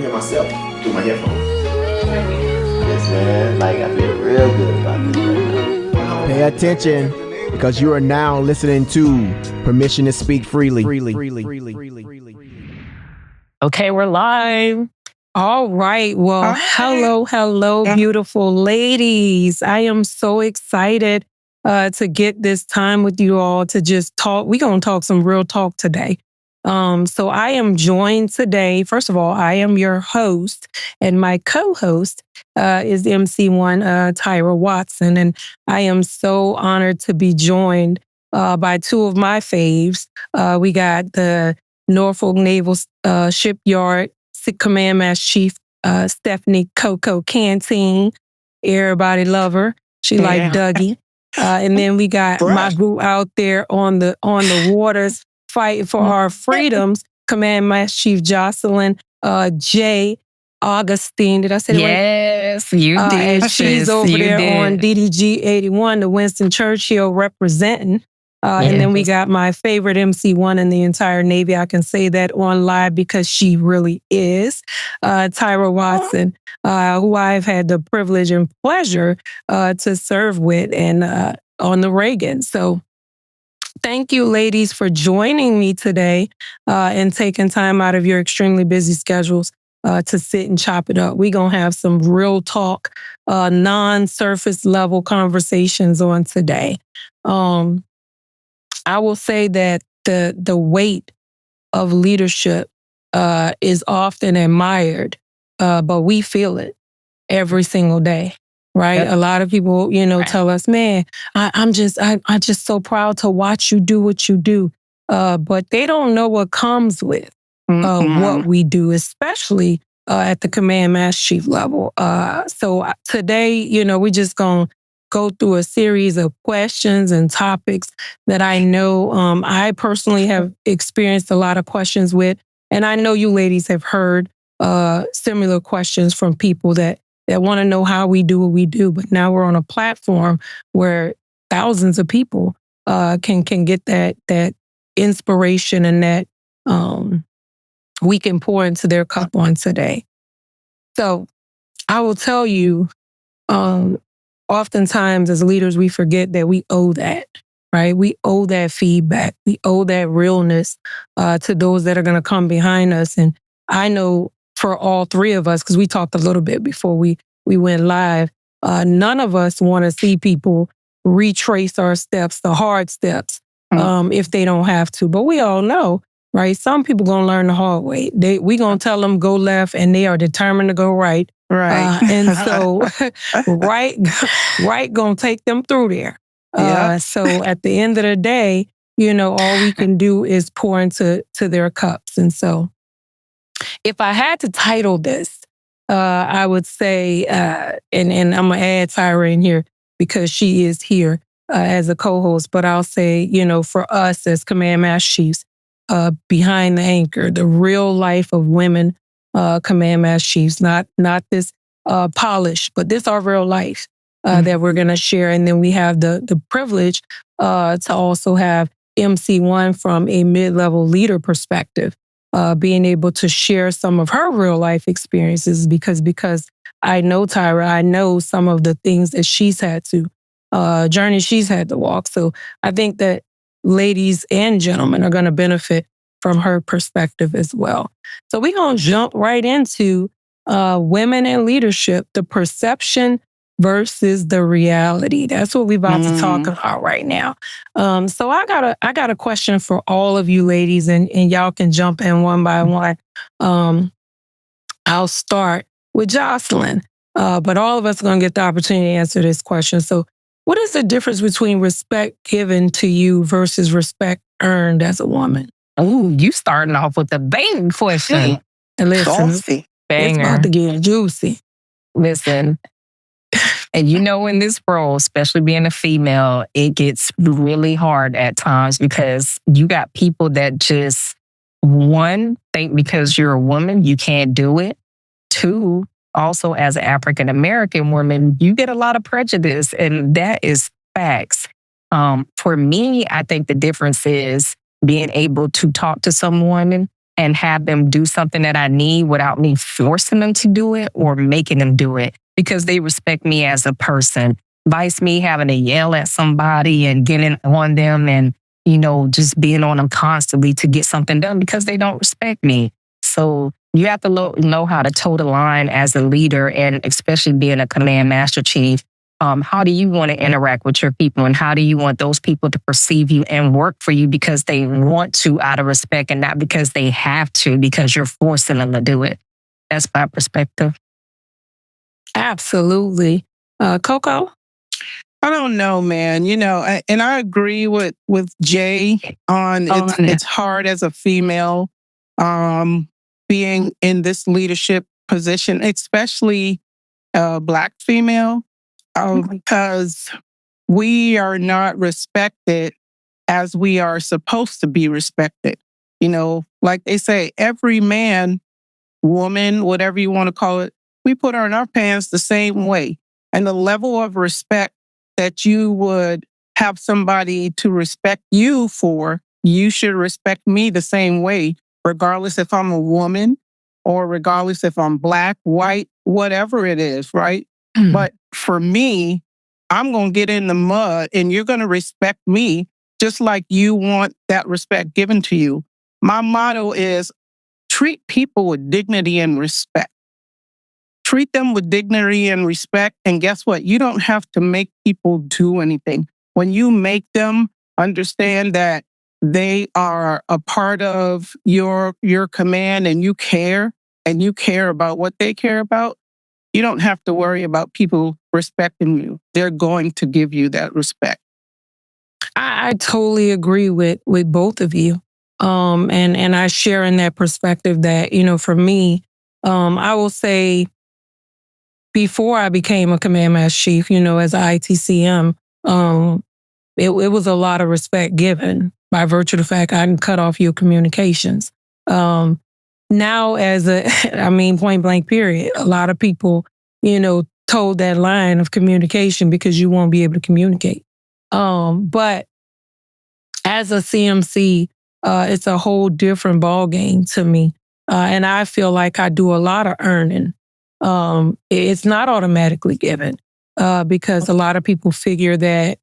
hear myself through my headphones. Yes, man. Like, I feel real good about this right now. Pay attention, because you are now listening to Permission to Speak Freely. Okay, we're live. All right. Well, hello, beautiful ladies. I am so excited to get this time with you all to just talk. We're going to talk some real talk today. So I am joined today. First of all, I am your host, and my co-host is MC1 Tyra Watson. And I am so honored to be joined by two of my faves. We got the Norfolk Naval Shipyard Command Master Chief Stephanie Coco Canteen. Everybody love her. She like Dougie. And then we got my group out there on the waters fighting for our freedoms. Command Master Chief Jacelyne, Augustin. Did I say it right? Yes, you did. And she's over there on DDG 81, the Winston Churchill representing. And then we got my favorite MC1 in the entire Navy. I can say that on live because she really is. Tyra Watson, who I've had the privilege and pleasure to serve with and on the Reagan. So thank you, ladies, for joining me today and taking time out of your extremely busy schedules to sit and chop it up. We're going to have some real talk, non-surface level conversations on today. I will say that the weight of leadership is often admired, but we feel it every single day, right? Yep. A lot of people, tell us, man, I'm just so proud to watch you do what you do. But they don't know what comes with what we do, especially at the Command Master Chief level. So today, we're just going to go through a series of questions and topics that I know I personally have experienced a lot of questions with. And I know you ladies have heard similar questions from people that want to know how we do what we do. But now we're on a platform where thousands of people can get that inspiration and that we can pour into their cup on today. So I will tell you, oftentimes as leaders, we forget that we owe that, right? We owe that feedback. We owe that realness to those that are going to come behind us. And I know for all three of us, because we talked a little bit before we went live, none of us want to see people retrace our steps, the hard steps, if they don't have to. But we all know, right? Some people going to learn the hard way. We going to tell them go left and they are determined to go right. Right. And so right going to take them through there. So at the end of the day, all we can do is pour into their cups. And so if I had to title this, I would say, and I'm going to add Tyra in here because she is here as a co-host, but I'll say, for us as Command Master Chiefs, behind the anchor, the real life of women Command Master Chiefs, not this polish, but this our real life that we're going to share. And then we have the privilege to also have MC1 from a mid-level leader perspective, being able to share some of her real life experiences because I know Tyra, I know some of the things that she's had to, journey she's had to walk. So I think that ladies and gentlemen are going to benefit from her perspective as well. So we're going to jump right into women in leadership, the perception versus the reality. That's what we're about to talk about right now. So I got a question for all of you ladies, and y'all can jump in one by one. I'll start with Jacelyne, but all of us are going to get the opportunity to answer this question. So what is the difference between respect given to you versus respect earned as a woman? Oh, you starting off with a bang question. And listen, it's about to get juicy. Listen, and in this role, especially being a female, it gets really hard at times because you got people that just, one, think because you're a woman, you can't do it. Two, also as an African-American woman, you get a lot of prejudice, and that is facts. For me, I think the difference is being able to talk to someone and have them do something that I need without me forcing them to do it or making them do it because they respect me as a person. Vice me having to yell at somebody and getting on them and, just being on them constantly to get something done because they don't respect me. So you have to know how to toe the line as a leader, and especially being a Command Master Chief. How do you want to interact with your people, and how do you want those people to perceive you and work for you because they want to out of respect and not because they have to because you're forcing them to do it? That's my perspective. Absolutely. Coco? I don't know, man. And I agree with Jay on it's hard as a female being in this leadership position, especially a Black female, because we are not respected as we are supposed to be respected. Like they say, every man, woman, whatever you want to call it, we put on our pants the same way. And the level of respect that you would have somebody to respect you for, you should respect me the same way, regardless if I'm a woman or regardless if I'm Black, white, whatever it is, right? But for me, I'm going to get in the mud and you're going to respect me just like you want that respect given to you. My motto is treat people with dignity and respect. Treat them with dignity and respect. And guess what? You don't have to make people do anything. When you make them understand that they are a part of your command and you care about what they care about, you don't have to worry about people respecting you. They're going to give you that respect. I totally agree with both of you. And I share in that perspective that, for me, I will say, before I became a Command Master Chief, as an ITCM, it was a lot of respect given by virtue of the fact I can cut off your communications. Now as point blank period, a lot of people, told that line of communication because you won't be able to communicate. But as a CMC, it's a whole different ballgame to me. And I feel like I do a lot of earning. It's not automatically given because a lot of people figure that,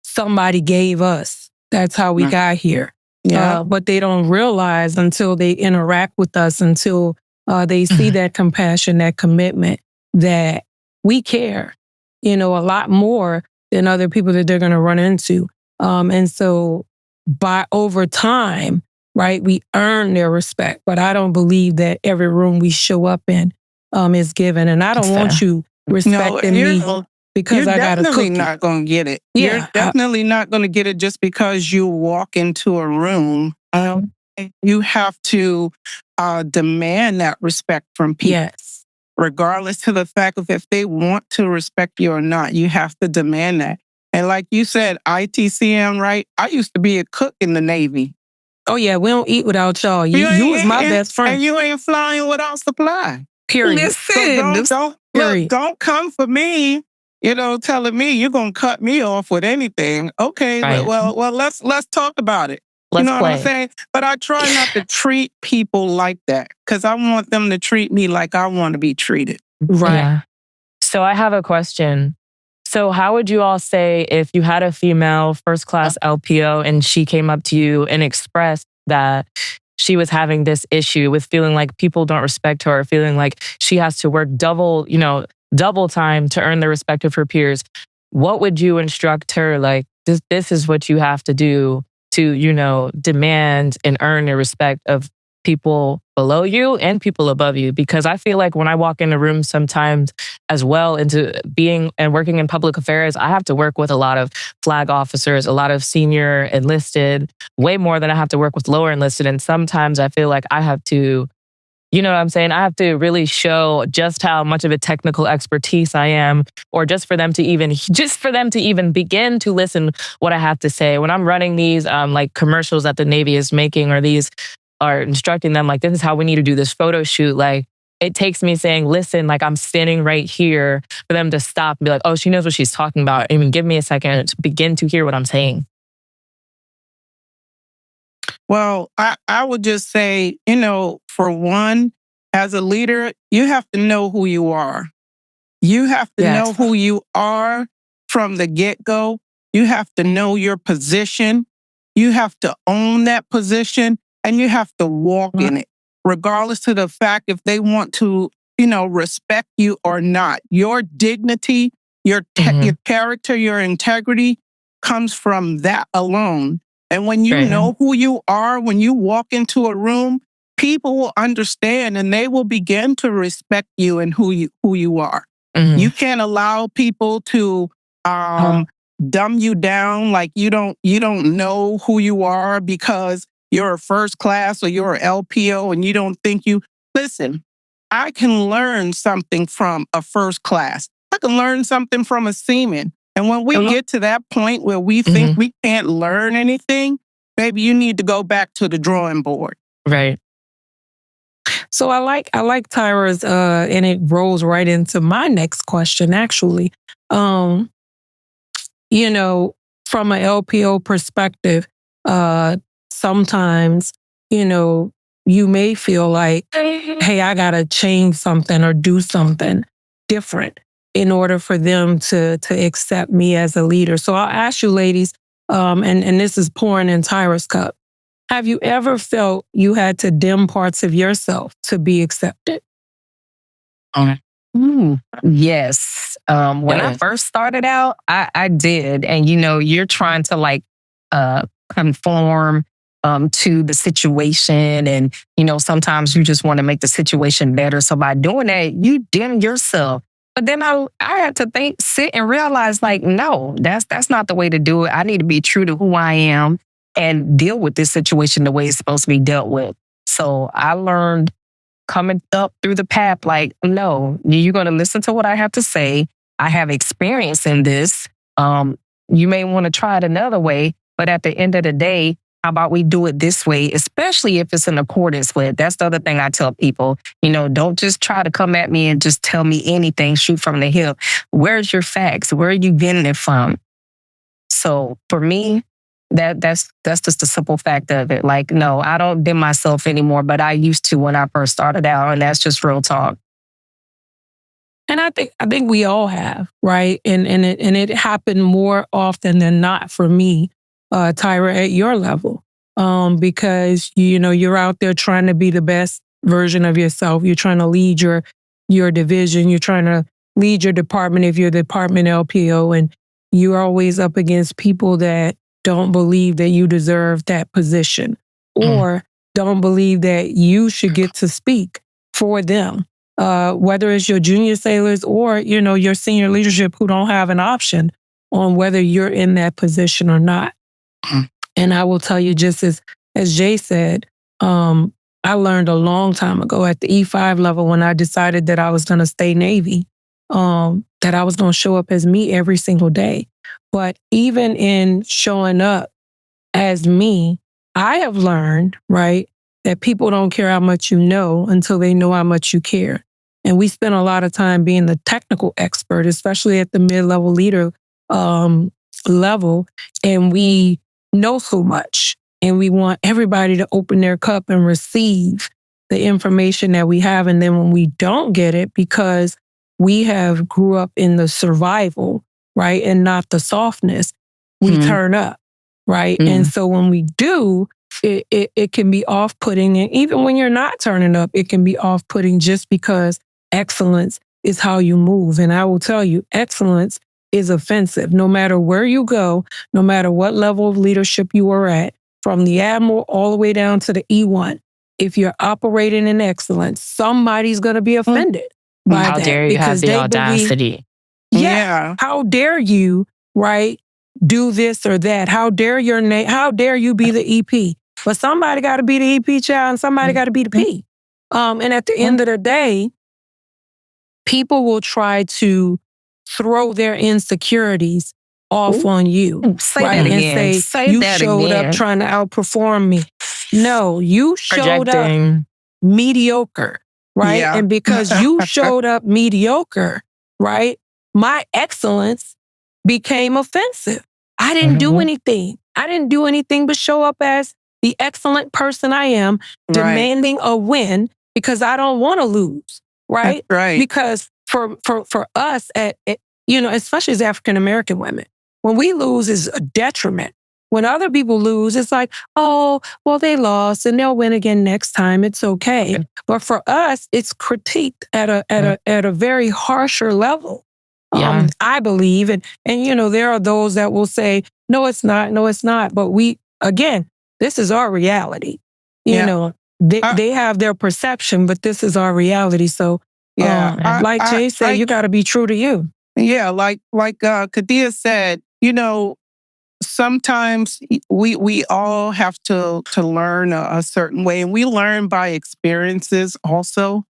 somebody gave us. That's how we got here. Yeah. But they don't realize until they interact with us, until they see that compassion, that commitment, that we care, a lot more than other people that they're going to run into. And so by over time, right, we earn their respect. But I don't believe that every room we show up in is given. And I don't want you respecting me because I got a cookie. You're definitely not going to get it. Yeah, you're definitely not going to get it just because you walk into a room. You have to demand that respect from people. Yes. Regardless to the fact of if they want to respect you or not, you have to demand that. And like you said, ITCM, right? I used to be a cook in the Navy. Oh, yeah. We don't eat without y'all. You was my best friend. And you ain't flying without supply. Period. Listen, so don't come for me, telling me you're going to cut me off with anything. Okay, right. well, let's talk about it. Let's play. What I'm saying? But I try not to treat people like that because I want them to treat me like I want to be treated. Right. Yeah. So I have a question. So how would you all say if you had a female first class LPO and she came up to you and expressed that she was having this issue with feeling like people don't respect her, or feeling like she has to work double time to earn the respect of her peers? What would you instruct her? Like, this is what you have to do to, demand and earn the respect of people below you and people above you. Because I feel like when I walk in a room sometimes as well into being and working in public affairs, I have to work with a lot of flag officers, a lot of senior enlisted, way more than I have to work with lower enlisted. And sometimes I feel like I have to, you know what I'm saying? I have to really show just how much of a technical expertise I am, or just for them to even begin to listen what I have to say. When I'm running these like commercials that the Navy is making, or these are instructing them like, this is how we need to do this photo shoot. Like, it takes me saying, listen, like I'm standing right here, for them to stop and be like, oh, she knows what she's talking about. I mean, give me a second to begin to hear what I'm saying. Well, I would just say, for one, as a leader, you have to know who you are. You have to know who you are from the get-go. You have to know your position. You have to own that position, and you have to walk in it, regardless of the fact if they want to, respect you or not. Your dignity, your character, your integrity comes from that alone. And when you know who you are, when you walk into a room, people will understand and they will begin to respect you and who you are. You can't allow people to dumb you down like you don't know who you are because you're a first class or you're an LPO and you don't think you... Listen, I can learn something from a first class. I can learn something from a seaman. And when we get to that point where we think we can't learn anything, maybe you need to go back to the drawing board. Right. So I like Tyra's, and it rolls right into my next question, actually. From an LPO perspective, sometimes, you may feel like, hey, I got to change something or do something different in order for them to accept me as a leader. So I'll ask you, ladies, and this is pouring in Tyra's cup. Have you ever felt you had to dim parts of yourself to be accepted? Yes. When I first started out, I did. And, you're trying to conform to the situation. And, sometimes you just want to make the situation better. So by doing that, you dim yourself. But then I had to sit and realize, no, that's not the way to do it. I need to be true to who I am and deal with this situation the way it's supposed to be dealt with. So I learned coming up through the path, no, you're going to listen to what I have to say. I have experience in this. You may want to try it another way, but at the end of the day, how about we do it this way, especially if it's in accordance with. That's the other thing I tell people. Don't just try to come at me and just tell me anything, shoot from the hip. Where's your facts? Where are you getting it from? So for me, that's just the simple fact of it. No, I don't dim myself anymore, but I used to when I first started out, and that's just real talk. And I think we all have, right? And it happened more often than not for me, Tyra, at your level, because you're out there trying to be the best version of yourself. You're trying to lead your division. You're trying to lead your department if you're the department LPO, and you're always up against people that don't believe that you deserve that position or don't believe that you should get to speak for them, whether it's your junior sailors or, your senior leadership who don't have an option on whether you're in that position or not. And I will tell you, just as Jay said, I learned a long time ago at the E5 level when I decided that I was going to stay Navy, that I was going to show up as me every single day. But even in showing up as me, I have learned, right, that people don't care how much you know until they know how much you care. And we spend a lot of time being the technical expert, especially at the mid-level leader level, and we know so much. And we want everybody to open their cup and receive the information that we have. And then when we don't get it, because we have grew up in the survival, right, and not the softness, we turn up, right? And so when we do, it can be off-putting. And even when you're not turning up, it can be off-putting just because excellence is how you move. And I will tell you, excellence is offensive. No matter where you go, no matter what level of leadership you are at, from the admiral all the way down to the E1, if you're operating in excellence, somebody's going to be offended by how that. Dare you have the audacity? Yeah. How dare you, right, do this or that? How dare how dare you be the EP? But somebody got to be the EP child and somebody got to be the P. And at the end of the day, people will try to throw their insecurities off on you. Say right? that And again. say you showed up trying to outperform me. No, you showed up mediocre, right? Yeah. And because you showed up mediocre, right, my excellence became offensive. I didn't do anything. I didn't do anything but show up as the excellent person I am, demanding a win because I don't want to lose, right? That's right. Because for us, especially as African American women, when we lose is a detriment. When other people lose, it's like, oh, well, they lost and they'll win again next time. It's okay. But for us, it's critiqued at a very harsher level. I believe. And there are those that will say, no, it's not. No, it's not. But this is our reality. They have their perception, but this is our reality. So like Jay said, you got to be true to you. Yeah. Like Kedia said, sometimes we all have to learn a certain way, and we learn by experiences also.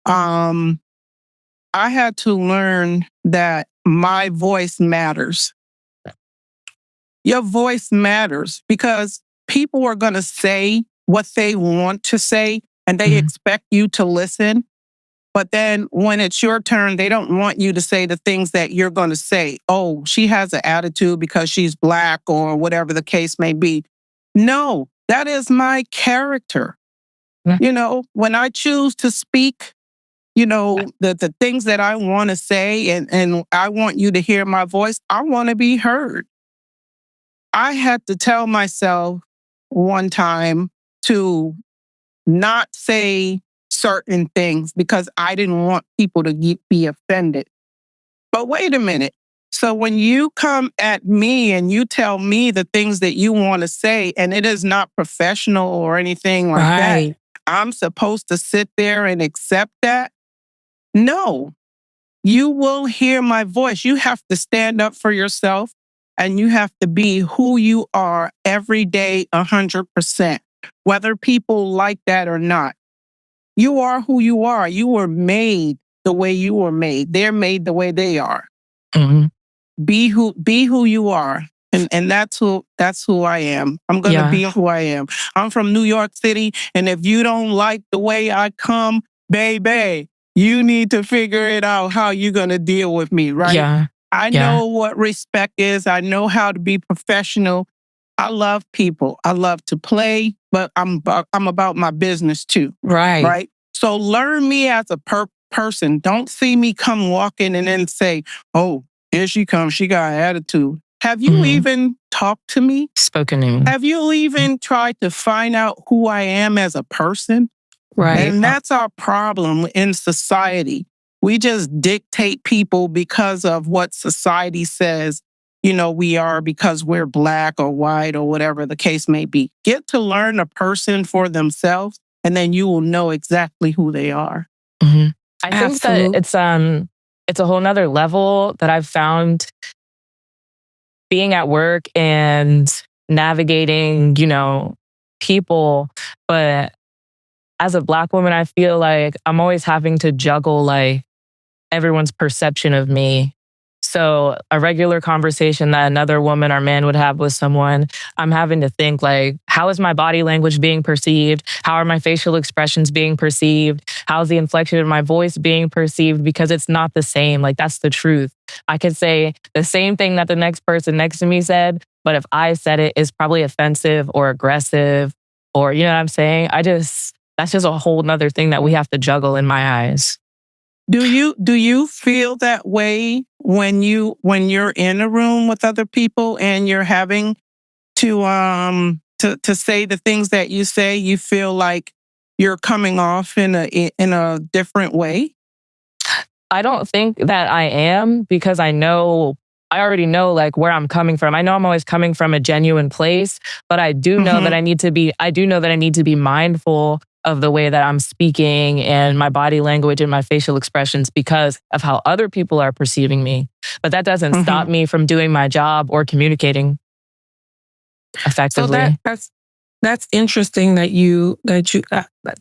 I had to learn that my voice matters. Your voice matters because people are going to say what they want to say and they expect you to listen. But then when it's your turn, they don't want you to say the things that you're going to say. Oh, she has an attitude because she's Black or whatever the case may be. No, that is my character. When I choose to speak, the things that I want to say and I want you to hear my voice, I want to be heard. I had to tell myself one time to not say certain things because I didn't want people to be offended. But wait a minute. So when you come at me and you tell me the things that you want to say, and it is not professional or anything like that, I'm supposed to sit there and accept that? No, you will hear my voice. You have to stand up for yourself and you have to be who you are every day, 100%, whether people like that or not. You are who you are. You were made the way you were made. They're made the way they are. Be who you are. And that's who I am. I'm going to be who I am. I'm from New York City. And if you don't like the way I come, baby, you need to figure it out how you're going to deal with me, right? Yeah. I know what respect is. I know how to be professional. I love people. I love to play, but I'm about my business too. Right. So learn me as a person. Don't see me come walking and then say, oh, here she comes. She got an attitude. Have you even talked to me? Spoken to me. Have you even tried to find out who I am as a person? Right. And that's our problem in society. We just dictate people because of what society says, we are because we're Black or white or whatever the case may be. Get to learn a person for themselves, and then you will know exactly who they are. I think that it's a whole nother level that I've found being at work and navigating, people. But as a Black woman, I feel like I'm always having to juggle like everyone's perception of me. So a regular conversation that another woman or man would have with someone, I'm having to think like, how is my body language being perceived? How are my facial expressions being perceived? How's the inflection of my voice being perceived? Because it's not the same. Like, that's the truth. I could say the same thing that the next person next to me said, but if I said it, it's probably offensive or aggressive, or, you know what I'm saying? That's just a whole nother thing that we have to juggle in my eyes. Do you feel that way when you're in a room with other people and you're having to say the things that you say? You feel like you're coming off in a different way? I don't think that I am, because I already know like where I'm coming from. I know I'm always coming from a genuine place, but I do know that I need to be mindful of the way that I'm speaking and my body language and my facial expressions because of how other people are perceiving me. But that doesn't stop me from doing my job or communicating effectively. So that's interesting that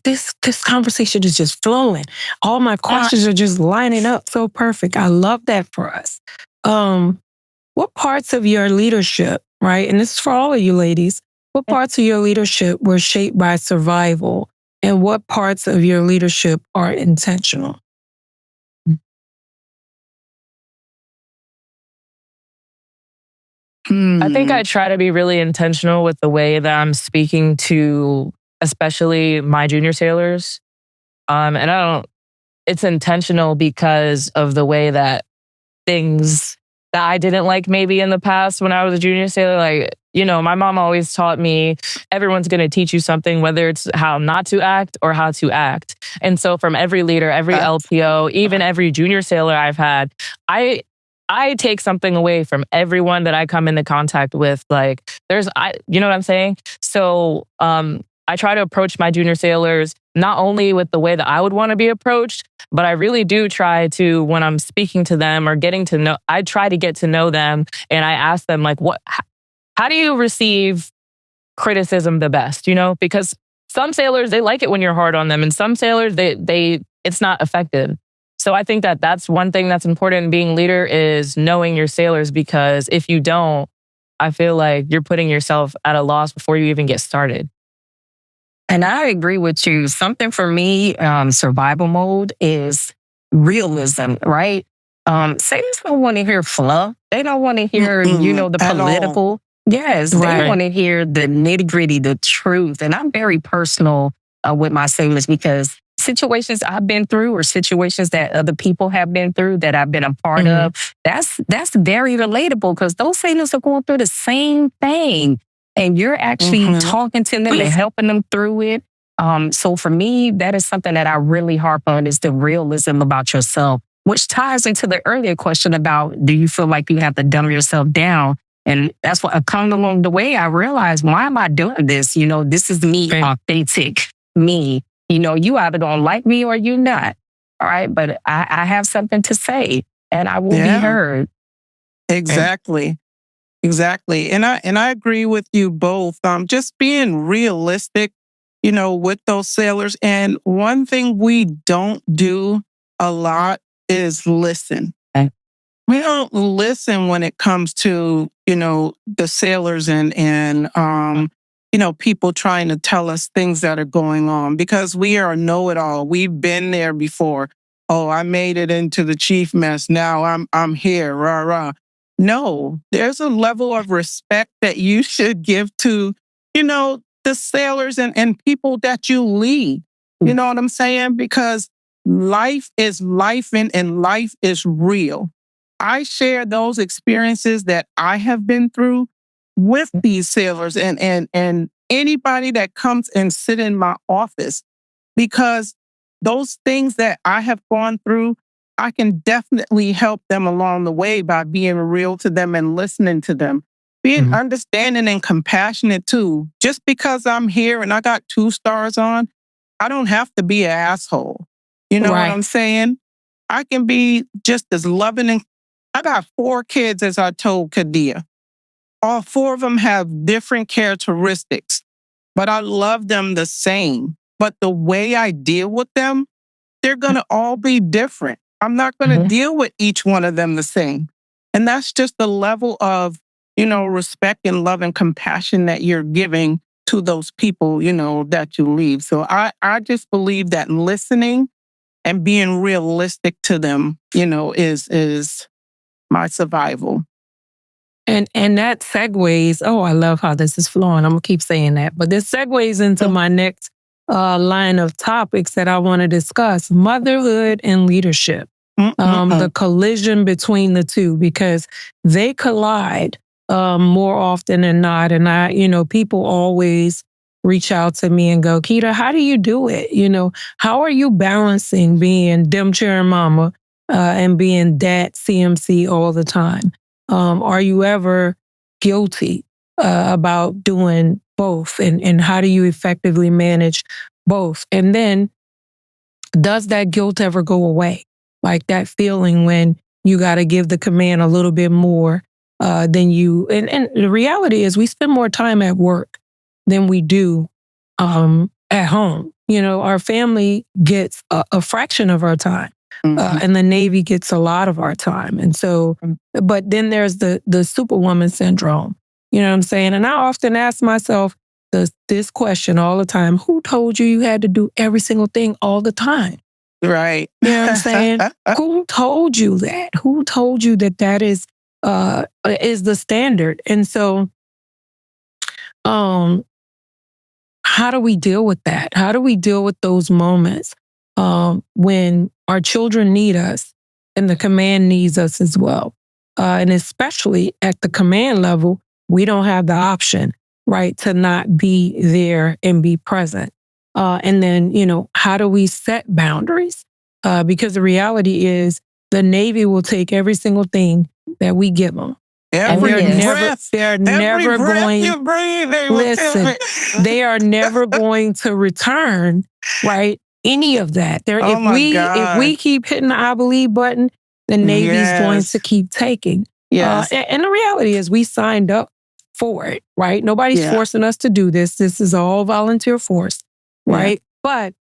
this conversation is just flowing. All my questions are just lining up so perfect. I love that for us. What parts of your leadership, right? And this is for all of you ladies. What parts of your leadership were shaped by survival? And what parts of your leadership are intentional? I think I try to be really intentional with the way that I'm speaking to, especially my junior sailors. It's intentional because of the way that things that I didn't like maybe in the past when I was a junior sailor. Like, my mom always taught me everyone's going to teach you something, whether it's how not to act or how to act. And so from every leader, every LPO, even every junior sailor I've had, I take something away from everyone that I come into contact with. Like you know what I'm saying? So I try to approach my junior sailors not only with the way that I would want to be approached, but I really do try to, when I'm speaking to them or getting to know, I try to get to know them, and I ask them like, how do you receive criticism the best? Because some sailors, they like it when you're hard on them, and some sailors, it's not effective. So I think that that's one thing that's important in being leader is knowing your sailors, because if you don't, I feel like you're putting yourself at a loss before you even get started. And I agree with you. Something for me, survival mode is realism, right? Sailors don't want to hear fluff. They don't want to hear, the political. Yes, they want to hear the nitty gritty, the truth. And I'm very personal with my sailors, because situations I've been through or situations that other people have been through that I've been a part of, that's very relatable, because those sailors are going through the same thing. And you're actually talking to them and helping them through it. So for me, that is something that I really harp on, is the realism about yourself, which ties into the earlier question about, do you feel like you have to dumb yourself down? And that's what come along the way. I realized, why am I doing this? This is me, authentic me. You either don't like me or you not. All right. But I have something to say, and I will be heard. Exactly. Exactly. And I agree with you both. Just being realistic, with those sailors. And one thing we don't do a lot is listen. Okay. We don't listen when it comes to, the sailors and people trying to tell us things that are going on, because we are know-it-all. We've been there before. Oh, I made it into the chief mess. Now I'm here. Rah, rah. No, there's a level of respect that you should give to, the sailors and people that you lead. You know what I'm saying? Because life is life, and life is real. I share those experiences that I have been through with these sailors and anybody that comes and sit in my office, because those things that I have gone through, I can definitely help them along the way by being real to them and listening to them. Being understanding and compassionate too. Just because I'm here and I got 2 stars on, I don't have to be an asshole. You know what I'm saying? I can be just as loving. And I got 4 kids, as I told Kedia. All 4 of them have different characteristics, but I love them the same. But the way I deal with them, they're going to all be different. I'm not going to deal with each one of them the same. And that's just the level of, respect and love and compassion that you're giving to those people, that you leave. So I just believe that listening and being realistic to them, is my survival. And that segues, I love how this is flowing. I'm going to keep saying that. But this segues into my next line of topics that I want to discuss: motherhood and leadership. The collision between the two, because they collide more often than not. And people always reach out to me and go, Kedia, how do you do it? How are you balancing being dem chair mama and being dad CMC all the time? Are you ever guilty about doing both? And how do you effectively manage both? And then, does that guilt ever go away? Like that feeling when you got to give the command a little bit more than you. And the reality is, we spend more time at work than we do at home. Our family gets a fraction of our time. And the Navy gets a lot of our time. And so, but then there's the superwoman syndrome. You know what I'm saying? And I often ask myself this question all the time: who told you had to do every single thing all the time? Right. You know what I'm saying? Who told you that? Who told you that is is the standard. And so, how do we deal with that? How do we deal with those moments when our children need us and the command needs us as well? And especially at the command level, we don't have the option, right, to not be there and be present. And then, how do we set boundaries? Because the reality is the Navy will take every single thing that we give them. Every breath, they're never going. You breathe, Listen, they are never going to return, right? Any of that. If we keep hitting the I believe button, the Navy's going to keep taking. Yes. And the reality is, we signed up for it, right? Nobody's forcing us to do this. This is all volunteer force, right? But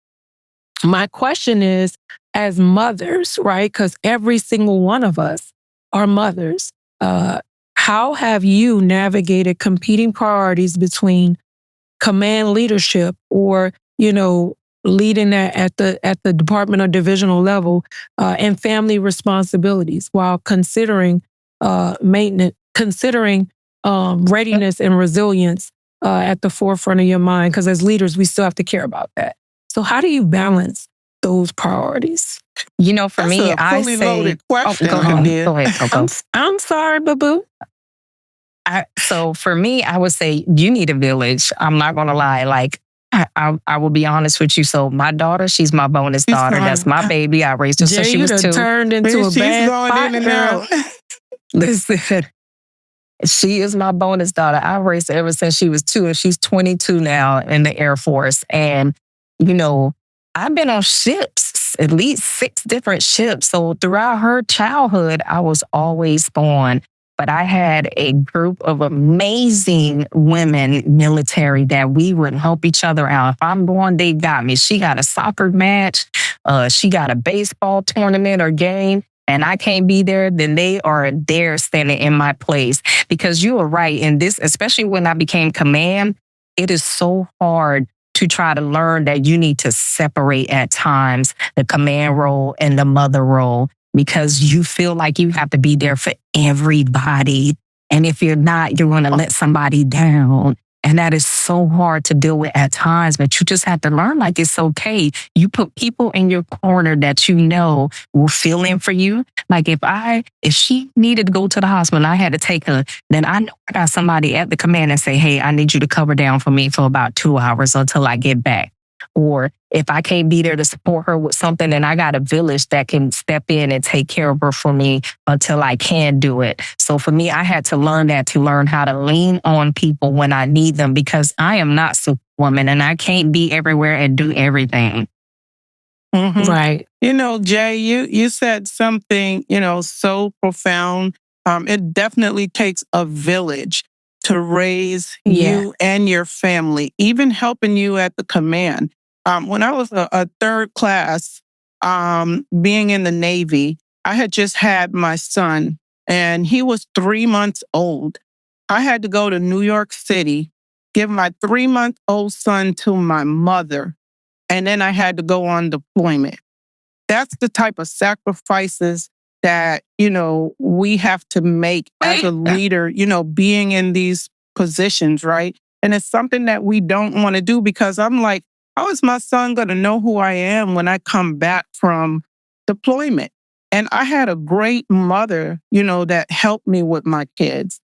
my question is, as mothers, right? Because every single one of us are mothers. How have you navigated competing priorities between command leadership or, leading at the department or divisional level and family responsibilities while considering maintenance, considering readiness and resilience at the forefront of your mind? Because as leaders, we still have to care about that. So how do you balance those priorities? For me, I say, loaded question. Go ahead. I'm sorry, boo-boo. So for me, I would say you need a village. I'm not going to lie. Like, I will be honest with you. So my daughter, she's my bonus daughter. That's my baby. I raised her since she was 2. Turned into a bad going in and out. Listen, she is my bonus daughter. I raised her ever since she was 2, and she's 22 now in the Air Force. And, I've been on ships, at least 6 different ships. So throughout her childhood, I was always on. But I had a group of amazing women military that we would help each other out. If I'm going, they got me. She got a soccer match. She got a baseball tournament or game, and I can't be there, then they are there standing in my place. Because you are right. In this, especially when I became command, it is so hard to try to learn that you need to separate at times the command role and the mother role, because you feel like you have to be there for everybody. And if you're not, you're going to let somebody down. And that is so hard to deal with at times, but you just have to learn like it's okay. You put people in your corner that will fill in for you. Like if she needed to go to the hospital and I had to take her, then I know I got somebody at the command and say, hey, I need you to cover down for me for about 2 hours until I get back. Or if I can't be there to support her with something, then I got a village that can step in and take care of her for me until I can do it. So for me, I had to learn how to lean on people when I need them, because I am not Superwoman and I can't be everywhere and do everything. Mm-hmm. Right. Jay, you said something, so profound. It definitely takes a village to raise you and your family, even helping you at the command. When I was a 3rd class, being in the Navy, I had just had my son, and he was 3 months old. I had to go to New York City, give my 3-month-old son to my mother, and then I had to go on deployment. That's the type of sacrifices that, we have to make as a leader, being in these positions, right? And it's something that we don't want to do, because I'm like, how is my son going to know who I am when I come back from deployment? And I had a great mother, that helped me with my kids.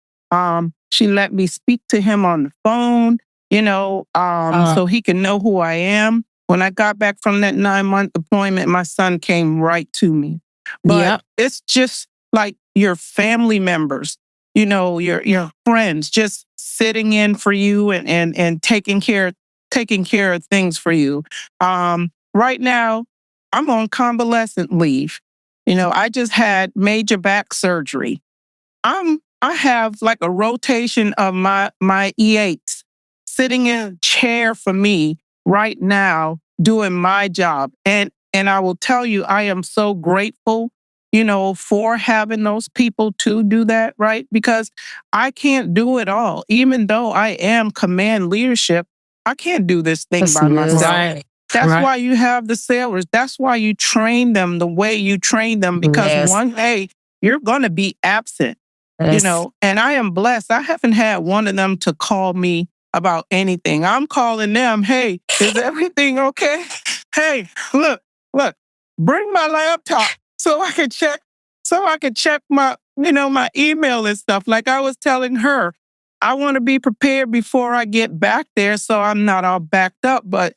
She let me speak to him on the phone, so he can know who I am. When I got back from that 9-month deployment, my son came right to me. But it's just like your family members, your friends just sitting in for you and taking care of things for you. Right now, I'm on convalescent leave. I just had major back surgery. I have like a rotation of my E8s sitting in a chair for me right now, doing my job. And I will tell you, I am so grateful, for having those people to do that, right? Because I can't do it all. Even though I am command leadership, I can't do this thing by myself. Right. That's why you have the sailors. That's why you train them the way you train them, because one day you're going to be absent. you know, and I am blessed. I haven't had one of them to call me about anything. I'm calling them, hey, is everything okay? Hey, look, bring my laptop so I can check my, you know, my email and stuff. Like I was telling her, I want to be prepared before I get back there so I'm not all backed up. But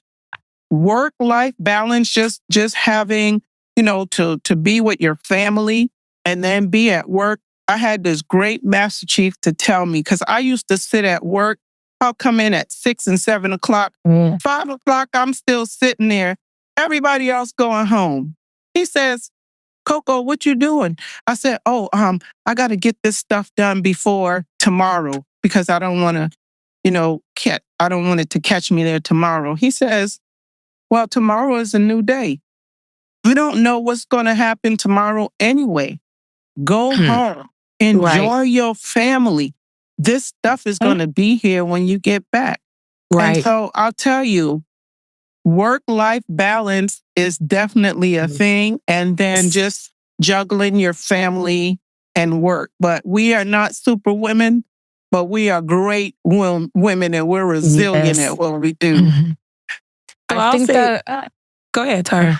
work-life balance, just having, you know, to be with your family and then be at work. I had this great Master Chief to tell me, because I used to sit at work. I'll come in at 6 and 7 o'clock. 5 o'clock, I'm still sitting there. Everybody else going home. He says, Coco, what you doing? I said, I got to get this stuff done before tomorrow because I don't want to, you know, I don't want it to catch me there tomorrow. He says, well, tomorrow is a new day. We don't know what's going to happen tomorrow anyway. Go home. Enjoy your family. This stuff is going to be here when you get back. Right. And so I'll tell you, work-life balance is definitely a thing. And then just juggling your family and work. But we are not super women, but we are great women and we're resilient at what we do. So I think that... go ahead, Tyra.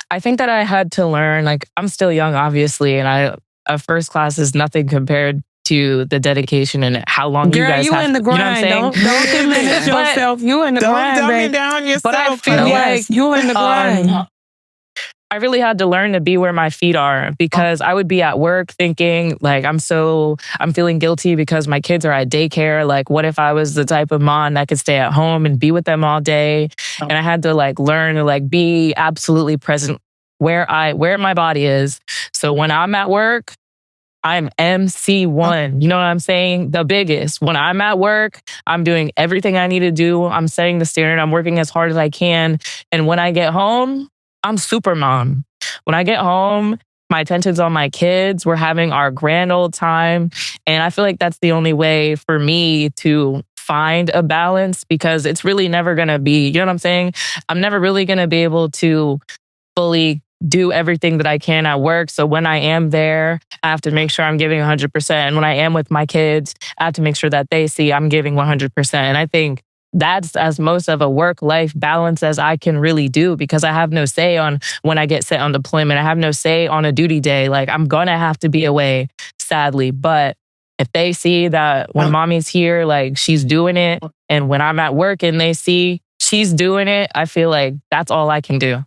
I think that I had to learn, like, I'm still young, obviously, and a first class is nothing compared to the dedication and how long you guys have. You in the grind. You know what I'm saying? Don't diminish yourself. You in the grind, don't babe. Down yourself. But I feel like you in the grind. I really had to learn to be where my feet are, because I would be at work thinking like I'm feeling guilty because my kids are at daycare. Like, what if I was the type of mom that could stay at home and be with them all day? And I had to like learn to like be absolutely present where my body is. So when I'm at work, I'm MC1. You know what I'm saying? The biggest. When I'm at work, I'm doing everything I need to do. I'm setting the standard. I'm working as hard as I can. And when I get home, I'm super mom. When I get home, my attention's on my kids. We're having our grand old time. And I feel like that's the only way for me to find a balance, because it's really never going to be, you know what I'm saying? I'm never really going to be able to fully do everything that I can at work. So when I am there, I have to make sure I'm giving 100%. And when I am with my kids, I have to make sure that they see I'm giving 100%. And I think that's as most of a work-life balance as I can really do, because I have no say on when I get sent on deployment. I have no say on a duty day. Like, I'm going to have to be away, sadly. But if they see that when mommy's here, like, she's doing it, and when I'm at work and they see she's doing it, I feel like that's all I can do.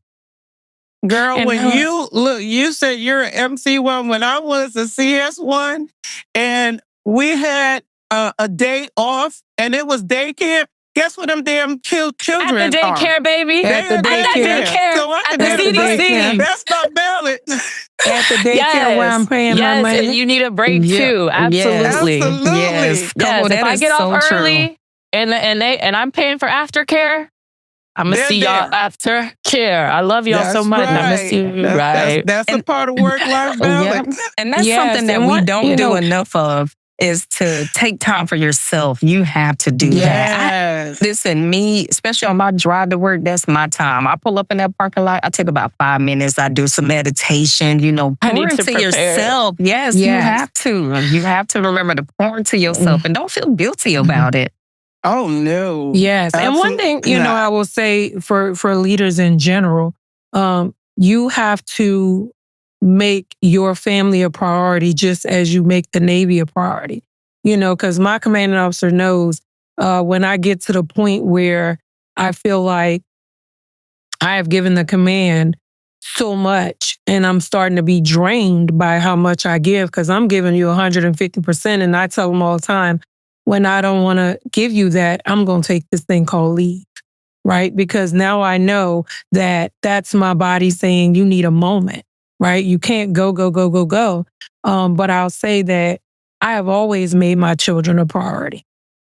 Girl, and when you said you're an MC1, when I was a CS1 and we had a day off and it was daycare, guess what them damn children at the daycare, baby. At the daycare. So at the CDC. That's my balance. At the daycare where I'm paying my money. And you need a break too. Absolutely. Yes. If I get off early and I'm paying for aftercare, I'm going to see y'all after care. I love y'all so much. Right. I'm going to see you. That's a part of work-life balance. And that's something that we don't do enough of, is to take time for yourself. You have to do that. Listen, me, especially on my drive to work, that's my time. I pull up in that parking lot. I take about 5 minutes. I do some meditation, pour into yourself. Yes, you have to. You have to remember to pour into yourself and don't feel guilty about it. Oh, no. Yes. Absolutely. And one thing, I will say for leaders in general, you have to make your family a priority just as you make the Navy a priority. Because my commanding officer knows when I get to the point where I feel like I have given the command so much and I'm starting to be drained by how much I give, because I'm giving you 150%. And I tell them all the time, when I don't want to give you that, I'm going to take this thing called leave, right? Because now I know that that's my body saying you need a moment, right? You can't go. But I'll say that I have always made my children a priority.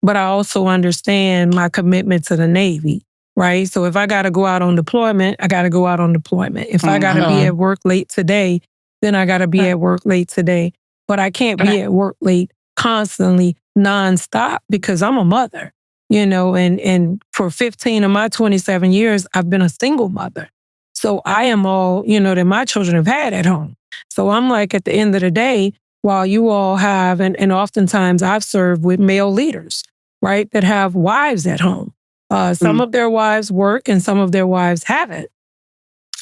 But I also understand my commitment to the Navy, right? So if I got to go out on deployment, I got to go out on deployment. If I got to be at work late today, then I got to be at work late today. But I can't be at work late constantly, nonstop, because I'm a mother, and for 15 of my 27 years, I've been a single mother. So I am all, that my children have had at home. So I'm like, at the end of the day, while you all have, and oftentimes I've served with male leaders, right, that have wives at home. Some of their wives work and some of their wives haven't.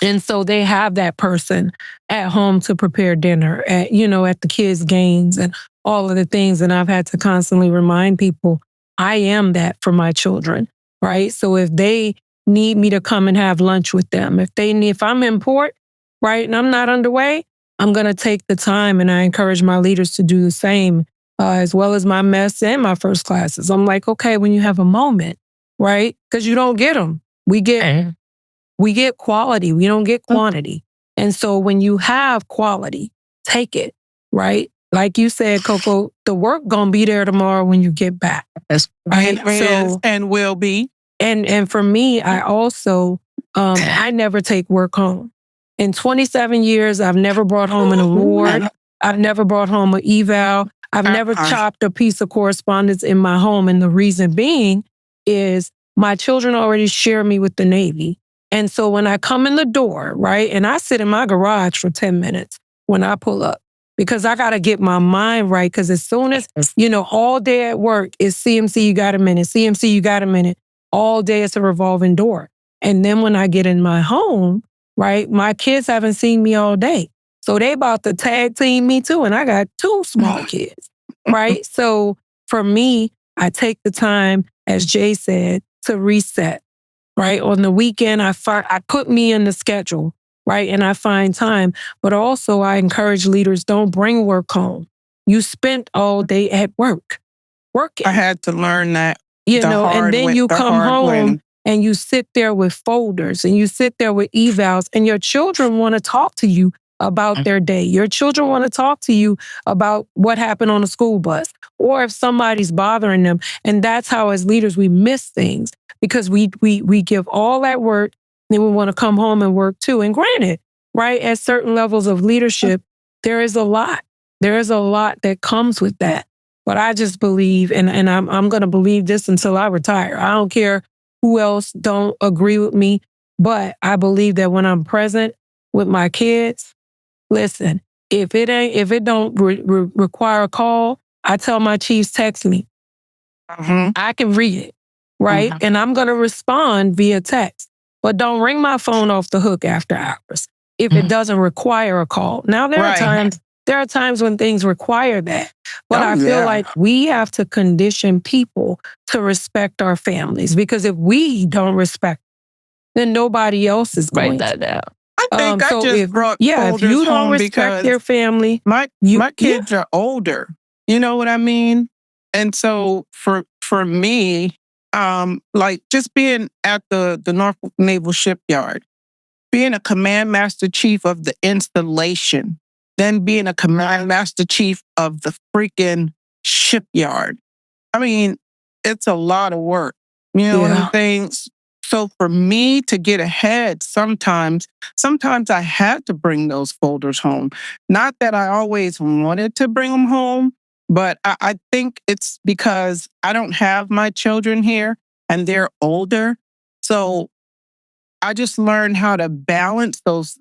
And so they have that person at home to prepare dinner, at the kids' games and all of the things. And I've had to constantly remind people, I am that for my children, right? So if they need me to come and have lunch with them, if I'm in port, right, and I'm not underway, I'm going to take the time, and I encourage my leaders to do the same, as well as my mess and my first classes. I'm like, okay, when you have a moment, right? Because you don't get them. We get quality. We don't get quantity. And so when you have quality, take it, right? Like you said, Coco, the work gonna be there tomorrow when you get back. That's right. And will be. And for me, I also, I never take work home. In 27 years, I've never brought home an award. I've never brought home an eval. I've never chopped a piece of correspondence in my home. And the reason being is my children already share me with the Navy. And so when I come in the door, right, and I sit in my garage for 10 minutes when I pull up, because I got to get my mind right. Because as soon as, all day at work is CMC, you got a minute, CMC, you got a minute. All day it's a revolving door. And then when I get in my home, right, my kids haven't seen me all day. So they about to tag team me too. And I got 2 small kids, right? So for me, I take the time, as Jay said, to reset, right? On the weekend, I put me in the schedule, right? And I find time. But also I encourage leaders, don't bring work home. You spent all day at work, working. I had to learn that. And then you come home and you sit there with folders and you sit there with evals, and your children want to talk to you about their day. Your children want to talk to you about what happened on the school bus or if somebody's bothering them. And that's how, as leaders, we miss things because we give all that work, then we want to come home and work too. And granted, right, at certain levels of leadership, there is a lot. There is a lot that comes with that. But I just believe, and I'm going to believe this until I retire. I don't care who else don't agree with me, but I believe that when I'm present with my kids, listen, if it don't require a call, I tell my chiefs, text me. I can read it, right? And I'm going to respond via text. But don't ring my phone off the hook after hours if it doesn't require a call. Now, there are times when things require that. But I feel like we have to condition people to respect our families, because if we don't respect, then nobody else is going to. I think if you don't respect your family, my kids are older. You know what I mean? And so for me, like just being at the Norfolk Naval Shipyard, being a Command Master Chief of the installation, then being a Command Master Chief of the freaking shipyard. I mean, it's a lot of work. You know what I'm saying? So for me to get ahead, sometimes I had to bring those folders home. Not that I always wanted to bring them home, but I think it's because I don't have my children here and they're older. So I just learned how to balance those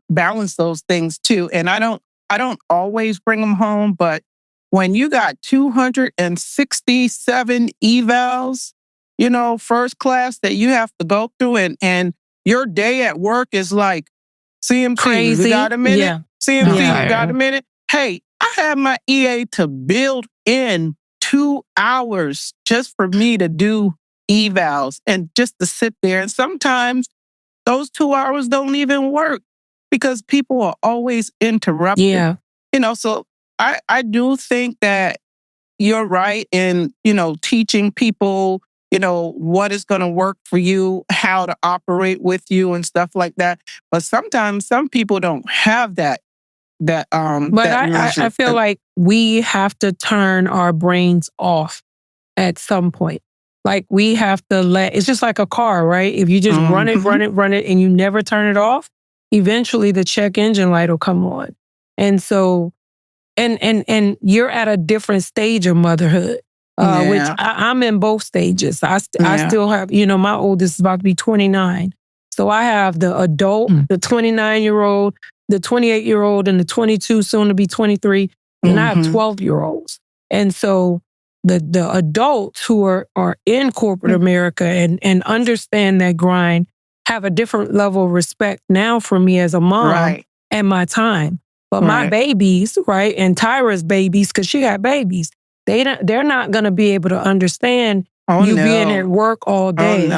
things too. And I don't always bring them home, but when you got 267 evals, first class that you have to go through, and your day at work is like, CMC, crazy. You got a minute? Yeah. CMC, you got a minute? Hey, I had my EA to build in 2 hours just for me to do evals and just to sit there. And sometimes those 2 hours don't even work because people are always interrupted. Yeah. So I do think that you're right in, teaching people, what is going to work for you, how to operate with you and stuff like that. But sometimes some people don't have that. But I feel like we have to turn our brains off at some point. Like we have to it's just like a car, right? If you just run it, and you never turn it off, eventually the check engine light will come on. And so, and you're at a different stage of motherhood, which I'm in both stages. I still have, my oldest is about to be 29. So I have the adult, the 29-year-old, the 28-year-old, and the 22, soon to be 23. And I have 12-year-olds. And so the adults who are in corporate America and understand that grind have a different level of respect now for me as a mom and my time. But my babies, right, and Tyra's babies, because she got babies, they're not going to be able to understand being at work all day.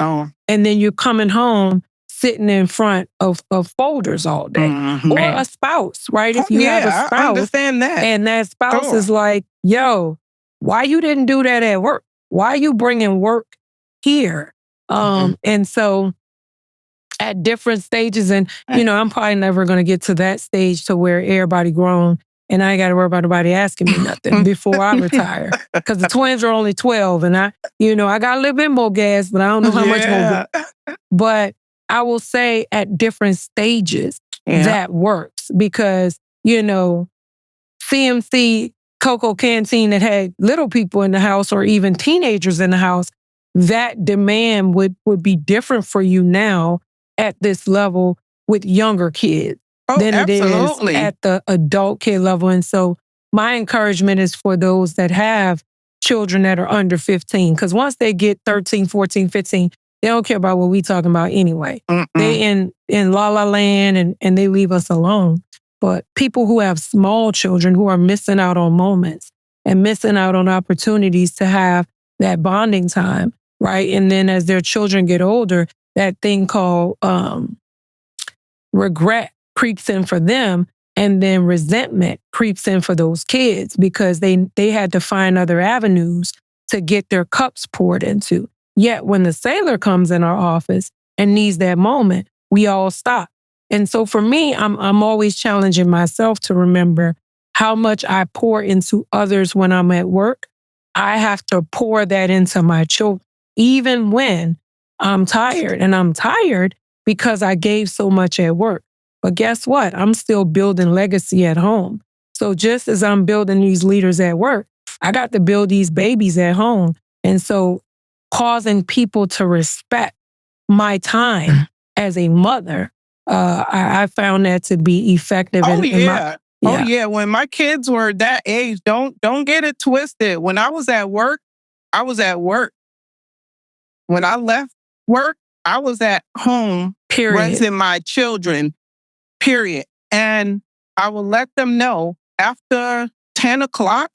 And then you're coming home sitting in front of folders all day. Or a spouse, right? If you have a spouse, I understand that. And that spouse is like, yo, why you didn't do that at work? Why you bringing work here? And so at different stages, and I'm probably never going to get to that stage to where everybody grown and I ain't got to worry about nobody asking me nothing before I retire. Because the twins are only 12 and I got a little bit more gas, but I don't know how much more. But I will say at different stages that works because, CMC, Coco Canteen that had little people in the house or even teenagers in the house, that demand would be different for you now at this level with younger kids than it is at the adult kid level. And so my encouragement is for those that have children that are under 15, because once they get 13, 14, 15, they don't care about what we talking about anyway. They in la la land and they leave us alone. But people who have small children who are missing out on moments and missing out on opportunities to have that bonding time, right? And then as their children get older, that thing called regret creeps in for them, and then resentment creeps in for those kids because they had to find other avenues to get their cups poured into. Yet when the sailor comes in our office and needs that moment, we all stop. And so for me, I'm always challenging myself to remember how much I pour into others when I'm at work. I have to pour that into my children, even when I'm tired. And I'm tired because I gave so much at work. But guess what? I'm still building legacy at home. So just as I'm building these leaders at work, I got to build these babies at home. And so causing people to respect my time as a mother, I found that to be effective. Oh yeah. When my kids were that age, don't get it twisted. When I was at work, I was at work. When I left work, I was at home raising my children, period. And I will let them know after 10 o'clock,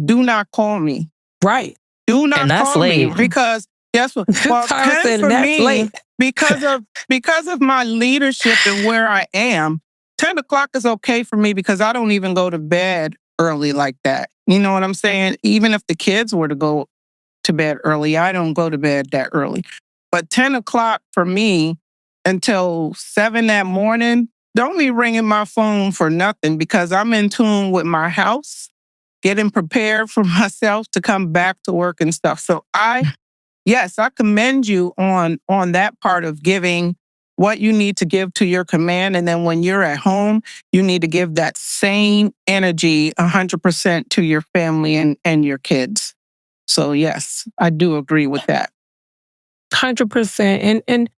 do not call me. Right. Do not call me because guess what? Well, 10 for me, because of my leadership and where I am, 10 o'clock is okay for me because I don't even go to bed early like that. You know what I'm saying? Even if the kids were to go to bed early, I don't go to bed that early. But 10 o'clock for me until 7 that morning, don't be ringing my phone for nothing because I'm in tune with my house, getting prepared for myself to come back to work and stuff. So I commend you on that part of giving what you need to give to your command. And then when you're at home, you need to give that same energy 100% to your family and your kids. So yes, I do agree with that. 100%. And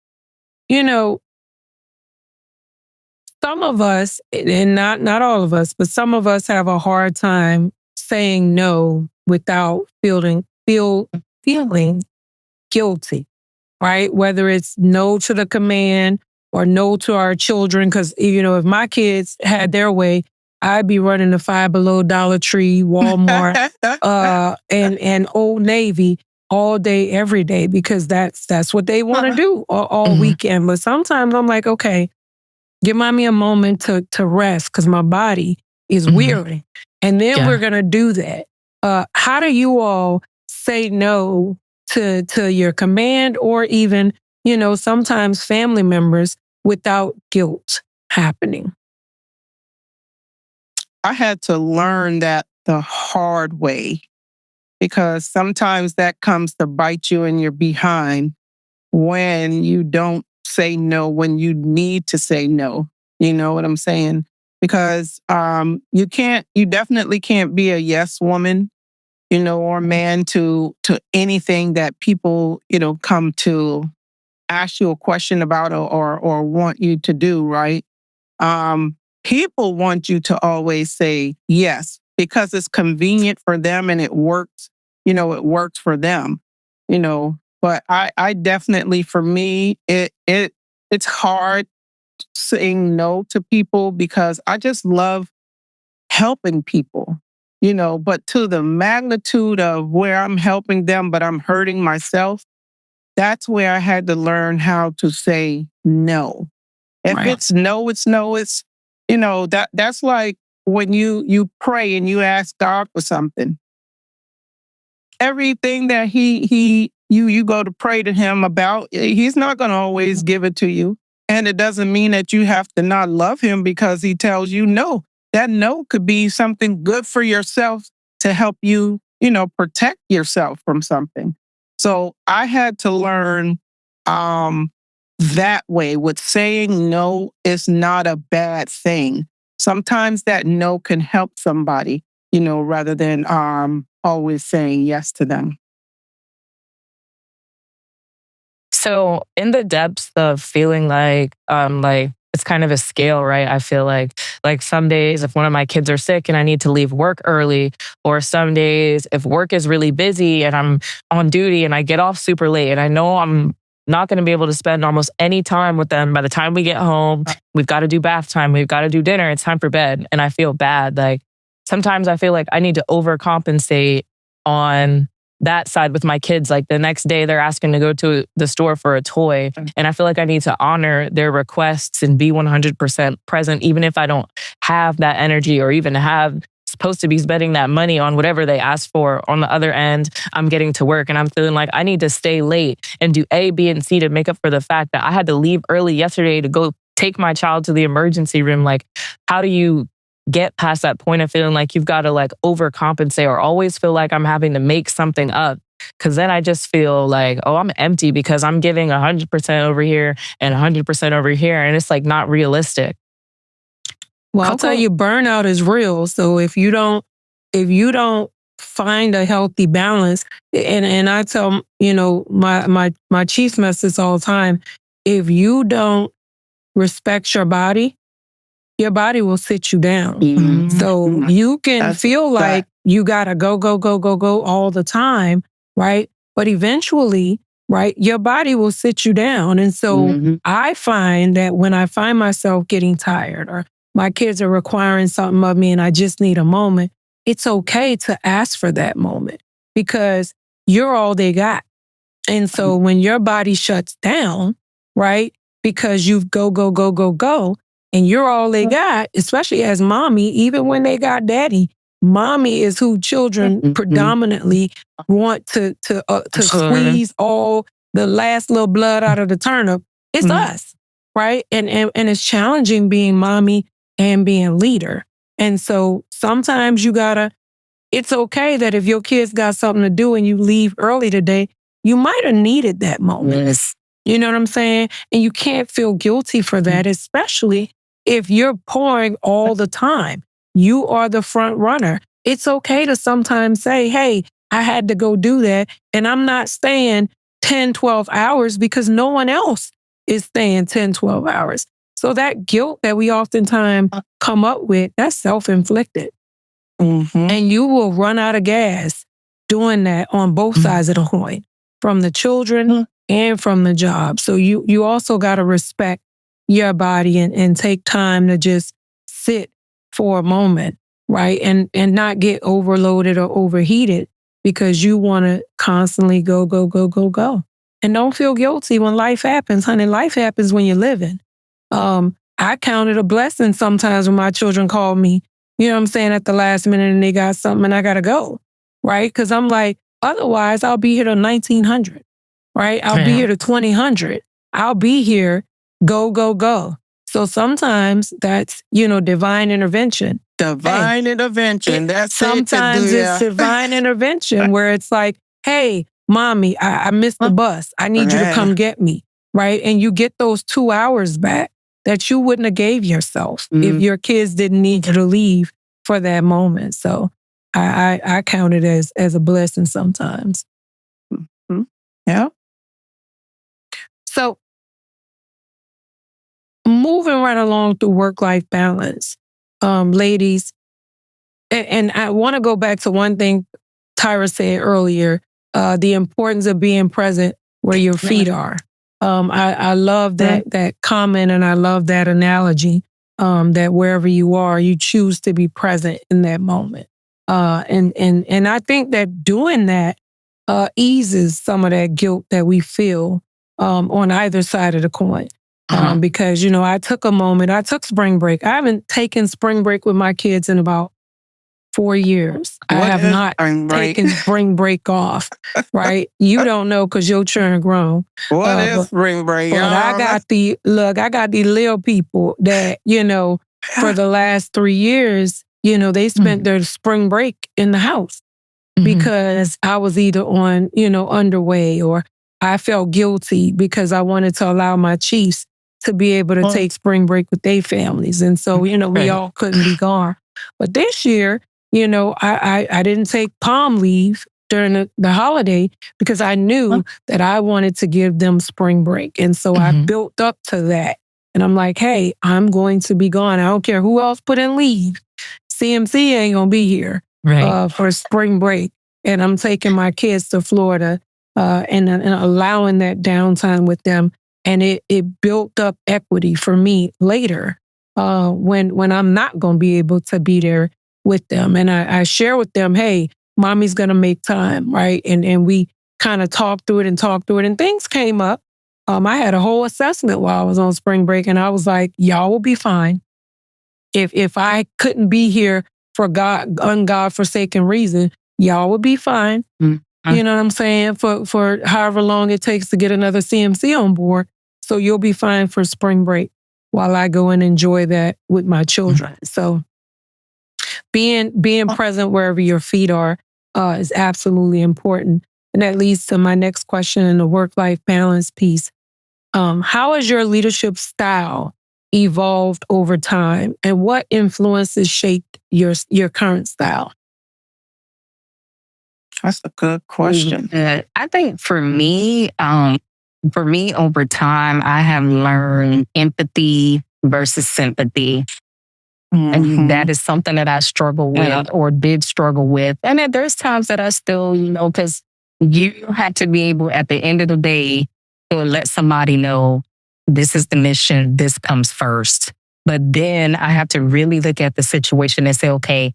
some of us, and not all of us, but some of us have a hard time saying no without feeling guilty, right? Whether it's no to the command or no to our children. Because, if my kids had their way, I'd be running the Five Below, Dollar Tree, Walmart, and Old Navy all day, every day, because that's what they want to do all weekend. But sometimes I'm like, okay, give me a moment to rest because my body is weary. And then we're going to do that. How do you all say no to your command or even, sometimes family members without guilt happening? I had to learn that the hard way because sometimes that comes to bite you in your behind when you don't say no, when you need to say no. You know what I'm saying? Because you definitely can't be a yes woman, or man to anything that people, come to ask you a question about or want you to do, right? People want you to always say yes, because it's convenient for them and it works, it works for them, But I definitely, for me, it's hard saying no to people because I just love helping people, but to the magnitude of where I'm helping them, but I'm hurting myself, that's where I had to learn how to say no. If it's no, it's no. It's, that's like when you pray and you ask God for something. Everything that you go to pray to him about, he's not going to always give it to you. And it doesn't mean that you have to not love him because he tells you no. That no could be something good for yourself to help you, protect yourself from something. So I had to learn that way, with saying no is not a bad thing. Sometimes that no can help somebody, rather than always saying yes to them. So in the depths of feeling like it's kind of a scale, right? I feel like some days if one of my kids are sick and I need to leave work early, or some days if work is really busy and I'm on duty and I get off super late and I know I'm not going to be able to spend almost any time with them. By the time we get home, we've got to do bath time, we've got to do dinner, it's time for bed. And I feel bad. Like sometimes I feel like I need to overcompensate on that side with my kids. Like the next day they're asking to go to the store for a toy. And I feel like I need to honor their requests and be 100% present, even if I don't have that energy or even supposed to be spending that money on whatever they ask for. On the other end, I'm getting to work and I'm feeling like I need to stay late and do A, B, and C to make up for the fact that I had to leave early yesterday to go take my child to the emergency room. Like, how do you get past that point of feeling like you've got to like overcompensate or always feel like I'm having to make something up? Because then I just feel like, oh, I'm empty because I'm giving 100% over here and 100% over here. And it's like not realistic. Well, I'll tell you, burnout is real. So if you don't find a healthy balance, and I tell, my chief message all the time, if you don't respect your body will sit you down. Mm-hmm. So you can feel like you gotta go all the time, right? But eventually, right, your body will sit you down. And so I find that when I find myself getting tired or my kids are requiring something of me and I just need a moment, it's okay to ask for that moment because you're all they got. And so when your body shuts down, right, because you've go, and you're all they got, especially as mommy, even when they got daddy, mommy is who children predominantly want to squeeze all the last little blood out of the turnip. It's us, right? And it's challenging being mommy and being leader. And so sometimes it's okay that if your kids got something to do and you leave early today, you might have needed that moment. Yes. You know what I'm saying? And you can't feel guilty for that, especially if you're pouring all the time. You are the front runner. It's okay to sometimes say, hey, I had to go do that. And I'm not staying 10, 12 hours because no one else is staying 10, 12 hours. So that guilt that we oftentimes come up with, that's self-inflicted. And you will run out of gas doing that on both sides of the coin, from the children and from the job. So you also got to respect your body and take time to just sit for a moment, right? And not get overloaded or overheated because you want to constantly go. And don't feel guilty when life happens, honey. Life happens when you're living. I count it a blessing sometimes when my children call me, you know what I'm saying, at the last minute and they got something and I got to go, right? Because I'm like, otherwise I'll be here till 1900, right? I'll be here to 2000. I'll be here, go. So sometimes that's, divine intervention. Divine intervention. That's sometimes it's divine intervention where it's like, hey, mommy, I missed the bus. I need you to come get me, right? And you get those 2 hours back that you wouldn't have gave yourself if your kids didn't need you to leave for that moment. So I count it as a blessing sometimes. Yeah. So moving right along through work-life balance, ladies, and I want to go back to one thing Tyra said earlier, the importance of being present where your feet are. I love that comment, and I love that analogy, that wherever you are, you choose to be present in that moment. And I think that doing that eases some of that guilt that we feel on either side of the coin. Because, I took a moment, I took spring break. I haven't taken spring break with my kids in about 4 years. I have not taken spring break off, right? You don't know because your children grown. What is spring break? But I got these little people that, for the last 3 years, they spent their spring break in the house because I was either on, underway, or I felt guilty because I wanted to allow my Chiefs to be able to take spring break with their families. And so, we all couldn't be gone. But this year, I didn't take palm leave during the holiday because I knew that I wanted to give them spring break. And so I built up to that. And I'm like, hey, I'm going to be gone. I don't care who else put in leave. CMC ain't going to be here for spring break. And I'm taking my kids to Florida and allowing that downtime with them. And it built up equity for me later when I'm not going to be able to be there with them. And I share with them, hey, mommy's going to make time, right? And we kind of talked through it. And things came up. I had a whole assessment while I was on spring break. And I was like, y'all will be fine. If I couldn't be here for ungodforsaken reason, y'all would be fine. You know what I'm saying? For however long it takes to get another CMC on board. So you'll be fine for spring break while I go and enjoy that with my children. So being present wherever your feet are is absolutely important. And that leads to my next question in the work-life balance piece. How has your leadership style evolved over time, and what influences shaped your current style? That's a good question. I think for me over time, I have learned empathy versus sympathy. And that is something that I struggle with or did struggle with. And then there's times that I still, because you have to be able at the end of the day to let somebody know this is the mission, this comes first. But then I have to really look at the situation and say, okay,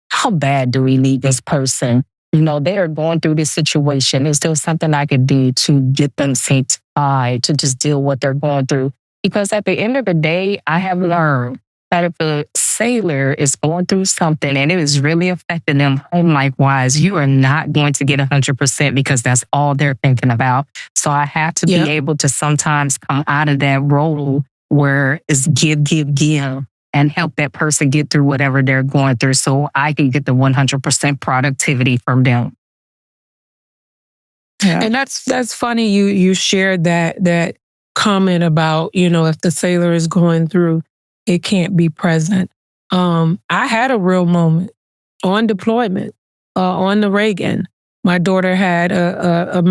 how bad do we need this person? They are going through this situation. Is there something I could do to get them sanctified, to just deal with what they're going through? Because at the end of the day, I have learned that if a sailor is going through something and it is really affecting them home life-wise, you are not going to get 100% because that's all they're thinking about. So I have to be able to sometimes come out of that role where it's give, and help that person get through whatever they're going through so I can get the 100% productivity from them. Yeah. And that's funny you shared that comment about, if the sailor is going through, it can't be present. I had a real moment on deployment, on the Reagan. My daughter had a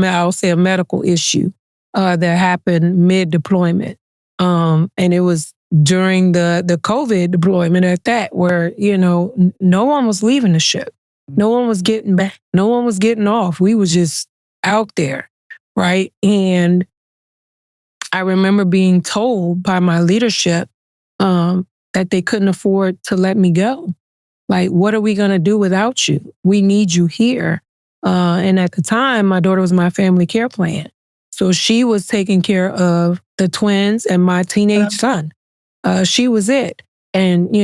medical issue that happened mid-deployment. And it was during the COVID deployment at that, where, no one was leaving the ship. No one was getting back. No one was getting off. We was just out there, right? And I remember being told by my leadership that they couldn't afford to let me go. Like, what are we going to do without you? We need you here. And at the time, my daughter was my family care plan. So she was taking care of the twins and my teenage son. She was it. And,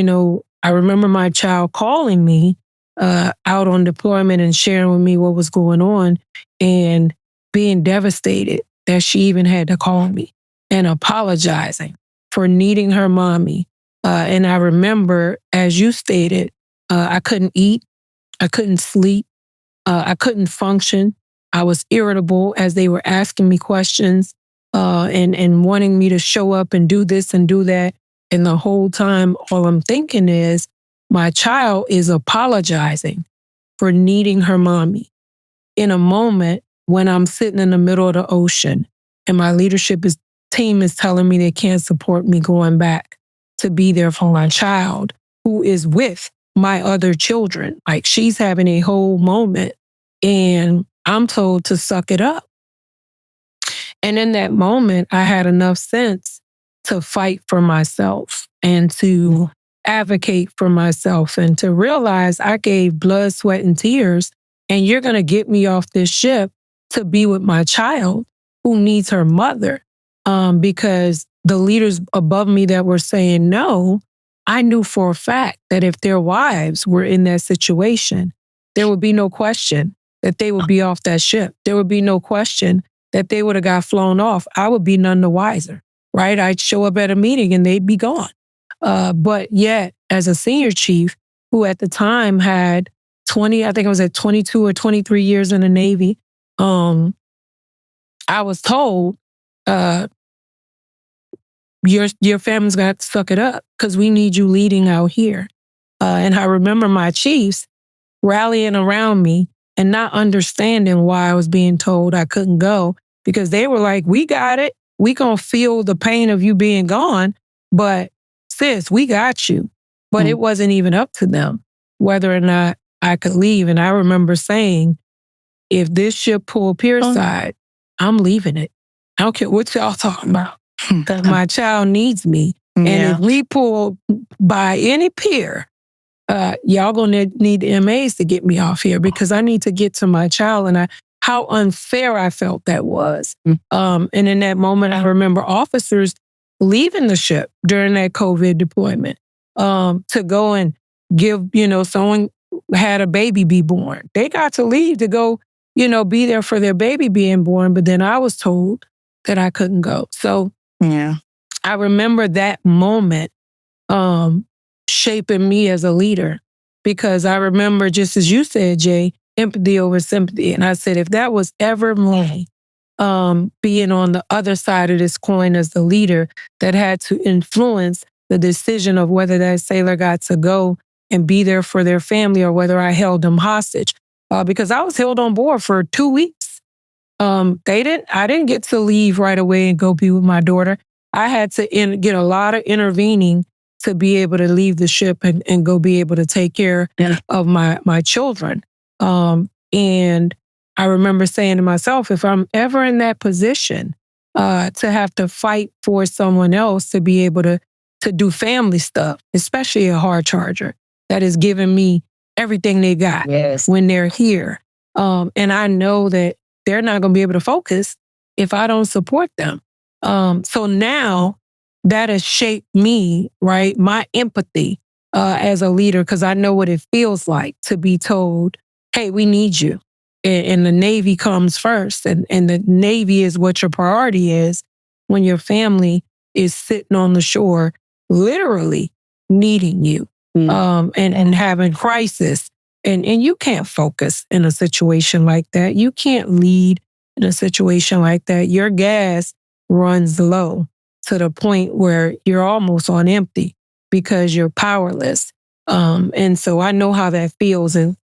I remember my child calling me out on deployment and sharing with me what was going on and being devastated that she even had to call me and apologizing for needing her mommy. And I remember, as you stated, I couldn't eat, I couldn't sleep, I couldn't function. I was irritable as they were asking me questions and wanting me to show up and do this and do that. And the whole time, all I'm thinking is, my child is apologizing for needing her mommy in a moment when I'm sitting in the middle of the ocean and my leadership team is telling me they can't support me going back to be there for my child who is with my other children. Like she's having a whole moment and I'm told to suck it up. And in that moment, I had enough sense to fight for myself and to advocate for myself and to realize I gave blood, sweat, and tears, and you're going to get me off this ship to be with my child who needs her mother. Because the leaders above me that were saying no, I knew for a fact that if their wives were in that situation, there would be no question that they would be off that ship. There would be no question that they would have got flown off. I would be none the wiser, right? I'd show up at a meeting and they'd be gone. But yet, as a senior chief, who at the time had 20, I think I was at 22 or 23 years in the Navy, I was told, your family's gonna have to suck it up because we need you leading out here. And I remember my chiefs rallying around me and not understanding why I was being told I couldn't go, because they were like, we got it. We gonna feel the pain of you being gone, but sis, we got you. But it wasn't even up to them whether or not I could leave. And I remember saying, if this ship pull pier side, I'm leaving it. I don't care what y'all talking about, because my child needs me. And if we pull by any pier, y'all gonna need the MAs to get me off here because I need to get to my child. And how unfair I felt that was. And in that moment, I remember officers leaving the ship during that COVID deployment to go and give, someone had a baby be born. They got to leave to go, be there for their baby being born. But then I was told that I couldn't go. So I remember that moment shaping me as a leader, because I remember, just as you said, Jay, empathy over sympathy. And I said, if that was ever me, being on the other side of this coin as the leader that had to influence the decision of whether that sailor got to go and be there for their family or whether I held them hostage, because I was held on board for 2 weeks. I didn't get to leave right away and go be with my daughter. I had to get a lot of intervening to be able to leave the ship and go be able to take care of my children. And I remember saying to myself, if I'm ever in that position to have to fight for someone else to be able to do family stuff, especially a hard charger that is giving me everything they got when they're here. And I know that they're not going to be able to focus if I don't support them. So now that has shaped me, right? My empathy as a leader, because I know what it feels like to be told, hey, we need you. And the Navy comes first. And the Navy is what your priority is when your family is sitting on the shore, literally needing you and having crisis. And you can't focus in a situation like that. You can't lead in a situation like that. Your gas runs low to the point where you're almost on empty because you're powerless. And so I know how that feels. And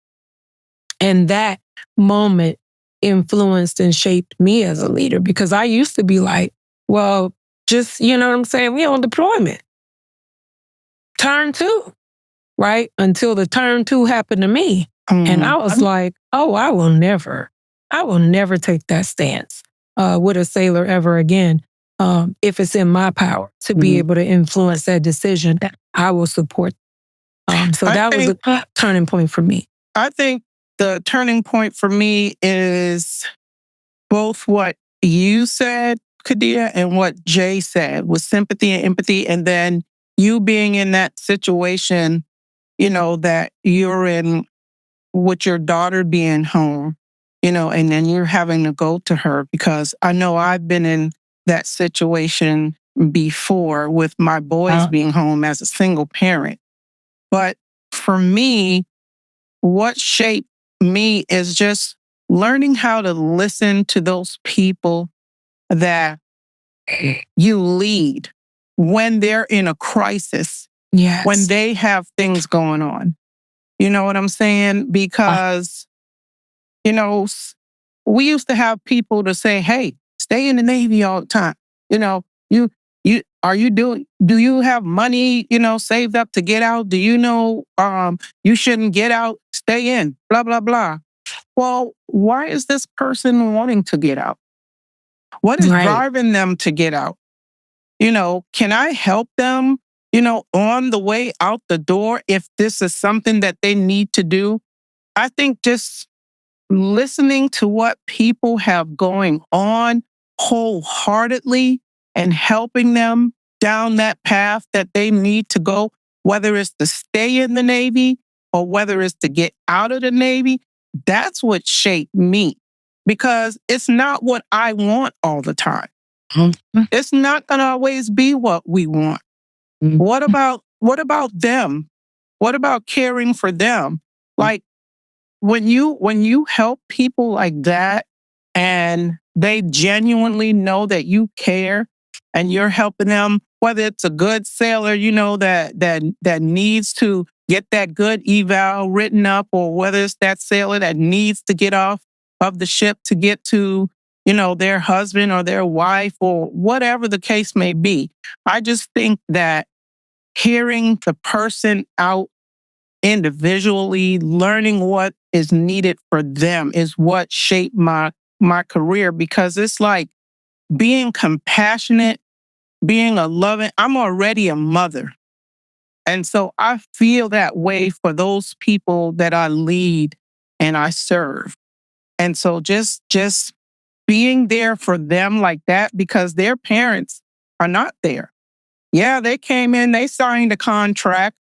that moment influenced and shaped me as a leader, because I used to be like, well, just, you know what I'm saying? We on deployment. Turn 2, right? Until the turn 2 happened to me. And I was like, oh, I will never take that stance with a sailor ever again. If it's in my power to be able to influence that decision, I will support. So that was a turning point for me. I think the turning point for me is both what you said, Kedia, and what Jay said, with sympathy and empathy. And then you being in that situation, that you're in with your daughter being home, and then you're having to go to her, because I know I've been in that situation before with my boys being home as a single parent. But for me, what shaped me is just learning how to listen to those people that you lead when they're in a crisis, when they have things going on. You know what I'm saying? Because, we used to have people to say, hey, stay in the Navy all the time. You do you have money, saved up to get out? Do you know you shouldn't get out, stay in, blah, blah, blah. Well, why is this person wanting to get out? What is driving them to get out? Can I help them, on the way out the door if this is something that they need to do? I think just listening to what people have going on wholeheartedly and helping them down that path that they need to go, whether it's to stay in the Navy or whether it's to get out of the Navy, that's what shaped me. Because it's not what I want all the time. It's not going to always be what we want. What about them? What about caring for them? Like when you help people like that and they genuinely know that you care and you're helping them, whether it's a good sailor, that needs to get that good eval written up, or whether it's that sailor that needs to get off of the ship to get to, their husband or their wife or whatever the case may be. I just think that hearing the person out individually, learning what is needed for them is what shaped my career, because it's like being compassionate, being a loving, I'm already a mother. And so I feel that way for those people that I lead and I serve. And so just being there for them like that, because their parents are not there. Yeah, they came in, they signed a contract,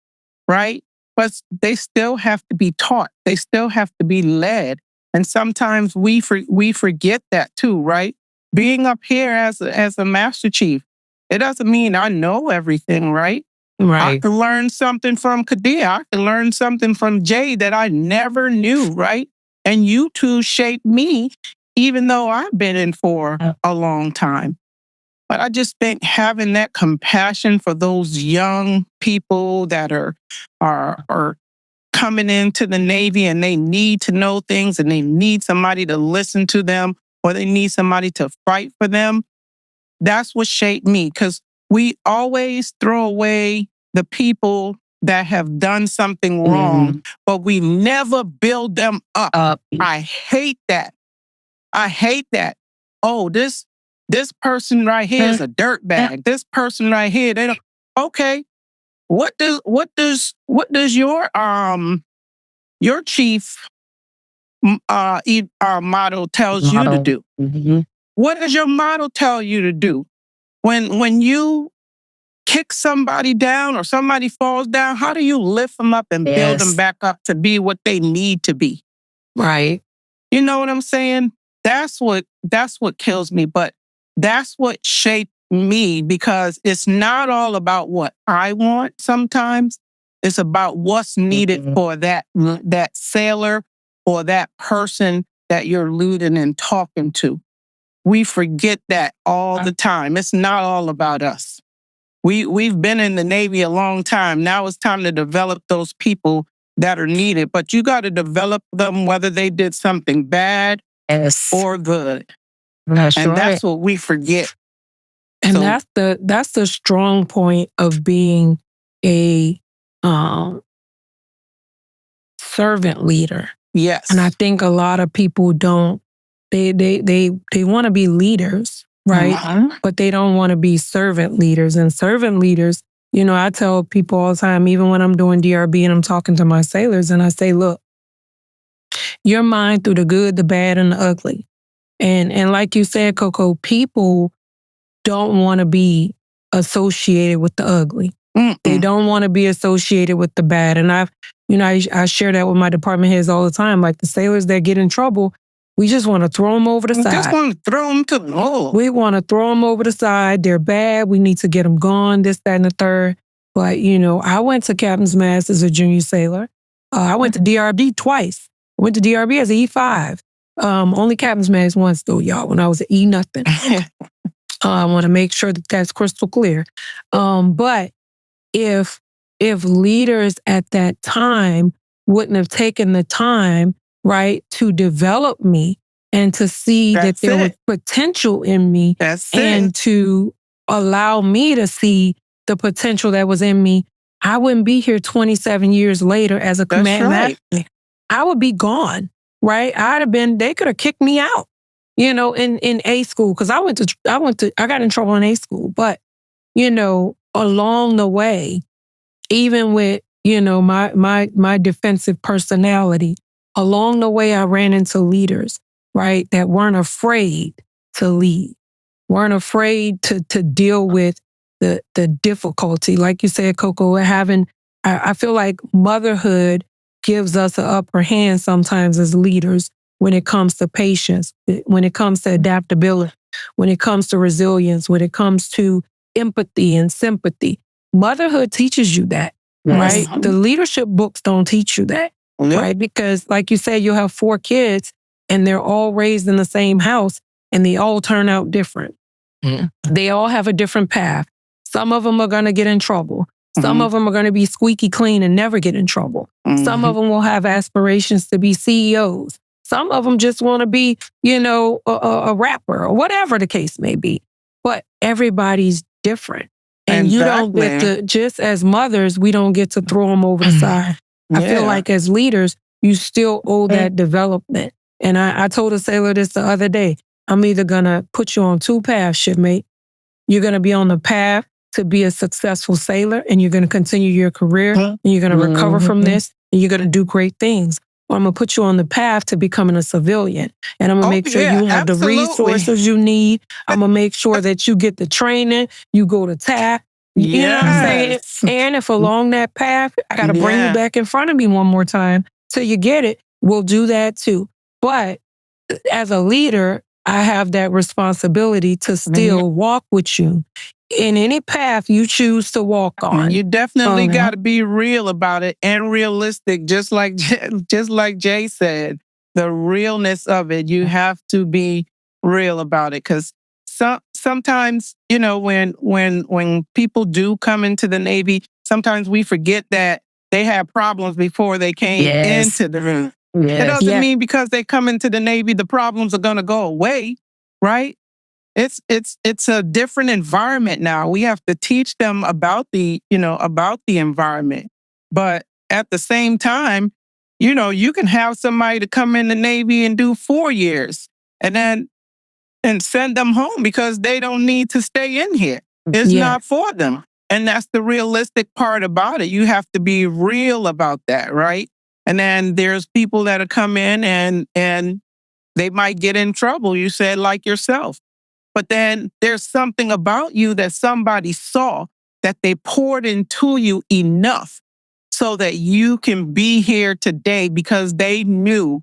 right? But they still have to be taught. They still have to be led. And sometimes we forget that too, right? Being up here as a Master Chief, it doesn't mean I know everything, right? Right. I can learn something from Kedia. I can learn something from Jay that I never knew, right? And you two shaped me, even though I've been in for a long time. But I just think having that compassion for those young people that are coming into the Navy and they need to know things and they need somebody to listen to them, or they need somebody to fight for them, that's what shaped me. Because we always throw away the people that have done something wrong, but we never build them up. I hate that. Oh, this person right here is a dirtbag. This person right here, they don't. Okay, what does your chief model tells you to do? What does your model tell you to do? When you kick somebody down or somebody falls down, how do you lift them up and build them back up to be what they need to be? Right. You know what I'm saying? That's what kills me. But that's what shaped me, because it's not all about what I want sometimes. It's about what's needed for that sailor or that person that you're leading and talking to. We forget that all the time. It's not all about us. We've been in the Navy a long time. Now it's time to develop those people that are needed. But you got to develop them whether they did something bad or good. That's what we forget. And that's the strong point of being a servant leader. Yes. And I think a lot of people don't. They want to be leaders, right? But they don't want to be servant leaders. And servant leaders, I tell people all the time, even when I'm doing DRB and I'm talking to my sailors, and I say, look, you're mine through the good, the bad, and the ugly. And like you said, Coco, people don't want to be associated with the ugly. They don't want to be associated with the bad. And I share that with my department heads all the time. Like the sailors that get in trouble, we just want to throw them over the side. Just want to throw them to the wall. We want to throw them over the side. They're bad. We need to get them gone, this, that, and the third. But, I went to Captain's Mast as a junior sailor. I went to DRB twice. I went to DRB as an E5. Only Captain's Mast once, though, y'all, when I was an E nothing. I want to make sure that that's crystal clear. But if leaders at that time wouldn't have taken the time, right, to develop me and to see that there was potential in me, and to allow me to see the potential that was in me, I wouldn't be here 27 years later as a command master. I would be gone, right? They could have kicked me out, in A school, because I got in trouble in A school. But, along the way, even with, my defensive personality, along the way, I ran into leaders, right, that weren't afraid to lead, weren't afraid to deal with the difficulty. Like you said, Coco, I feel like motherhood gives us an upper hand sometimes as leaders when it comes to patience, when it comes to adaptability, when it comes to resilience, when it comes to empathy and sympathy. Motherhood teaches you that, right? The leadership books don't teach you that, right? Because like you said, you'll have 4 kids and they're all raised in the same house and they all turn out different. They all have a different path. Some of them are going to get in trouble. Some of them are going to be squeaky clean and never get in trouble. Some of them will have aspirations to be CEOs. Some of them just want to be, a rapper or whatever the case may be. But everybody's different. And you don't get to, just as mothers, we don't get to throw them over the side. I feel like as leaders, you still owe that development. And I told a sailor this the other day. I'm either going to put you on 2 paths, shipmate. You're going to be on the path to be a successful sailor and you're going to continue your career and you're going to recover from this and you're going to do great things. Or I'm going to put you on the path to becoming a civilian. And I'm going to make sure you have the resources you need. I'm going to make sure that you get the training, you go to TAP. You know what I'm saying? And if along that path, I got to bring you back in front of me one more time till you get it, we'll do that too. But as a leader, I have that responsibility to still walk with you in any path you choose to walk on. You definitely got to be real about it and realistic, just like Jay said. The realness of it, you have to be real about it, because sometimes, when people do come into the Navy, sometimes we forget that they had problems before they came into the room. It doesn't mean because they come into the Navy, the problems are going to go away, right? It's a different environment now. We have to teach them about the environment. But at the same time, you can have somebody to come in the Navy and do 4 years and send them home because they don't need to stay in here. It's not for them. And that's the realistic part about it. You have to be real about that, right? And then there's people that come in and they might get in trouble, you said, like yourself. But then there's something about you that somebody saw that they poured into you enough so that you can be here today because they knew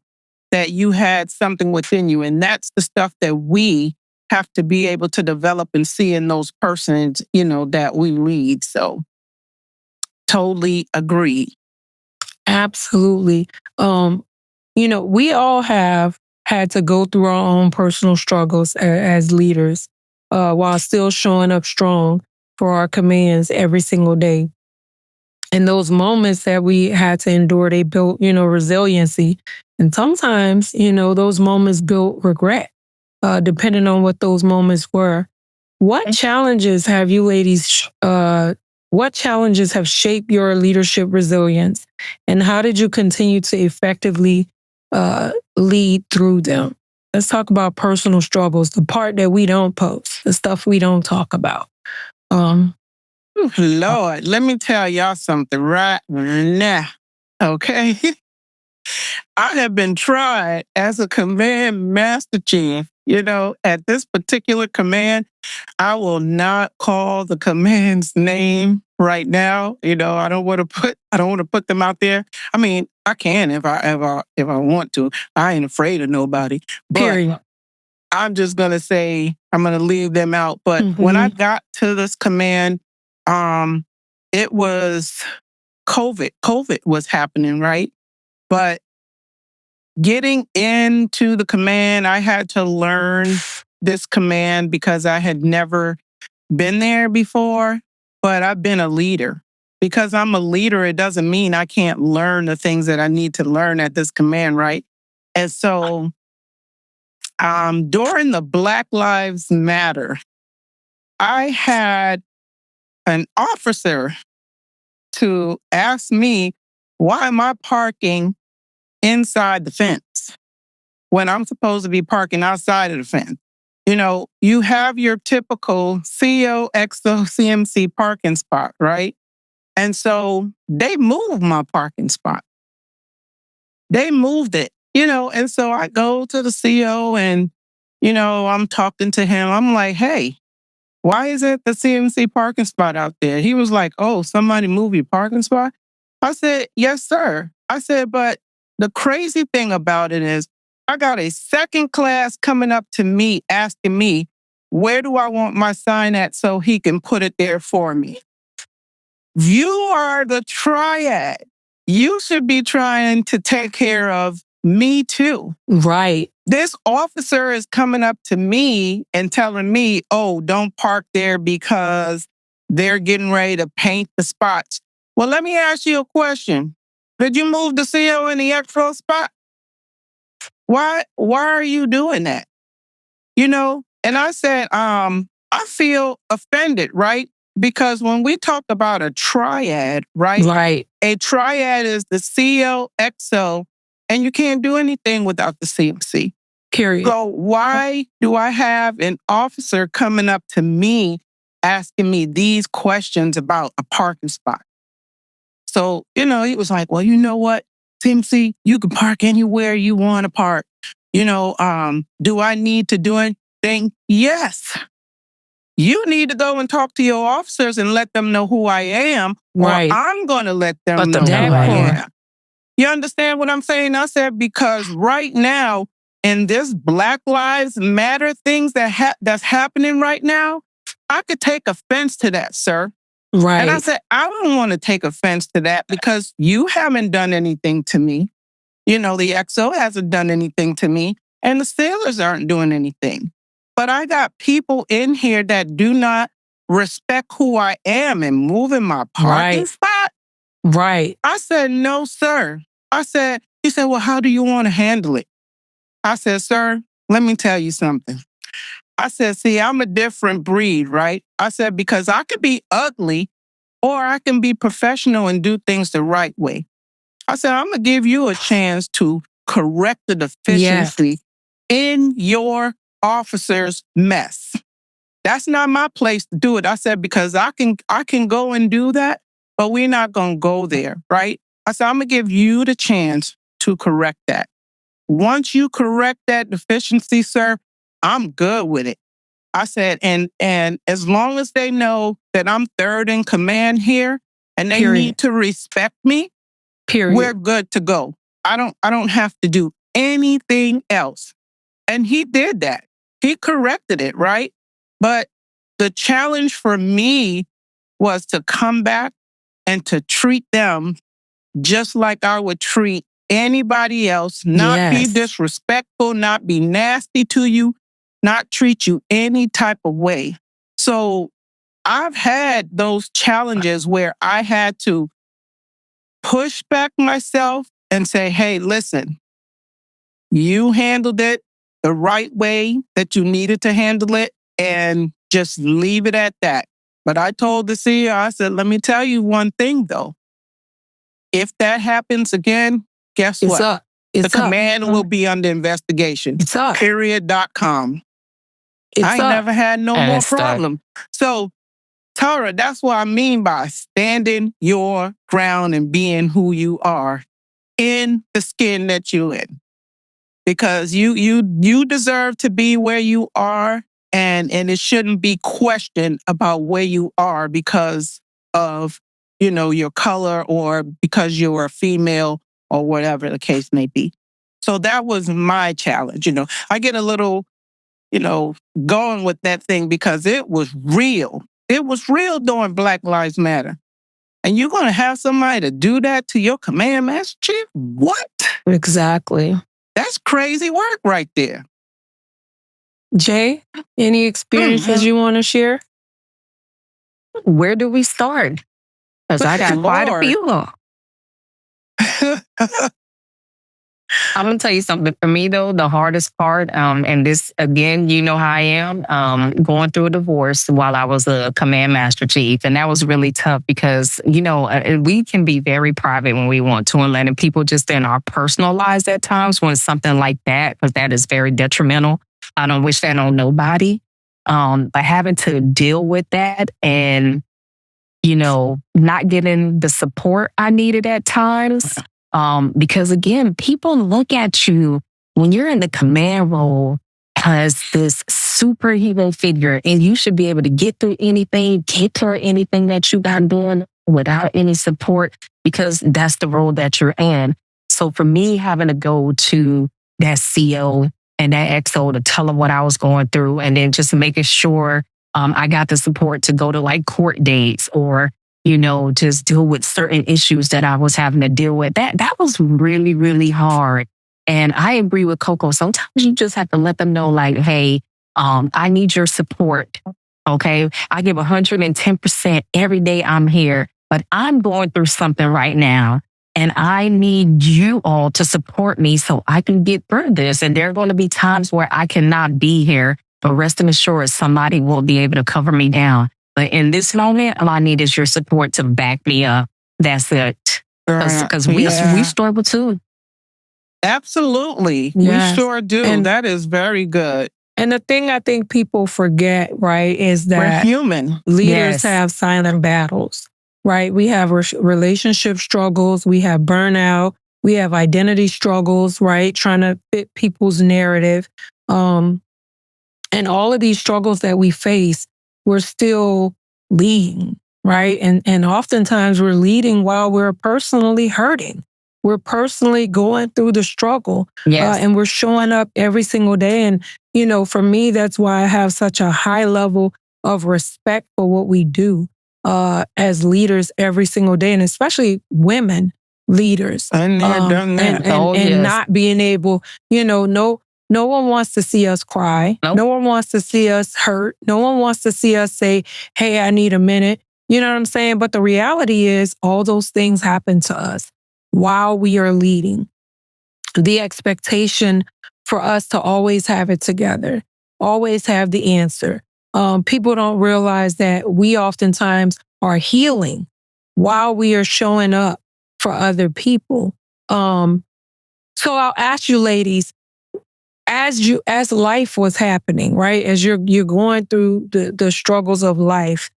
that you had something within you. And that's the stuff that we have to be able to develop and see in those persons, that we lead. So totally agree. Absolutely. We all have had to go through our own personal struggles as leaders while still showing up strong for our commands every single day. And those moments that we had to endure, they built, resiliency. And sometimes, those moments built regret, depending on what those moments were. What challenges have you ladies, what challenges have shaped your leadership resilience? And how did you continue to effectively lead through them? Let's talk about personal struggles, the part that we don't post, the stuff we don't talk about. Lord, let me tell y'all something right now, okay? I have been tried as a Command Master Chief. At this particular command, I will not call the command's name right now. I don't want to put them out there. I mean, I can if I want to. I ain't afraid of nobody. But period. I'm just gonna say I'm gonna leave them out. But when I got to this command, it was COVID. COVID was happening, right? But getting into the command, I had to learn this command because I had never been there before, but I've been a leader. Because I'm a leader, it doesn't mean I can't learn the things that I need to learn at this command, right? And so during the Black Lives Matter I had an officer to ask me, why am I parking inside the fence when I'm supposed to be parking outside of the fence? You have your typical CO, XO, CMC parking spot, right? And so they moved my parking spot. They moved it, and so I go to the CO and, I'm talking to him. I'm like, hey, why isn't the CMC parking spot out there? He was like, oh, somebody moved your parking spot? I said, yes, sir. I said, but the crazy thing about it is I got a second class coming up to me asking me, where do I want my sign at so he can put it there for me? You are the triad. You should be trying to take care of me too. Right. This officer is coming up to me and telling me, oh, don't park there because they're getting ready to paint the spots. Well, let me ask you a question. Did you move the CO in the extra spot? Why are you doing that? And I said, I feel offended, right? Because when we talk about a triad, right? A triad is the CO, XO, and you can't do anything without the CMC. Period. So why do I have an officer coming up to me asking me these questions about a parking spot? So, he was like, well, you know what, CMC, you can park anywhere you want to park. Do I need to do anything? Yes. You need to go and talk to your officers and let them know who I am, right. or I'm going to let them know who I am. You understand what I'm saying? I said, because right now, in this Black Lives Matter things that's happening right now, I could take offense to that, sir. Right. And I said, I don't want to take offense to that because you haven't done anything to me. The XO hasn't done anything to me, and the sailors aren't doing anything. But I got people in here that do not respect who I am and moving my parking spot. Right. I said, no, sir. He said, well, how do you want to handle it? I said, sir, let me tell you something. I said, see, I'm a different breed, right? I said, because I could be ugly or I can be professional and do things the right way. I said, I'm going to give you a chance to correct the deficiency in your officer's mess. That's not my place to do it. I said, because I can go and do that, but we're not going to go there, right? I said, I'm going to give you the chance to correct that. Once you correct that deficiency, sir, I'm good with it. I said, and as long as they know that I'm third in command here and they need to respect me, we're good to go. I don't have to do anything else. And he did that. He corrected it, right? But the challenge for me was to come back and to treat them just like I would treat anybody else, not be disrespectful, not be nasty to you, not treat you any type of way. So I've had those challenges where I had to push back myself and say, hey, listen, you handled it the right way that you needed to handle it and just leave it at that. But I told the CEO, I said, let me tell you one thing though. If that happens again, guess what? The command will be under investigation. It's up. Period.com. I ain't never had no more problem. So, Tyra, that's what I mean by standing your ground and being who you are in the skin that you're in. Because you deserve to be where you are, and it shouldn't be questioned about where you are because of your color or because you're a female or whatever the case may be. So that was my challenge. I get a little going with that thing because it was real. It was real during Black Lives Matter. And you're going to have somebody to do that to your Command Master Chief? What? Exactly. That's crazy work right there. Jay, any experiences you want to share? Where do we start? Because I got quite a few. I'm gonna tell you something. For me though, the hardest part, and this again, you know how I am, going through a divorce while I was a Command Master Chief, and that was really tough because we can be very private when we want to, and letting people just in our personal lives at times when it's something like that, because that is very detrimental. I don't wish that on nobody. But having to deal with that and not getting the support I needed at times. Because again, people look at you when you're in the command role as this superhero figure, and you should be able to get through anything, take care of anything that you got done without any support, because that's the role that you're in. So for me, having to go to that CO and that XO to tell them what I was going through, and then just making sure I got the support to go to like court dates or just deal with certain issues that I was having to deal with. That was really, really hard. And I agree with Coco. Sometimes you just have to let them know, like, hey, I need your support. Okay. I give 110% every day I'm here, but I'm going through something right now. And I need you all to support me so I can get through this. And there are going to be times where I cannot be here, but rest and assured, somebody will be able to cover me down. But in this moment, all I need is your support to back me up. That's it. Because we struggle too. Absolutely. Yes. We sure do. And that is very good. And the thing I think people forget, right, is that we're human. Leaders have silent battles, right? We have relationship struggles. We have burnout. We have identity struggles, right? Trying to fit people's narrative. And all of these struggles that we face, we're still leading, right? And oftentimes we're leading while we're personally hurting. We're personally going through the struggle. Yes. And we're showing up every single day. And, for me, that's why I have such a high level of respect for what we do as leaders every single day, and especially women leaders. And done that. And not being able, no one wants to see us cry. Nope. No one wants to see us hurt. No one wants to see us say, hey, I need a minute. You know what I'm saying? But the reality is all those things happen to us while we are leading. The expectation for us to always have it together, always have the answer. People don't realize that we oftentimes are healing while we are showing up for other people. So I'll ask you, ladies, as life was happening, right? As you're going through the struggles of life,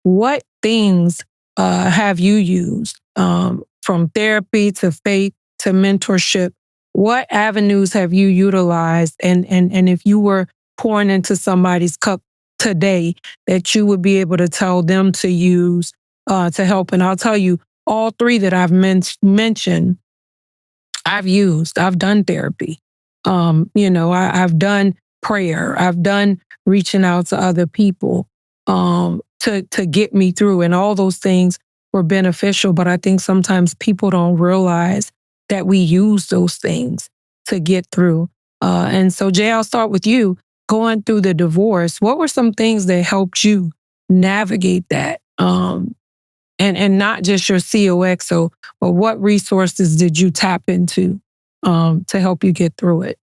what things have you used from therapy to faith to mentorship? What avenues have you utilized? And if you were pouring into somebody's cup today, that you would be able to tell them to use to help? And I'll tell you, all three that I've mentioned, I've used. I've done therapy. I've done prayer. I've done reaching out to other people to get me through. And all those things were beneficial. But I think sometimes people don't realize that we use those things to get through. And so, Jay, I'll start with you. Going through the divorce, what were some things that helped you navigate that? And not just your COXO, but what resources did you tap into to help you get through it?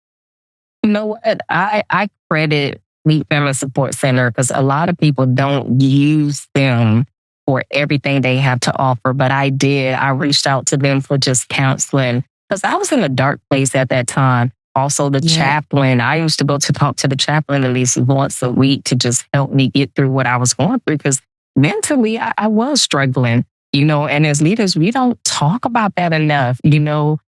You know what? I credit Meet Family Support Center because a lot of people don't use them for everything they have to offer. But I did. I reached out to them for just counseling because I was in a dark place at that time. Also, the chaplain. I used to go to talk to the chaplain at least once a week to just help me get through what I was going through because mentally I was struggling, and as leaders, we don't talk about that enough,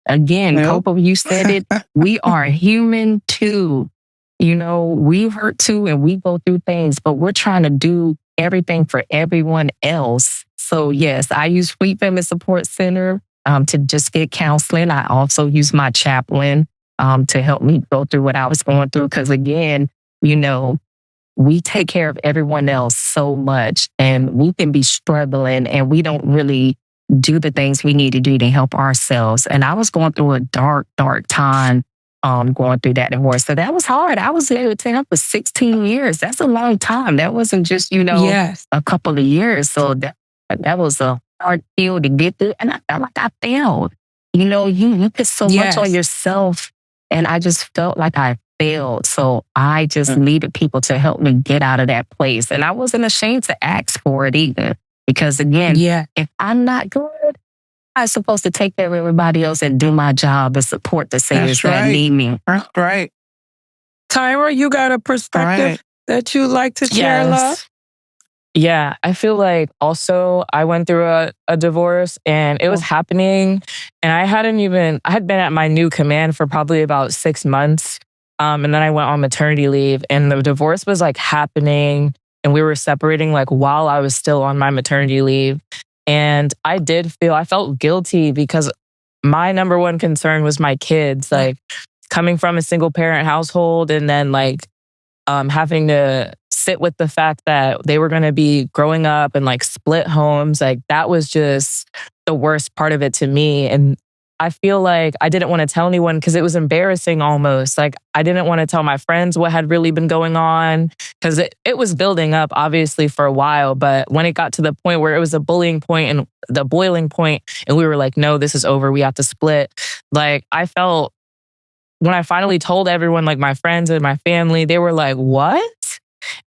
Again, Coco, you said it. We are human too. We hurt too and we go through things, but we're trying to do everything for everyone else. So yes, I use Sweet Family Support Center to just get counseling. I also use my chaplain to help me go through what I was going through. Because again, we take care of everyone else so much and we can be struggling and we don't really do the things we need to do to help ourselves. And I was going through a dark, dark time going through that divorce. So that was hard. I was able to help for 16 years. That's a long time. That wasn't just, a couple of years. So that was a hard field to get through. And I felt like I failed. you put so much on yourself. And I just felt like I failed. So I just needed people to help me get out of that place. And I wasn't ashamed to ask for it either. Because again, if I'm not good, I'm supposed to take care of everybody else and do my job and support the saviors that need me. Right. Tyra, you got a perspective that you like to share, love? Yeah, I feel like also I went through a divorce and it was happening and I had been at my new command for probably about 6 months. And then I went on maternity leave and the divorce was like happening and we were separating like while I was still on my maternity leave. And I felt guilty because my number one concern was my kids, like coming from a single parent household and then like having to sit with the fact that they were going to be growing up and like split homes. Like that was just the worst part of it to me. And I feel like I didn't want to tell anyone because it was embarrassing almost. Like I didn't want to tell my friends what had really been going on because it was building up obviously for a while. But when it got to the point where it was a bullying point and the boiling point and we were like, no, this is over. We have to split. Like I felt when I finally told everyone, like my friends and my family, they were like, what?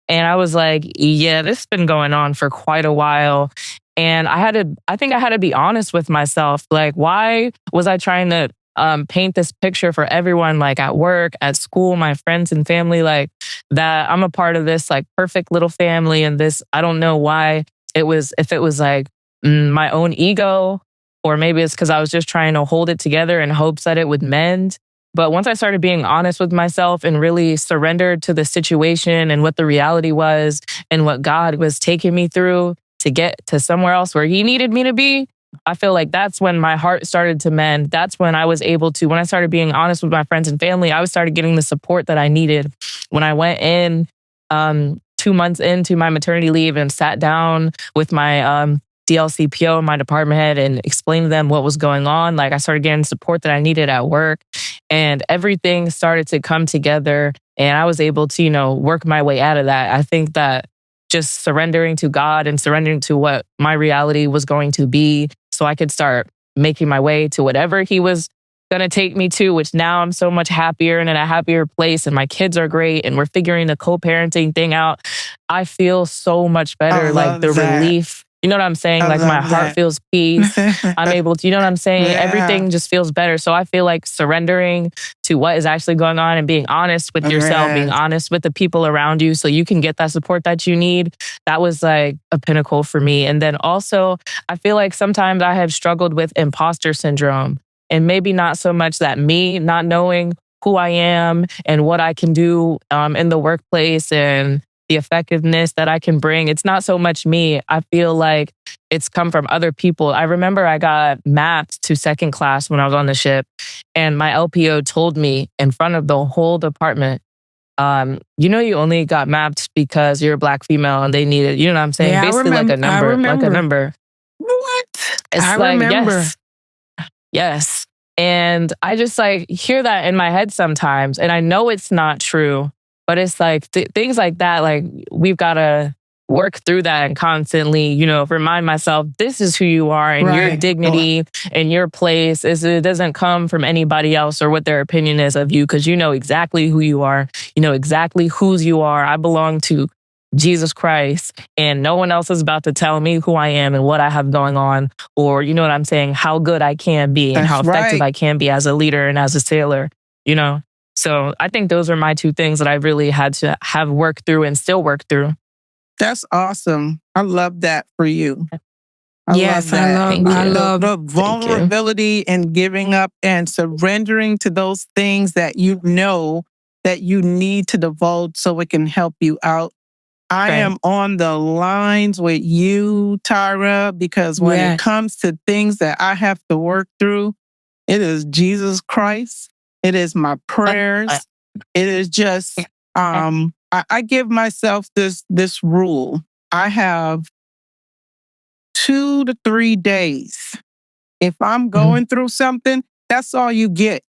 And I was like, yeah, this has been going on for quite a while. And I think I had to be honest with myself. Like, why was I trying to paint this picture for everyone, like at work, at school, my friends and family, like that I'm a part of this like perfect little family and this, I don't know why if it was like my own ego, or maybe it's because I was just trying to hold it together in hopes that it would mend. But once I started being honest with myself and really surrendered to the situation and what the reality was and what God was taking me through to get to somewhere else where he needed me to be, I feel like that's when my heart started to mend. That's when I was able to, when I started being honest with my friends and family, I started getting the support that I needed. When I went in 2 months into my maternity leave and sat down with my DLCPO, my department head, and explained to them what was going on, like I started getting support that I needed at work. And everything started to come together and I was able to, work my way out of that. I think that just surrendering to God and surrendering to what my reality was going to be so I could start making my way to whatever he was going to take me to, which now I'm so much happier and in a happier place and my kids are great and we're figuring the co-parenting thing out. I feel so much better. Like the relief. You know what I'm saying? Like my heart feels peace. I'm able to, you know what I'm saying? Yeah. Everything just feels better. So I feel like surrendering to what is actually going on and being honest with yourself, being honest with the people around you so you can get that support that you need. That was like a pinnacle for me. And then also, I feel like sometimes I have struggled with imposter syndrome and maybe not so much that me not knowing who I am and what I can do in the workplace and the effectiveness that I can bring. It's not so much me. I feel like it's come from other people. I remember I got mapped to second class when I was on the ship and my LPO told me in front of the whole department, you only got mapped because you're a Black female and they needed, you know what I'm saying? Yeah, basically like a number, like a number. What? It's I like, remember. Yes. And I just like hear that in my head sometimes. And I know it's not true. But it's like things like that, like we've got to work through that and constantly, remind myself, this is who you are and your dignity and your place. It doesn't come from anybody else or what their opinion is of you because you know exactly who you are. You know exactly whose you are. I belong to Jesus Christ and no one else is about to tell me who I am and what I have going on or, you know what I'm saying, how good I can be and how effective I can be as a leader and as a sailor, So I think those are my two things that I really had to have worked through and still work through. That's awesome. I love that for you. I love the vulnerability and giving up and surrendering to those things that you know that you need to divulge so it can help you out. I am on the lines with you, Tyra, because when it comes to things that I have to work through, it is Jesus Christ. It is my prayers. It is just, I give myself this rule. I have 2 to 3 days. If I'm going through something, that's all you get.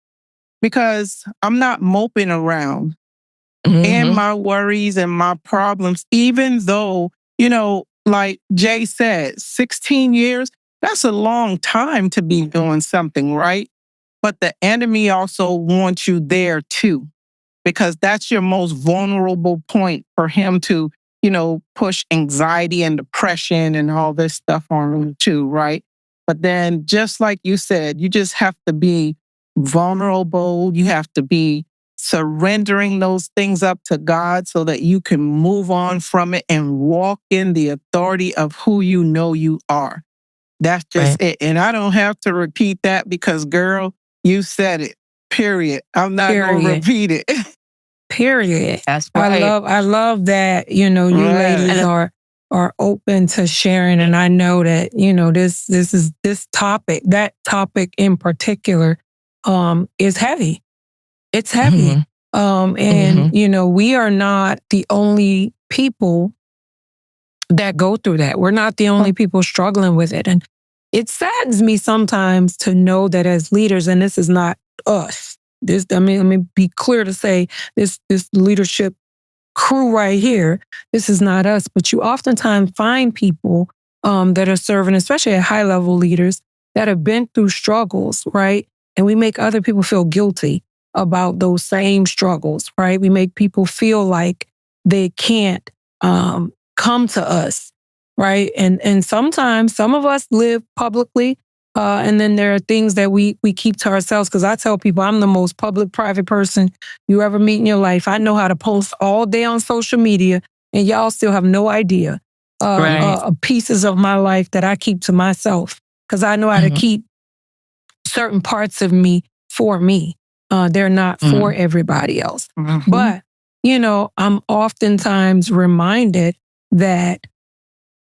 Because I'm not moping around and my worries and my problems, even though, like Jay said, 16 years, that's a long time to be doing something, right? But the enemy also wants you there too, because that's your most vulnerable point for him to, push anxiety and depression and all this stuff on you too, right? But then just like you said, you just have to be vulnerable. You have to be surrendering those things up to God so that you can move on from it and walk in the authority of who you know you are. That's just it. And I don't have to repeat that because, girl, you said it. Period. I'm not going to repeat it. Period. That's right. I love that, you ladies are open to sharing. And I know that, this topic, that topic in particular, is heavy. It's heavy. We are not the only people that go through that. We're not the only people struggling with it. And it saddens me sometimes to know that as leaders, and this is not us. Let me be clear to say this leadership crew right here, this is not us, but you oftentimes find people that are serving, especially at high level leaders that have been through struggles, right? And we make other people feel guilty about those same struggles, right? We make people feel like they can't come to us, right? And sometimes some of us live publicly, and then there are things that we keep to ourselves. Because I tell people I'm the most public, private person you ever meet in your life. I know how to post all day on social media, and y'all still have no idea pieces of my life that I keep to myself. Because I know how to keep certain parts of me for me. They're not for everybody else. But, I'm oftentimes reminded that,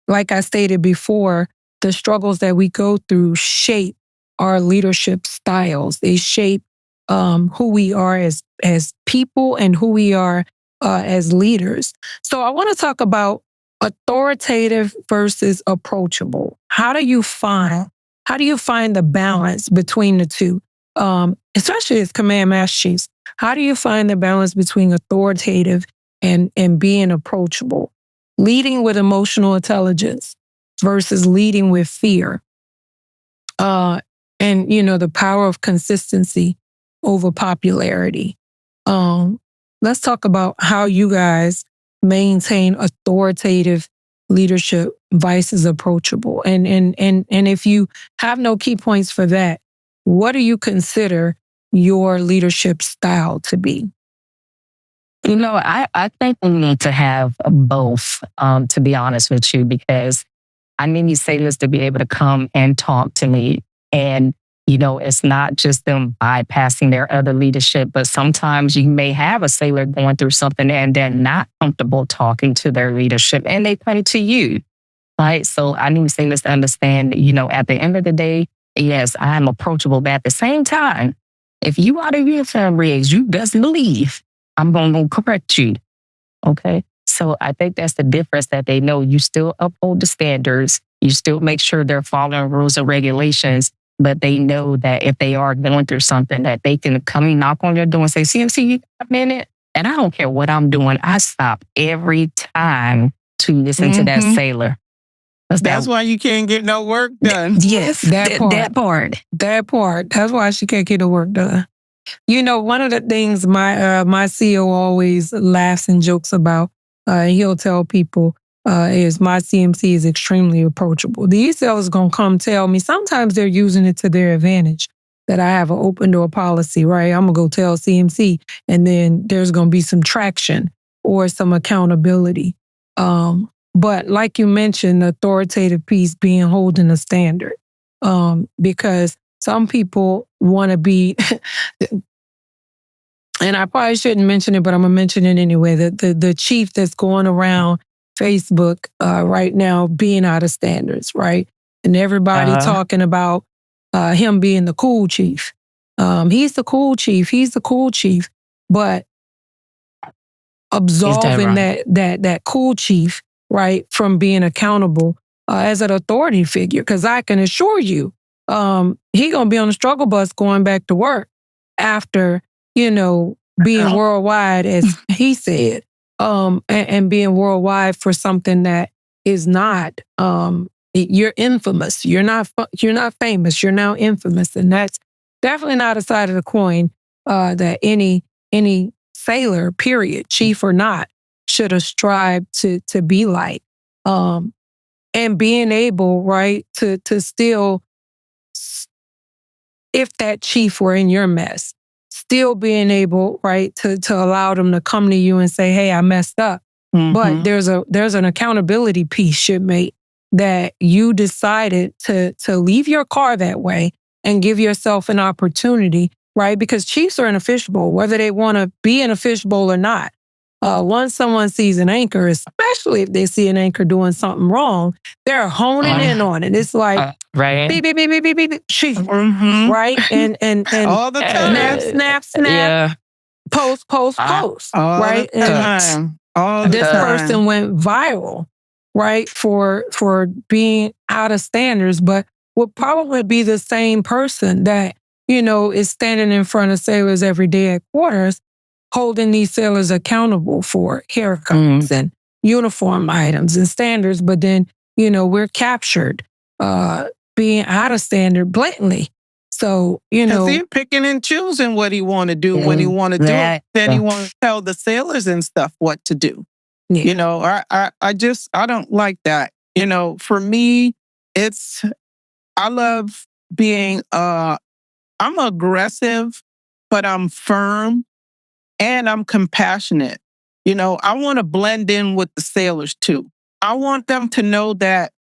like I stated before, the struggles that we go through shape our leadership styles. They shape who we are as people and who we are as leaders. So I want to talk about authoritative versus approachable. How do you find the balance between the two? Especially as Command Master Chiefs, how do you find the balance between authoritative and being approachable? Leading with emotional intelligence versus leading with fear. And, the power of consistency over popularity. Let's talk about how you guys maintain authoritative leadership versus approachable. And if you have no key points for that, what do you consider your leadership style to be? I think we need to have both, to be honest with you, because I need these sailors to be able to come and talk to me. And, it's not just them bypassing their other leadership, but sometimes you may have a sailor going through something and they're not comfortable talking to their leadership and they come to you, right? So I need sailors to understand, at the end of the day, yes, I am approachable, but at the same time, if you are the uniform rigs, you best believe I'm going to correct you. Okay. So I think that's the difference, that they know you still uphold the standards. You still make sure they're following rules and regulations, but they know that if they are going through something, that they can come and knock on your door and say, CMC, you got a minute? And I don't care what I'm doing. I stop every time to listen to that sailor. That's why you can't get no work done. Yes, that part. That's why she can't get the work done. One of the things my CEO always laughs and jokes about, he'll tell people, is my CMC is extremely approachable. The ECL is going to come tell me, sometimes they're using it to their advantage, that I have an open door policy, right? I'm going to go tell CMC, and then there's going to be some traction or some accountability. But like you mentioned, the authoritative piece being holding a standard, because some people want to be, and I probably shouldn't mention it, but I'm going to mention it anyway, the chief that's going around Facebook right now being out of standards, right? And everybody talking about him being the cool chief. He's the cool chief, but absolving that cool chief, right, from being accountable as an authority figure. Because I can assure you, he gonna be on the struggle bus going back to work after, being worldwide, as he said, and being worldwide for something that is not you're infamous. You're not famous. You're now infamous. And that's definitely not a side of the coin that any sailor, period, chief or not, should have strived to be like. And being able, right, to still, if that chief were in your mess, still being able, right, to allow them to come to you and say, hey, I messed up. But there's an accountability piece, shipmate, that you decided to leave your car that way and give yourself an opportunity, right? Because chiefs are in a fishbowl, whether they want to be in a fishbowl or not. Once someone sees an anchor, especially if they see an anchor doing something wrong, they're honing in on it. It's like, right, beep, beep, beep, beep, beep, beep, chief, right? And all the time, snap, yeah, post, all right? The time. All this the time. person went viral, right, for being out of standards, but would probably be the same person that, is standing in front of sailors every day at quarters, holding these sailors accountable for haircuts and uniform items and standards. But then, we're captured being out of standard blatantly. So, Because he's picking and choosing what he want to do when he want to do it. Then he want to tell the sailors and stuff what to do. Yeah. I don't like that. For me, I love being, I'm aggressive, but I'm firm. And I'm compassionate. I want to blend in with the sailors too. I want them to know that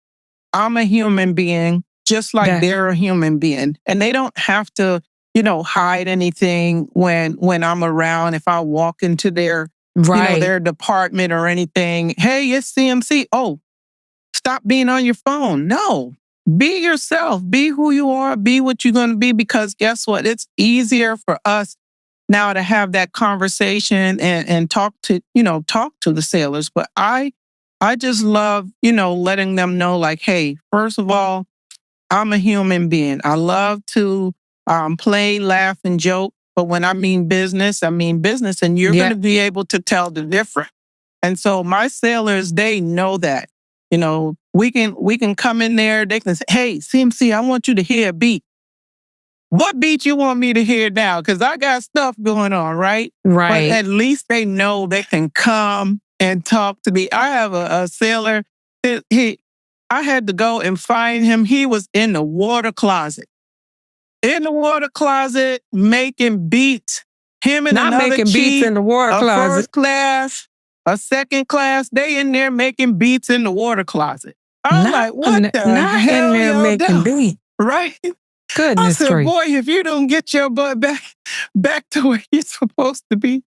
I'm a human being, just like they're a human being. And they don't have to, hide anything when I'm around. If I walk into their, their department or anything, hey, it's CMC. Oh, stop being on your phone. No, be yourself. Be who you are. Be what you're going to be. Because guess what? It's easier for us now to have that conversation and talk to the sailors. But I just love, letting them know, like, hey, first of all, I'm a human being. I love to play, laugh, and joke. But when I mean business, and you're going to be able to tell the difference. And so my sailors, they know that, we can come in there. They can say, hey, CMC, I want you to hear a beat. What beat you want me to hear now? Because I got stuff going on, right? Right. But at least they know they can come and talk to me. I have a sailor. I had to go and find him. He was in the water closet. Making beats. Him and not another making chief, beats in the water closet. A first class, a second class. They in there making beats in the water closet. I'm like, what the hell in there making beats, right? Goodness I said, grief. boy, if you don't get your butt back to where you're supposed to be.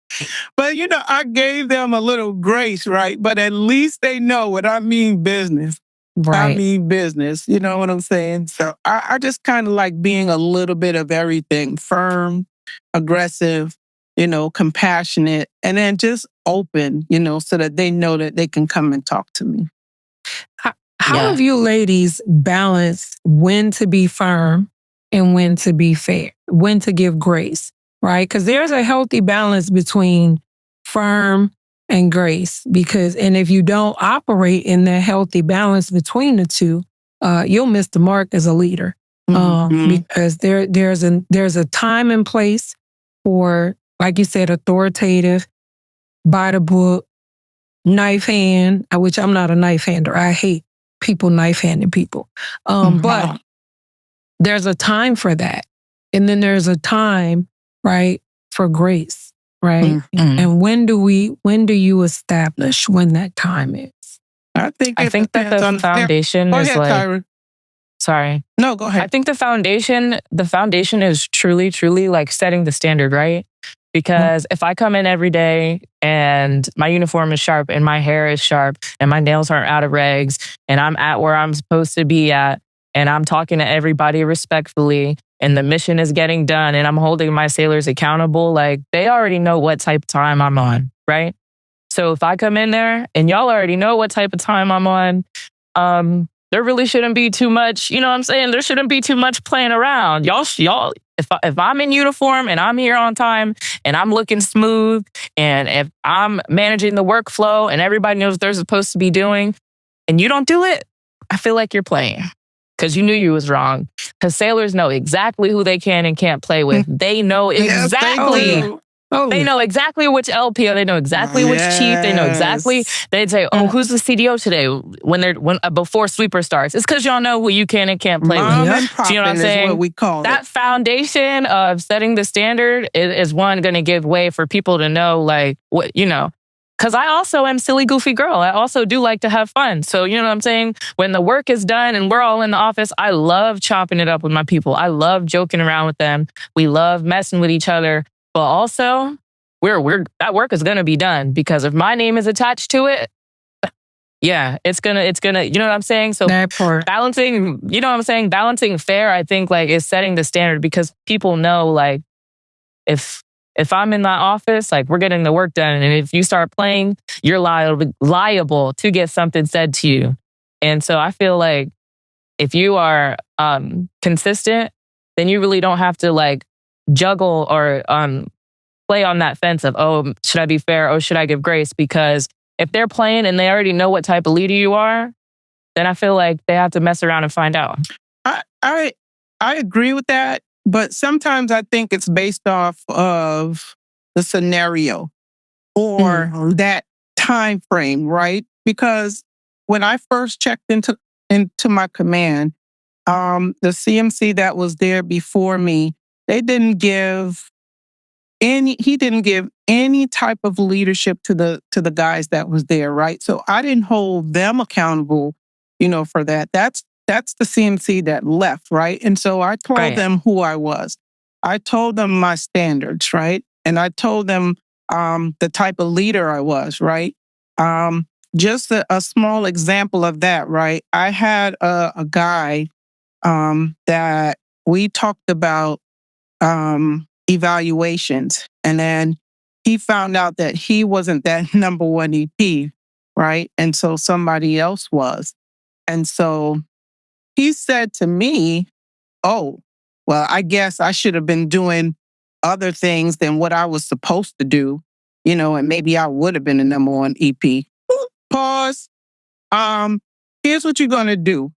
But, I gave them a little grace, right? But at least they know what I mean business. Right. I mean business. You know what I'm saying? So I just kind of like being a little bit of everything. Firm, aggressive, compassionate, and then just open, so that they know that they can come and talk to me. How have you ladies balanced when to be firm and when to be fair, when to give grace, right? Because there's a healthy balance between firm and grace. And if you don't operate in that healthy balance between the two, you'll miss the mark as a leader. Because there's a time and place for, like you said, authoritative, by the book, knife hand, which I'm not a knife hander. I hate people knife-handing people. But there's a time for that. And then there's a time, right, for grace, right? And when do you establish when that time is? I think that the foundation is Tyra. Sorry. No, go ahead. I think the foundation is truly, truly like setting the standard, right? Because if I come in every day and my uniform is sharp and my hair is sharp and my nails aren't out of regs and I'm at where I'm supposed to be at and I'm talking to everybody respectfully and the mission is getting done and I'm holding my sailors accountable, like they already know what type of time I'm on, right? So if I come in there and y'all already know what type of time I'm on, there really shouldn't be too much, you know what I'm saying? There shouldn't be too much playing around. Y'all, if I'm in uniform and I'm here on time and I'm looking smooth and if I'm managing the workflow and everybody knows what they're supposed to be doing and you don't do it, I feel like you're playing because you knew you was wrong. Because sailors know exactly who they can and can't play with. They know exactly. They know exactly which LPO. They know exactly which chief. They know exactly. They'd say, "Oh, who's the CDO today?" When before sweeper starts, it's because y'all know who you can and can't play with. And Do you know what I'm saying? What we call that foundation of setting the standard is one going to give way for people to know, like, what, you know. Because I also am silly, goofy girl. I also do like to have fun. So, you know what I'm saying? When the work is done and we're all in the office, I love chopping it up with my people. I love joking around with them. We love messing with each other. But also, that work is gonna be done, because if my name is attached to it, yeah, it's gonna, you know what I'm saying? So balancing, you know what I'm saying? Balancing fair, I think, like, is setting the standard, because people know, like, if I'm in that office, like, we're getting the work done, and if you start playing, you're liable to get something said to you. And so I feel like if you are consistent, then you really don't have to, like, juggle or play on that fence of, oh, should I be fair? Oh, should I give grace? Because if they're playing and they already know what type of leader you are, then I feel like they have to mess around and find out. I agree with that, but sometimes I think it's based off of the scenario or that time frame, right? Because when I first checked into my command, the CMC that was there before me, he didn't give any type of leadership to the guys that was there, right? So I didn't hold them accountable, you know, for that. That's the CMC that left, right? And so I told them who I was. I told them my standards, right? And I told them the type of leader I was, right? Just a small example of that, right? I had a guy that we talked about evaluations, and then he found out that he wasn't that number one EP, right? And so somebody else was. And so he said to me, "Oh, well, I guess I should have been doing other things than what I was supposed to do, you know, and maybe I would have been the number one EP." Pause. Here's what you're going to do.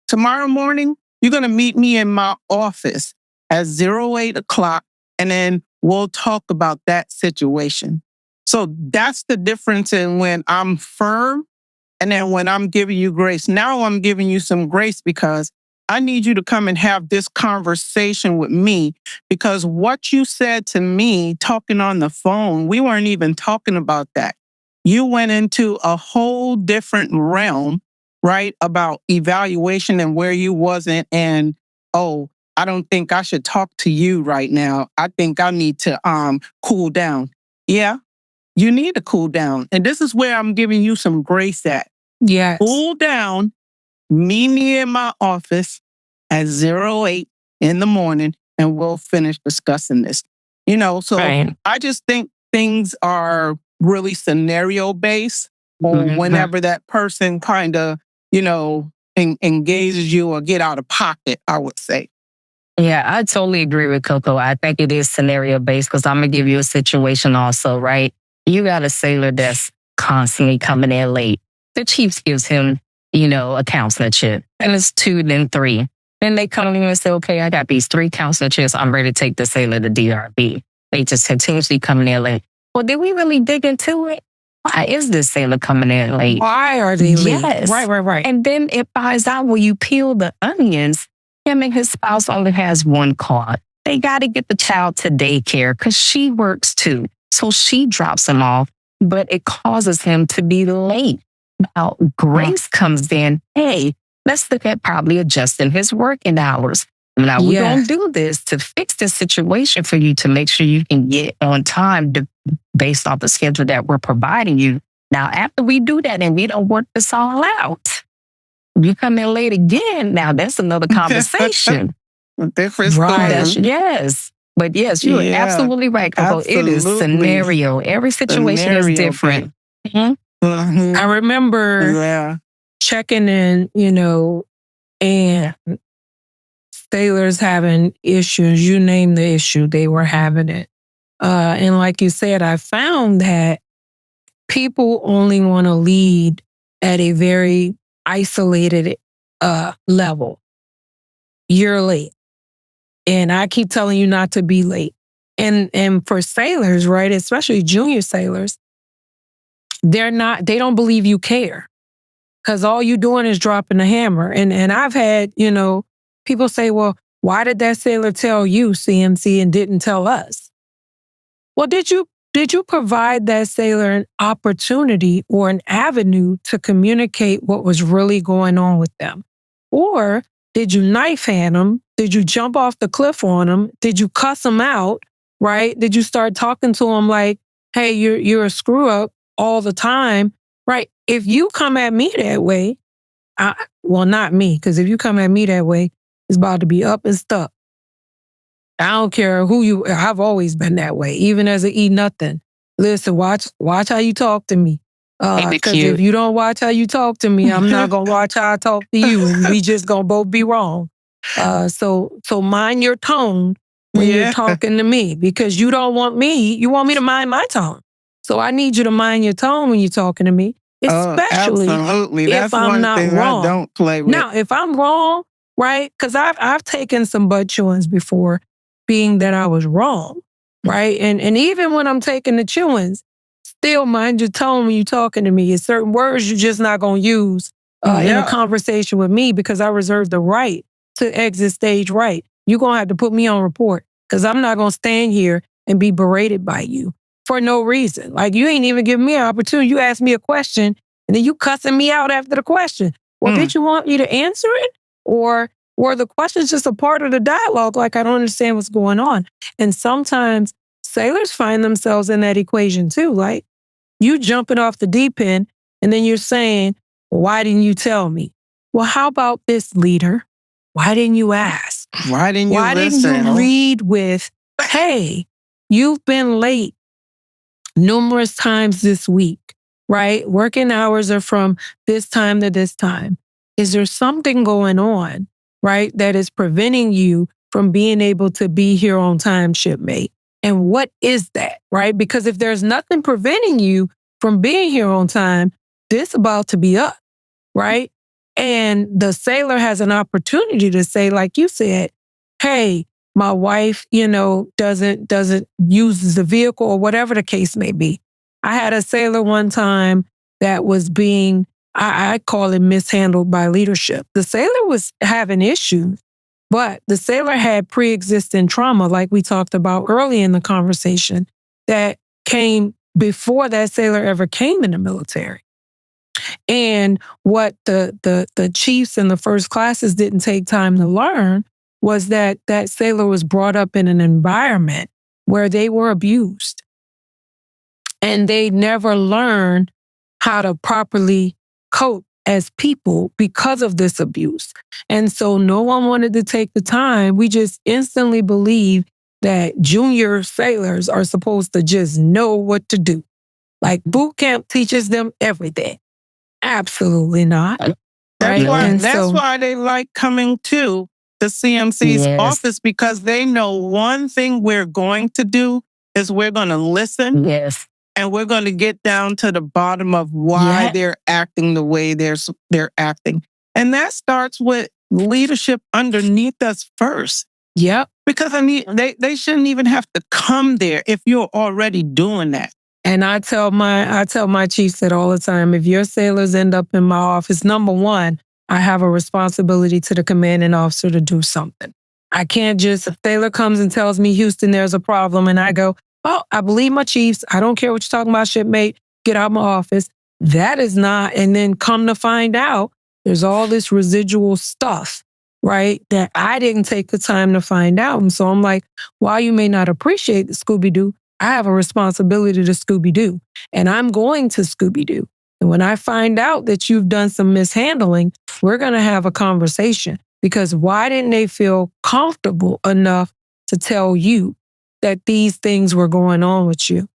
Tomorrow morning, you're going to meet me in my office at 08 o'clock, and then we'll talk about that situation. So that's the difference in when I'm firm and then when I'm giving you grace. Now I'm giving you some grace because I need you to come and have this conversation with me, because what you said to me talking on the phone, we weren't even talking about that. You went into a whole different realm, right? About evaluation and where you wasn't. And, oh, I don't think I should talk to you right now. I think I need to cool down. Yeah, you need to cool down. And this is where I'm giving you some grace at. Yes. Cool down, meet me in my office at 08 in the morning, and we'll finish discussing this. You know, so I just think things are really scenario based, or whenever that person kind of, you know, engages you or get out of pocket, I would say. Yeah, I totally agree with Coco. I think it is scenario based, because I'm going to give you a situation also, right? You got a sailor that's constantly coming in late. The Chiefs gives him, you know, a counselorship, and it's 2, then 3. Then they come in and say, okay, I got these 3 counselorships. I'm ready to take the sailor to DRB. They just continuously coming in late. Well, did we really dig into it? Why is this sailor coming in late? Why are they late? Yes. Right. And then it finds out when you peel the onions, him and his spouse only has one car. They got to get the child to daycare because she works too. So she drops him off, but it causes him to be late. Now, Grace comes in, hey, let's look at probably adjusting his working hours. Now, we're going to do this to fix this situation for you to make sure you can get on time based off the schedule that we're providing you. Now, after we do that and we don't work this all out, you come in late again. Now, that's another conversation. Different story. Yes. But yes, you're absolutely right, Coco. It is scenario. Every situation is different. I remember checking in, you know, and sailors having issues. You name the issue, they were having it. And like you said, I found that people only want to lead at a very isolated level, you're late. And I keep telling you not to be late. And for sailors, right, especially junior sailors, they don't believe you care. Because all you doing is dropping the hammer. And I've had, people say, well, why did that sailor tell you, CMC, and didn't tell us? Well, did you provide that sailor an opportunity or an avenue to communicate what was really going on with them? Or did you knife hand them? Did you jump off the cliff on them? Did you cuss them out, right? Did you start talking to them like, hey, you're a screw up all the time, right? If you come at me that way, well, not me, because if you come at me that way, it's about to be up and stuck. I don't care who you, I've always been that way, even as an nothing. Listen, watch how you talk to me. Because if you don't watch how you talk to me, I'm not going to watch how I talk to you. And we just going to both be wrong. So mind your tone when you're talking to me, because you want me to mind my tone. So I need you to mind your tone when you're talking to me, especially absolutely. If I'm not wrong. I don't play with. Now, if I'm wrong, right? Because I've taken some butt chewings before, being that I was wrong, right? And even when I'm taking the chewings, still mind your tone when you're talking to me. There's certain words you're just not going to use in a conversation with me, because I reserve the right to exit stage right. You're going to have to put me on report, because I'm not going to stand here and be berated by you for no reason. Like, you ain't even giving me an opportunity. You asked me a question and then you cussing me out after the question. Well, did you want me to answer it? Or were the questions just a part of the dialogue? Like, I don't understand what's going on. And sometimes sailors find themselves in that equation too. Like, you jumping off the deep end and then you're saying, why didn't you tell me? Well, how about this, leader? Why didn't you ask? Why didn't you listen? Didn't you lead with, hey, you've been late numerous times this week, right? Working hours are from this time to this time. Is there something going on, right, that is preventing you from being able to be here on time, shipmate? And what is that, right? Because if there's nothing preventing you from being here on time, this about to be up, right? And the sailor has an opportunity to say, like you said, hey, my wife, doesn't use the vehicle, or whatever the case may be. I had a sailor one time that was being, I call it, mishandled by leadership. The sailor was having issues, but the sailor had pre-existing trauma, like we talked about early in the conversation, that came before that sailor ever came in the military. And what the chiefs and the first classes didn't take time to learn was that that sailor was brought up in an environment where they were abused. And they never learned how to properly cope as people because of this abuse. And so no one wanted to take the time. We just instantly believe that junior sailors are supposed to just know what to do. Like, boot camp teaches them everything. Absolutely not. That's why they like coming to the CMC's office, because they know one thing we're going to do is we're going to listen. Yes. And we're going to get down to the bottom of why they're acting the way they're acting. And that starts with leadership underneath us first. Yep. Because they shouldn't even have to come there if you're already doing that. And I tell my chiefs that all the time. If your sailors end up in my office, number one, I have a responsibility to the commanding officer to do something. I can't just, a sailor comes and tells me, Houston, there's a problem, and I go, oh, I believe my chiefs. I don't care what you're talking about, shipmate. Get out of my office. That is not, and then come to find out, there's all this residual stuff, right, that I didn't take the time to find out. And so I'm like, while you may not appreciate the Scooby-Doo, I have a responsibility to Scooby-Doo, and I'm going to Scooby-Doo. And when I find out that you've done some mishandling, we're going to have a conversation, because why didn't they feel comfortable enough to tell you that these things were going on with you,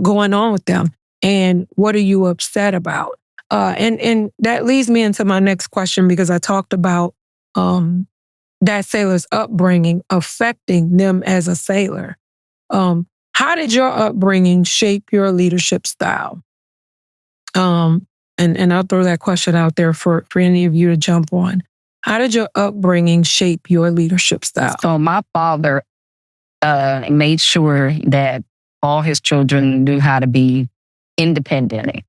going on with them? And what are you upset about? And that leads me into my next question, because I talked about that sailor's upbringing affecting them as a sailor. How did your upbringing shape your leadership style? And I'll throw that question out there for any of you to jump on. How did your upbringing shape your leadership style? So my father made sure that all his children knew how to be independent.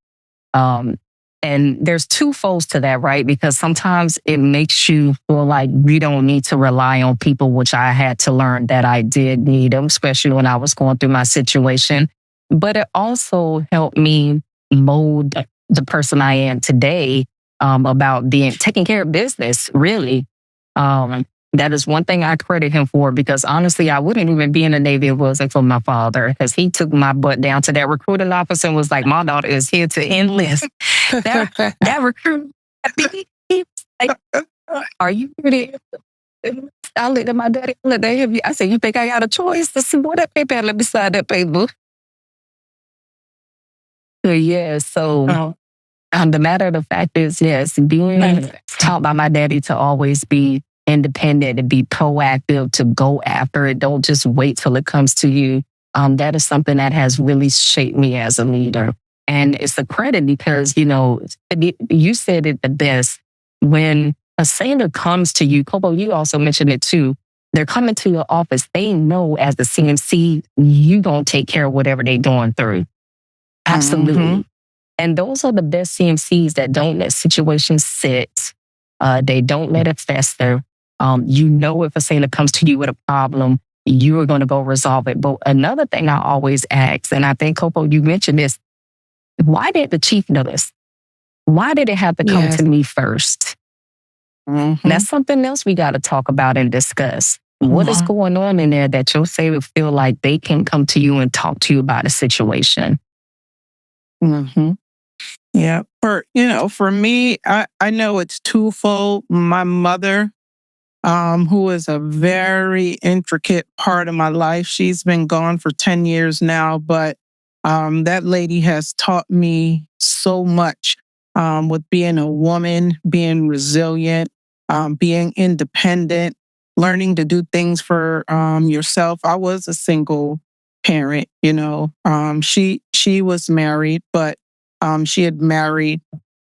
And there's two folds to that, right? Because sometimes it makes you feel like you don't need to rely on people, which I had to learn that I did need them, especially when I was going through my situation. But it also helped me mold the person I am today, about taking care of business, really. That is one thing I credit him for, because honestly, I wouldn't even be in the Navy if it wasn't for my father, because he took my butt down to that recruiting office and was like, my daughter is here to enlist. that recruit, he was like, are you ready? I looked at my daddy, I said, you think I got a choice? I said, boy, that paper, let me sign that paper. So yeah, the matter of the fact is, yes, being taught by my daddy to always be independent and be proactive, to go after it. Don't just wait till it comes to you. That is something that has really shaped me as a leader. And it's a credit because, you said it the best. When a sailor comes to you, Kobo, you also mentioned it too. They're coming to your office. They know as the CMC, you going to take care of whatever they're going through. Absolutely. Mm-hmm. And those are the best CMCs that don't let situations sit. They don't let it fester. If a sailor comes to you with a problem, you are going to go resolve it. But another thing I always ask, and I think, Kopo, you mentioned this, why did the chief know this? Why did it have to come to me first? Mm-hmm. That's something else we got to talk about and discuss. What is going on in there that your sailor feel like they can come to you and talk to you about a situation? Mm-hmm. Yeah. For me, I know it's twofold. My mother, who is a very intricate part of my life. She's been gone for 10 years now, but that lady has taught me so much with being a woman, being resilient, being independent, learning to do things for yourself. I was a single parent, she was married, but she had married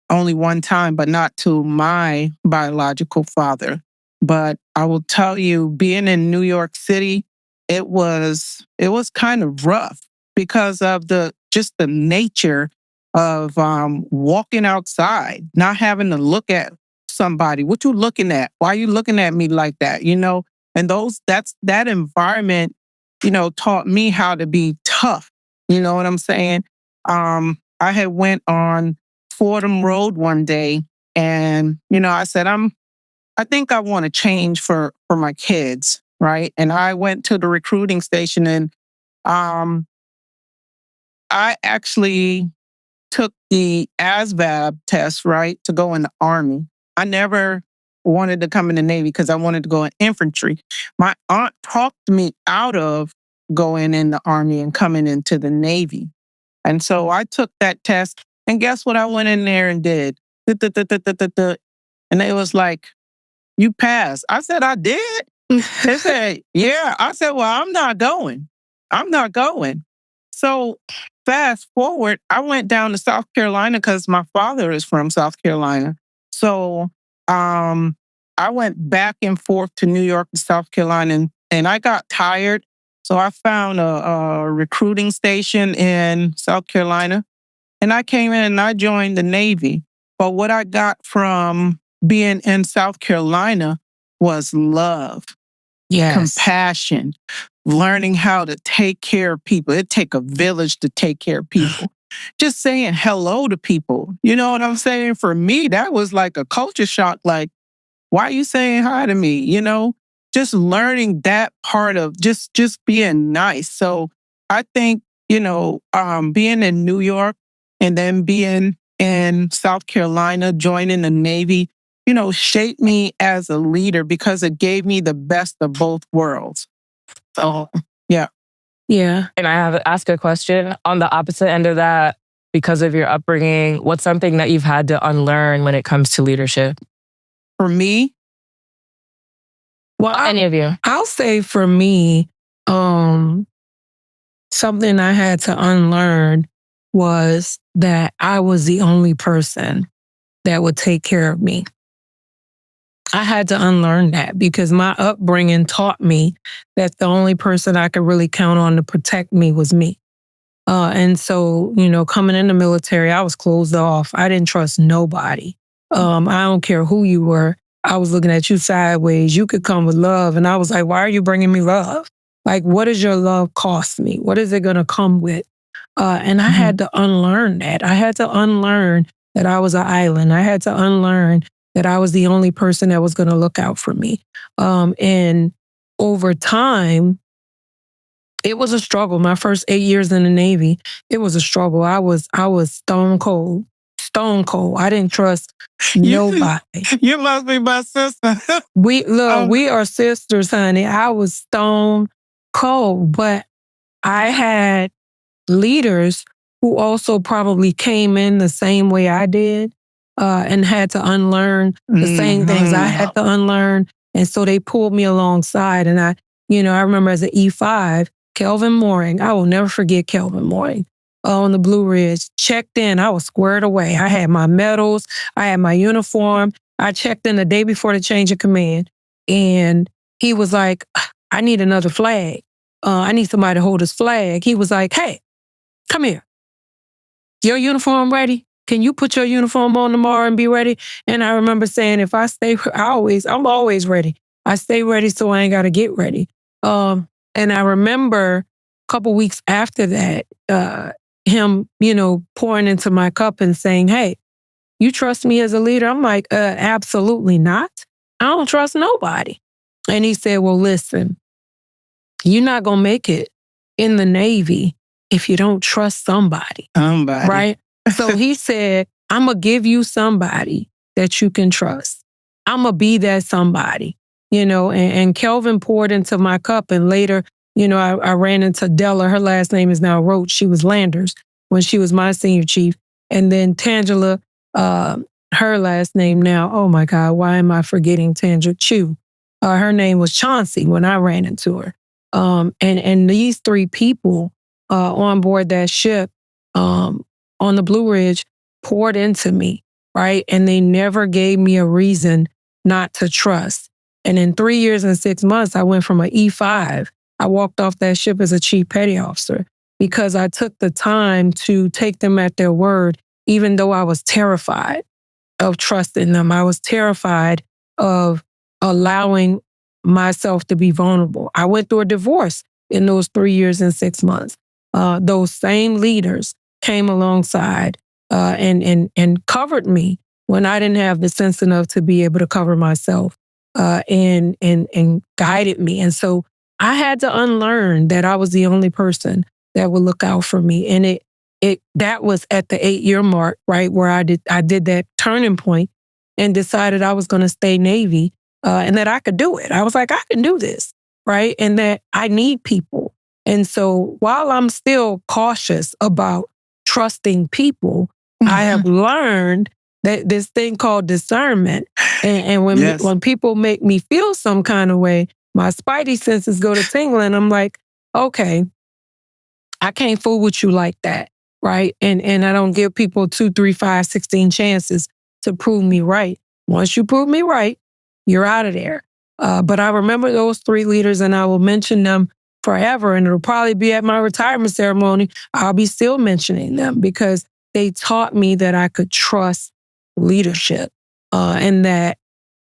only one time, but not to my biological father. But I will tell you, being in New York City, it was kind of rough because of the nature of walking outside, not having to look at somebody. What you looking at? Why are you looking at me like that? And that environment, taught me how to be tough. You know what I'm saying? I had went on Fordham Road one day, and I said, I think I want to change for my kids, right? And I went to the recruiting station, and I actually took the ASVAB test, right, to go in the Army. I never wanted to come in the Navy because I wanted to go in infantry. My aunt talked me out of going in the Army and coming into the Navy. And so I took that test, and guess what I went in there and did? And it was like, you passed. I said, I did? They said, yeah. I said, well, I'm not going. So fast forward, I went down to South Carolina because my father is from South Carolina. So I went back and forth to New York and South Carolina, and I got tired. So I found a recruiting station in South Carolina, and I came in and I joined the Navy. But what I got from being in South Carolina was love, compassion, learning how to take care of people. It takes a village to take care of people. Just saying hello to people. You know what I'm saying? For me, that was like a culture shock. Like, why are you saying hi to me? Just learning that part of just being nice. So I think, being in New York and then being in South Carolina, joining the Navy, shaped me as a leader because it gave me the best of both worlds. So, yeah. Yeah. And I have to ask a question on the opposite end of that. Because of your upbringing, what's something that you've had to unlearn when it comes to leadership? For me? Well, any of you. I'll say for me, something I had to unlearn was that I was the only person that would take care of me. I had to unlearn that because my upbringing taught me that the only person I could really count on to protect me was me. And so, coming in the military, I was closed off. I didn't trust nobody. I don't care who you were. I was looking at you sideways. You could come with love. And I was like, why are you bringing me love? Like, what does your love cost me? What is it going to come with? And I had to unlearn that. I had to unlearn that I was an island. I had to unlearn that I was the only person that was going to look out for me. And over time, it was a struggle. My first 8 years in the Navy, it was a struggle. I was stone cold. I didn't trust nobody. You must be my sister. We are sisters, honey. I was stone cold, but I had leaders who also probably came in the same way I did and had to unlearn the same things I had to unlearn. And so they pulled me alongside. And I remember as an E5, Kelvin Mooring, I will never forget Kelvin Mooring on the Blue Ridge, checked in. I was squared away. I had my medals. I had my uniform. I checked in the day before the change of command. And he was like, I need another flag. I need somebody to hold his flag. He was like, hey, come here. Your uniform ready? Can you put your uniform on tomorrow and be ready? And I remember saying, if I stay, I'm always ready. I stay ready so I ain't got to get ready. And I remember a couple weeks after that, him, pouring into my cup and saying, hey, you trust me as a leader? I'm like, absolutely not. I don't trust nobody. And he said, well, listen, you're not going to make it in the Navy if you don't trust somebody. Right? So he said, I'm going to give you somebody that you can trust. I'm going to be that somebody, and Kelvin poured into my cup. And later, I ran into Della. Her last name is now Roach. She was Landers when she was my senior chief. And then Tangela, her last name now, oh my God, why am I forgetting Tangela Chu? Her name was Chauncey when I ran into her. And these three people on board that ship on the Blue Ridge poured into me, right? And they never gave me a reason not to trust. And in 3 years and 6 months, I went from an E5. I walked off that ship as a chief petty officer because I took the time to take them at their word, even though I was terrified of trusting them. I was terrified of allowing myself to be vulnerable. I went through a divorce in those 3 years and 6 months. Those same leaders came alongside and covered me when I didn't have the sense enough to be able to cover myself, and guided me. And so I had to unlearn that I was the only person that would look out for me. And that was at the 8-year mark, right, where I did that turning point and decided I was going to stay Navy, and that I could do it. I was like, I can do this, right? And that I need people. And so while I'm still cautious about trusting people, I have learned that this thing called discernment. And when people make me feel some kind of way, my spidey senses go to tingling. I'm like, okay, I can't fool with you like that, right? And I don't give people 2, 3, 5, 16 chances to prove me right. Once you prove me right, you're out of there. But I remember those 3 leaders, and I will mention them forever. And it'll probably be at my retirement ceremony. I'll be still mentioning them because they taught me that I could trust leadership, and that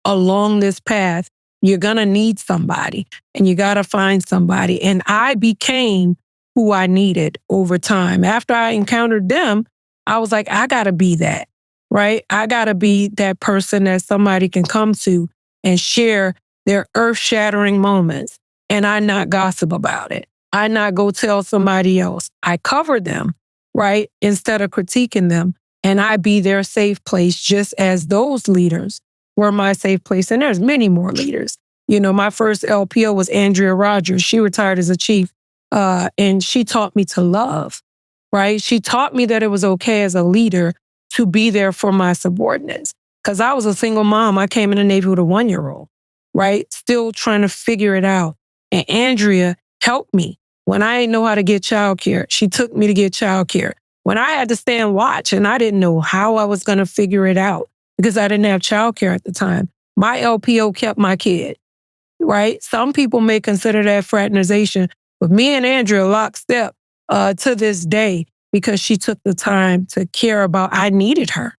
along this path, you're going to need somebody and you got to find somebody. And I became who I needed over time. After I encountered them, I was like, I got to be that, right? I got to be that person that somebody can come to and share their earth-shattering moments. And I not gossip about it. I not go tell somebody else. I cover them, right? Instead of critiquing them. And I be their safe place, just as those leaders were my safe place. And there's many more leaders. My first LPO was Andrea Rogers. She retired as a chief. And she taught me to love, right? She taught me that it was okay as a leader to be there for my subordinates. Because I was a single mom. I came in the Navy with a 1-year-old, right? Still trying to figure it out. And Andrea helped me. When I didn't know how to get childcare, she took me to get childcare. When I had to stand watch and I didn't know how I was going to figure it out because I didn't have childcare at the time, my LPO kept my kid, right? Some people may consider that fraternization, but me and Andrea lockstep to this day because she took the time to care about, I needed her,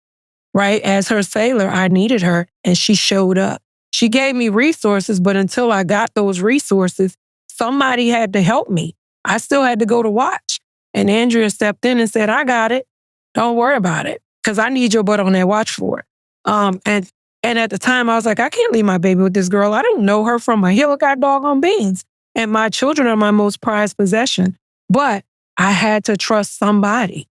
right? As her sailor, I needed her and she showed up. She gave me resources, but until I got those resources, somebody had to help me. I still had to go to watch. And Andrea stepped in and said, I got it. Don't worry about it because I need your butt on that watch for it. And at the time, I was like, I can't leave my baby with this girl. I don't know her from a hill of got doggone beans. And my children are my most prized possession. But I had to trust somebody.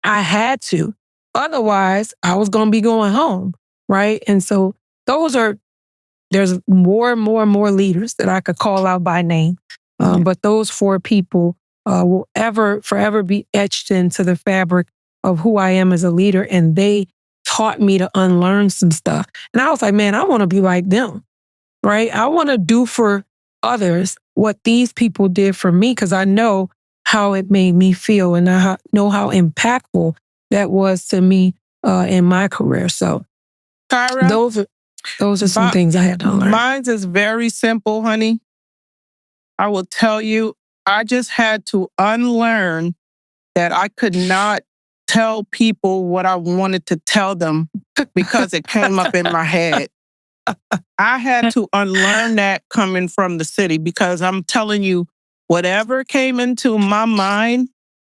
I had to. Otherwise, I was going to be going home, right? And so there's more and more and more leaders that I could call out by name. But those 4 people will forever be etched into the fabric of who I am as a leader. And they taught me to unlearn some stuff. And I was like, man, I want to be like them, right? I want to do for others what these people did for me because I know how it made me feel and I know how impactful that was to me in my career. So Tyra, those are some things I had to learn. Mine is very simple, honey. I will tell you, I just had to unlearn that I could not tell people what I wanted to tell them because it came up in my head. I had to unlearn that coming from the city because I'm telling you, whatever came into my mind,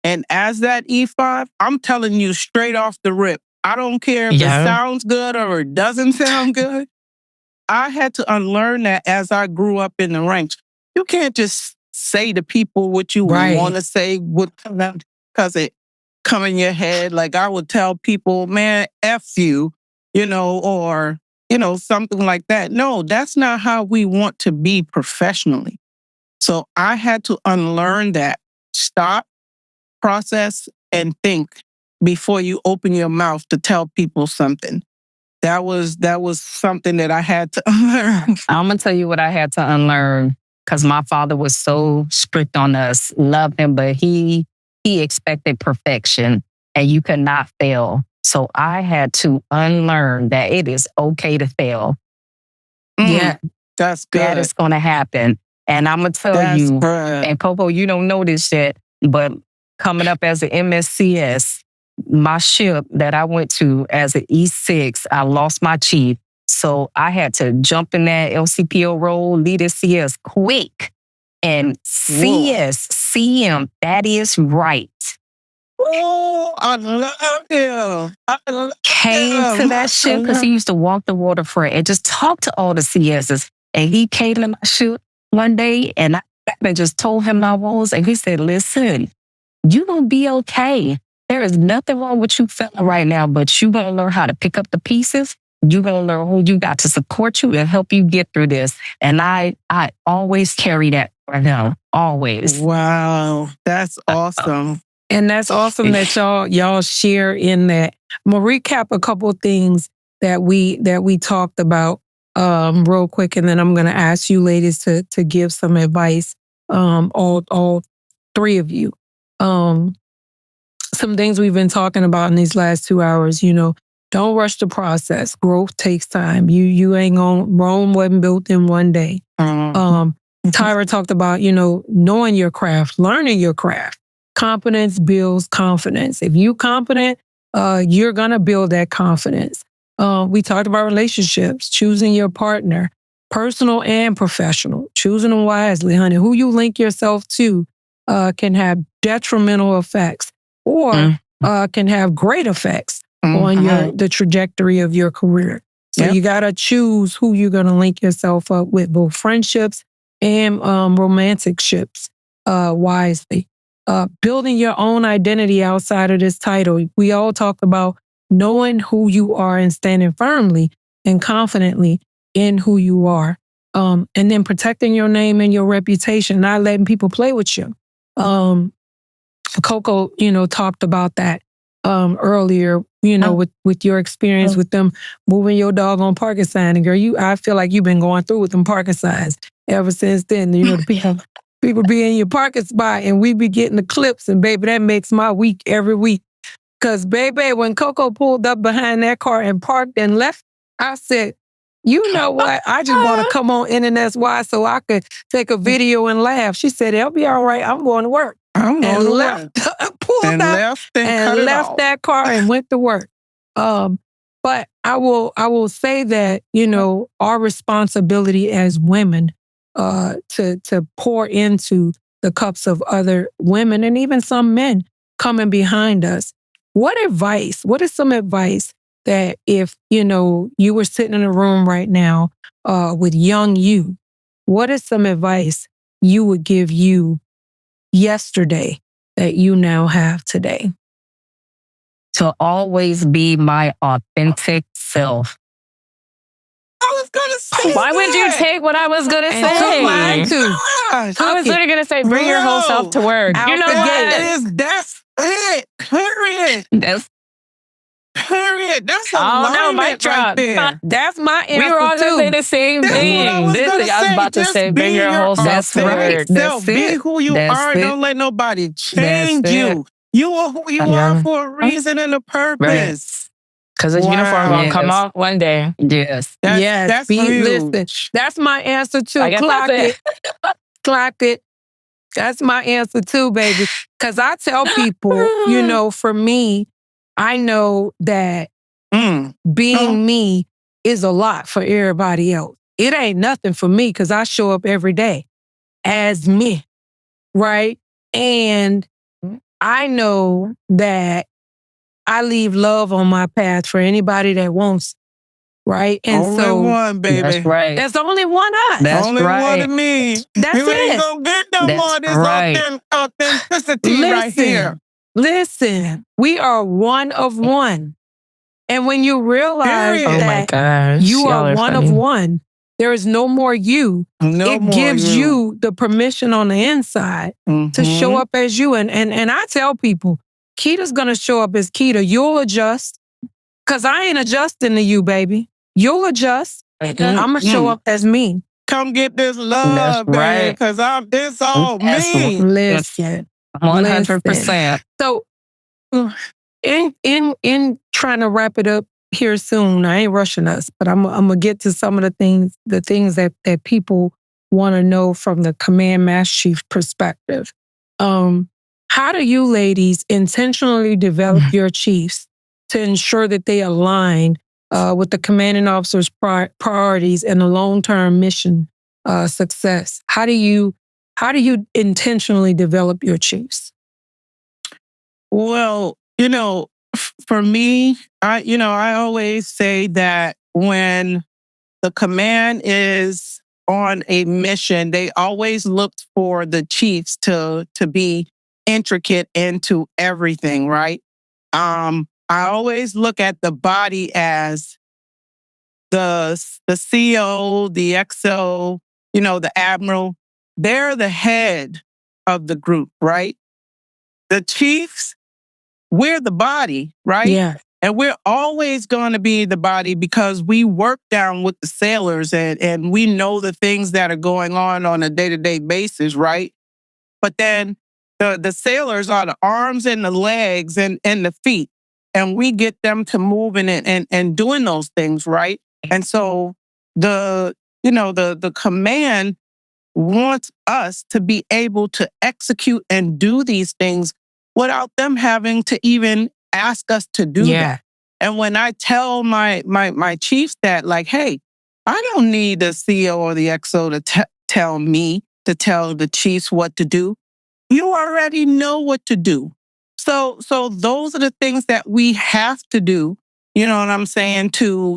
and as that E5, I'm telling you straight off the rip. I don't care if it sounds good or it doesn't sound good. I had to unlearn that as I grew up in the ranks. You can't just say to people what you want to say because it come in your head. Like I would tell people, man, F you, or, something like that. No, that's not how we want to be professionally. So I had to unlearn that. Stop, process, and think before you open your mouth to tell people something. That was something that I had to unlearn. I'm going to tell you what I had to unlearn because my father was so strict on us. Loved him, but he expected perfection and you could not fail. So I had to unlearn that it is okay to fail. Yeah, that's good. That is going to happen. And I'm going to tell you, and Coco, you don't know this yet, but coming up as an MSCS, my ship that I went to as an E6, I lost my chief. So I had to jump in that LCPO role, lead a CS quick. And CS, CM, that is right. Oh, I love him. Came to that ship because he used to walk the waterfront and just talk to all the CSs. And he came to my ship one day and I just told him my woes. And he said, listen, you're going to be okay. There is nothing wrong with you feeling right now, but you're going to learn how to pick up the pieces. You're going to learn who you got to support you and help you get through this. And I always carry that right now. Always. Wow. That's awesome. And that's awesome that y'all share in that. I'm going to recap a couple of things that we talked about real quick. And then I'm going to ask you ladies to give some advice, all 3 of you. Some things we've been talking about in these last 2 hours, don't rush the process. Growth takes time. You ain't going, Rome wasn't built in one day. Tyra talked about, knowing your craft, learning your craft. Competence builds confidence. If you're confident, you're going to build that confidence. We talked about relationships, choosing your partner, personal and professional, choosing them wisely, honey. Who you link yourself to can have detrimental effects or can have great effects on the trajectory of your career. So you got to choose who you're going to link yourself up with, both friendships and romantic ships wisely. Building your own identity outside of this title. We all talked about knowing who you are and standing firmly and confidently in who you are. And then protecting your name and your reputation, not letting people play with you. Coco, talked about that earlier, with your experience with them moving your dog on parking sign. And girl, I feel like you've been going through with them parking signs ever since then. The people be in your parking spot and we be getting the clips, and baby, that makes my week every week. Because baby, when Coco pulled up behind that car and parked and left, I said, You know what? I just want to come on Internet's Why so I could take a video and laugh. She said, it'll be all right. I'm going to work. I'm going to work. Pulled and out left and left that car and went to work. But I will say that, you know, our responsibility as women to pour into the cups of other women and even some men coming behind us. What is some advice that if, you know, you were sitting in a room right now with young you, what is some advice you would give you yesterday that you now have today? To always be my authentic self. I was going to say Why would you take what I was going to say? Mine too. I was literally going to say, bring your whole self to work. You know what? That's it. Period. Period. That's a alignment right there. That's my answer. We were all going to say the same thing. I was about to say, bring your whole self to work. Be who you are. Don't let nobody change you. You are who you are for a reason and a purpose. Because the uniform will come off one day. Yes. That's listen, that's my answer too. Clock it. Clock it. That's my answer too, baby. Because I tell people, you know, for me, I know that being me is a lot for everybody else. It ain't nothing for me because I show up every day as me, right? And I know that I leave love on my path for anybody that wants, right? And only one, baby. That's right. There's only one us. That's only one of me. That's you ain't gonna get no more of this authenticity right here. Listen, we are one of one. And when you realize that you are one of one, there is no more you. It gives you the permission on the inside to show up as you. And I tell people, Kita's going to show up as Kita. You'll adjust. Because I ain't adjusting to you, baby. You'll adjust. I'm going to show up as me. Come get this love, baby. Because this all me. Listen. 100%. So, in trying to wrap it up here soon, I ain't rushing us, but I'm gonna get to some of the things that people want to know from the Command Master Chief perspective. How do you ladies intentionally develop your chiefs to ensure that they align with the commanding officer's priorities and the long-term mission success? How do you intentionally develop your chiefs? Well, you know, for me, I always say that when the command is on a mission, they always look for the chiefs to be intricate into everything, right? I always look at the body as the CO, the XO, the admiral. They're the head of the group, right? The chiefs, we're the body, right? Yeah. And we're always going to be the body because we work down with the sailors and we know the things that are going on a day-to-day basis, right? But then the sailors are the arms and the legs and the feet. And we get them to moving and doing those things, right? And so the command wants us to be able to execute and do these things without them having to even ask us to do that. And when I tell my chiefs that, like, hey, I don't need the CO or the XO to tell me, to tell the chiefs what to do. You already know what to do. So those are the things that we have to do, you know what I'm saying, to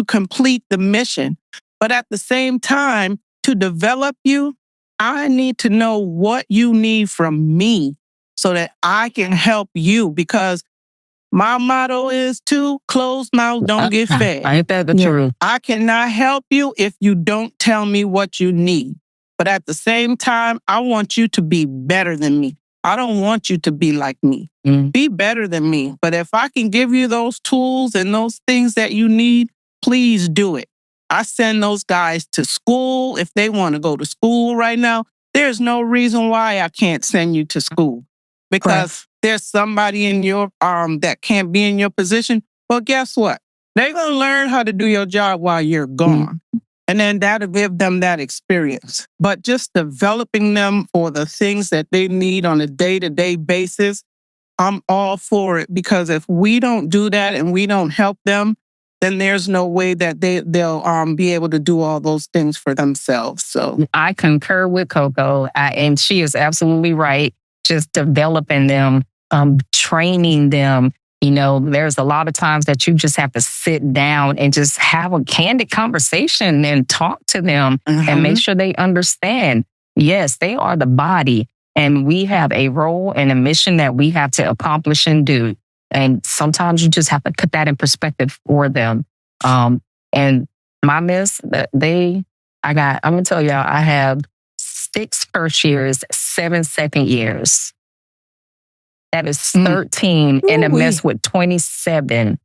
complete the mission. But at the same time, to develop you, I need to know what you need from me so that I can help you, because my motto is to closed mouth don't get fed. Ain't that the truth? I cannot help you if you don't tell me what you need. But at the same time, I want you to be better than me. I don't want you to be like me. Be better than me. But if I can give you those tools and those things that you need, please do it. I send those guys to school. If they want to go to school right now, there's no reason why I can't send you to school. Because there's somebody in your that can't be in your position. Well, guess what? They're going to learn how to do your job while you're gone. And then that'll give them that experience. But just developing them for the things that they need on a day-to-day basis, I'm all for it. Because if we don't do that and we don't help them, then there's no way that they'll be able to do all those things for themselves. So I concur with Coco, and she is absolutely right. Just developing them, training them. You know, there's a lot of times that you just have to sit down and just have a candid conversation and talk to them and make sure they understand. Yes, they are the body, and we have a role and a mission that we have to accomplish and do. And sometimes you just have to put that in perspective for them. And my miss, I'm gonna tell y'all, I have 6 first years, 7 second years. That is 13 and a mess with 27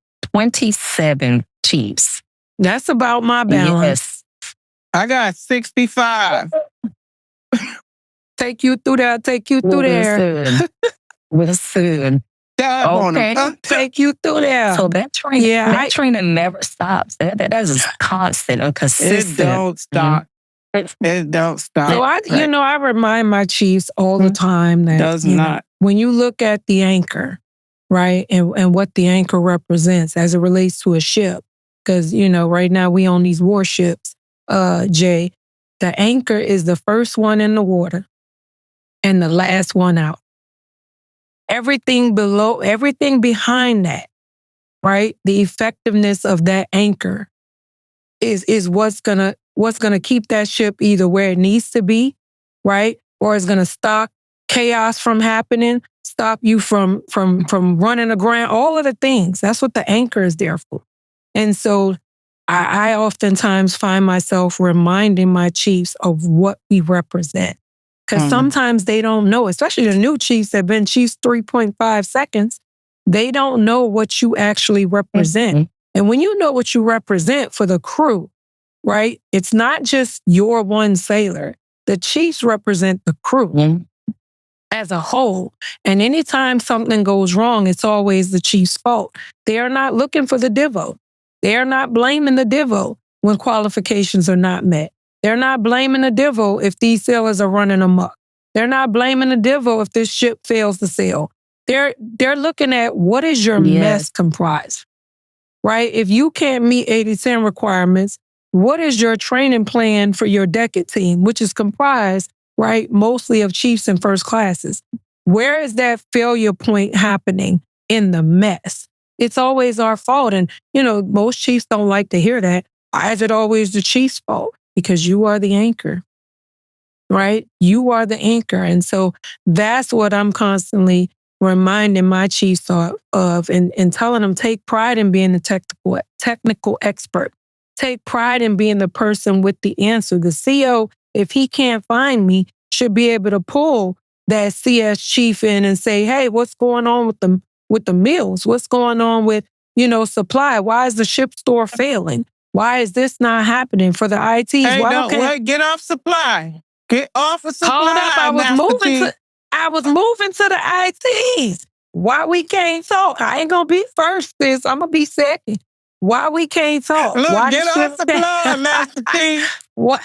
chiefs. That's about my balance. Yes. I got 65. Take you through that, take you through there. Listen. Okay. Take you through there. So that training never stops. That is constant and consistent. It don't stop. It don't stop. So I remind my chiefs all the time that does not. When you look at the anchor, right, and what the anchor represents as it relates to a ship, because right now we own these warships, Jay, the anchor is the first one in the water and the last one out. Everything behind that, right? The effectiveness of that anchor is what's gonna keep that ship either where it needs to be, right? Or it's gonna stop chaos from happening, stop you from running aground, all of the things. That's what the anchor is there for. And so I oftentimes find myself reminding my chiefs of what we represent. Because sometimes they don't know, especially the new chiefs that have been chiefs 3.5 seconds, they don't know what you actually represent. And when you know what you represent for the crew, right, it's not just your one sailor. The chiefs represent the crew as a whole. And anytime something goes wrong, it's always the chief's fault. They are not looking for the divo. They are not blaming the divo when qualifications are not met. They're not blaming the divo if these sailors are running amok. They're not blaming the divo if this ship fails to sail. They're looking at what is your mess comprised, right? If you can't meet 80-10 requirements, what is your training plan for your decade team, which is comprised, right, mostly of chiefs and first classes? Where is that failure point happening in the mess? It's always our fault. And, most chiefs don't like to hear that. Why is it always the chief's fault? Because you are the anchor, right? You are the anchor. And so that's what I'm constantly reminding my chiefs of and telling them, take pride in being the technical expert. Take pride in being the person with the answer. The CO, if he can't find me, should be able to pull that CS chief in and say, hey, what's going on with the meals? What's going on with, supply? Why is the ship store failing? Why is this not happening for the ITs? Hey, get off supply. Get off of supply. Hold up, I was moving to the ITs. Why we can't talk? I ain't gonna be first, sis. I'm gonna be second. Why we can't talk? Look, Why get off supply, Master Chief. What?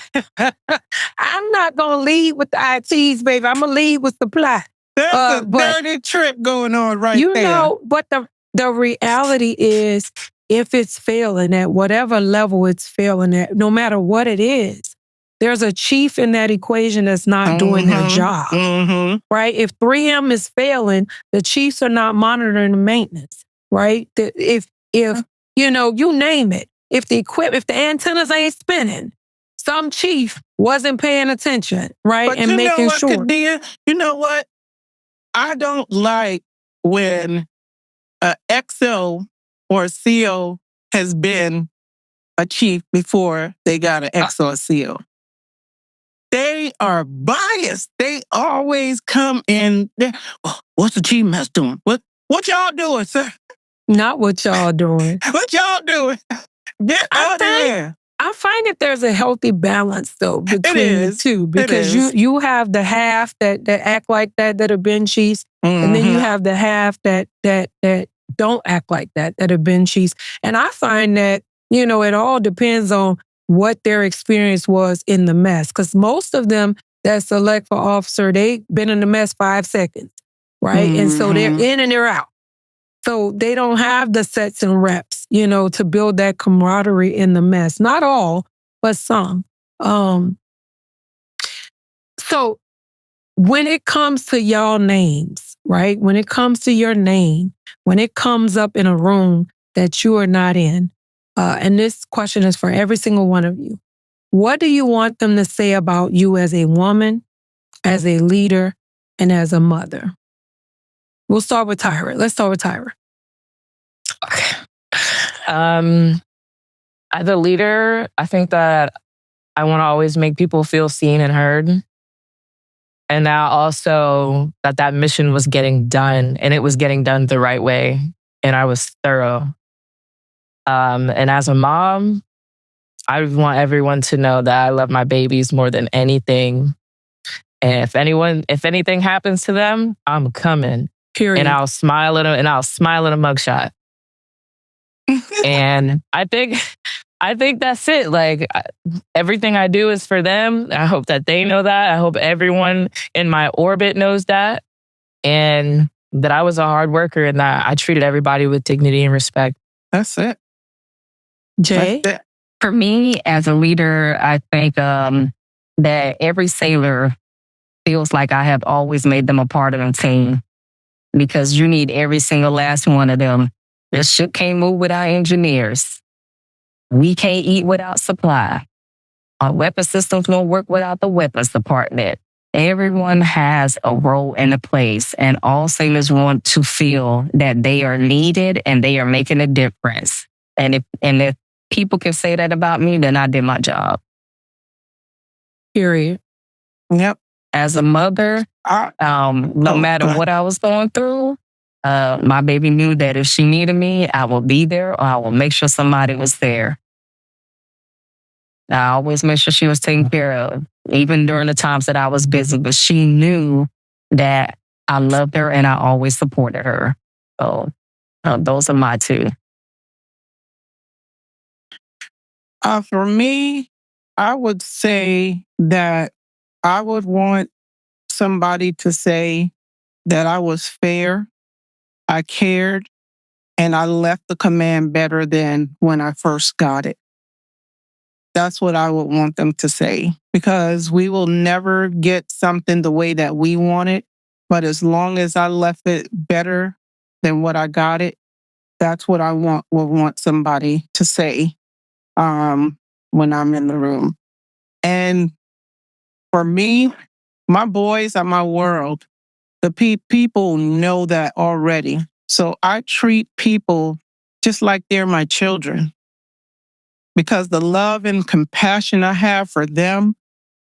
I'm not gonna lead with the ITs, baby. I'm gonna lead with supply. There's a dirty trick going on right there. But the reality is, if it's failing at whatever level it's failing at, no matter what it is, there's a chief in that equation that's not doing their job, right? If 3M is failing, the chiefs are not monitoring the maintenance, right? If you name it, if the antennas ain't spinning, some chief wasn't paying attention, right? But and making sure. Kedia, you know what? I don't like when an XO or a CO has been a chief before they got an XO or CO. They are biased. They always come in there. Oh, what's the chief mess doing? What y'all doing, sir? Not what y'all doing. What y'all doing? Get out of there. I find that there's a healthy balance, though, between the two. Because you have the half that act like that are Ben chiefs, and then you have the half that don't act like that have been chiefs. And I find that, it all depends on what their experience was in the mess. Because most of them that select for officer, they've been in the mess 5 seconds, right? And so they're in and they're out. So they don't have the sets and reps, to build that camaraderie in the mess. Not all, but some. So when it comes to y'all names, right? When it comes to your name, when it comes up in a room that you are not in, and this question is for every single one of you, what do you want them to say about you as a woman, as a leader, and as a mother? We'll start with Tyra. Let's start with Tyra. Okay. As a leader, I think that I want to always make people feel seen and heard. And now also that mission was getting done, and it was getting done the right way. And I was thorough. And as a mom, I want everyone to know that I love my babies more than anything. And if anything happens to them, I'm coming. Period. And I'll smile at them, and I'll smile at a mugshot. And I think that's it. Like, everything I do is for them. I hope that they know that. I hope everyone in my orbit knows that. And that I was a hard worker and that I treated everybody with dignity and respect. That's it. Jay? That's it. For me, as a leader, I think that every sailor feels like I have always made them a part of the team, because you need every single last one of them. The ship can't move without engineers. We can't eat without supply. Our weapon systems don't work without the weapons department. Everyone has a role and a place, and all sailors want to feel that they are needed and they are making a difference. And if people can say that about me, then I did my job. Period. Yep. As a mother, no matter what I was going through, my baby knew that if she needed me, I will be there, or I will make sure somebody was there. I always made sure she was taken care of, even during the times that I was busy. But she knew that I loved her and I always supported her. So those are my two. For me, I would say that I would want somebody to say that I was fair, I cared, and I left the command better than when I first got it. That's what I would want them to say, because we will never get something the way that we want it. But as long as I left it better than what I got it, that's what I would want somebody to say when I'm in the room. And for me, my boys are my world. The people know that already. So I treat people just like they're my children. Because the love and compassion I have for them,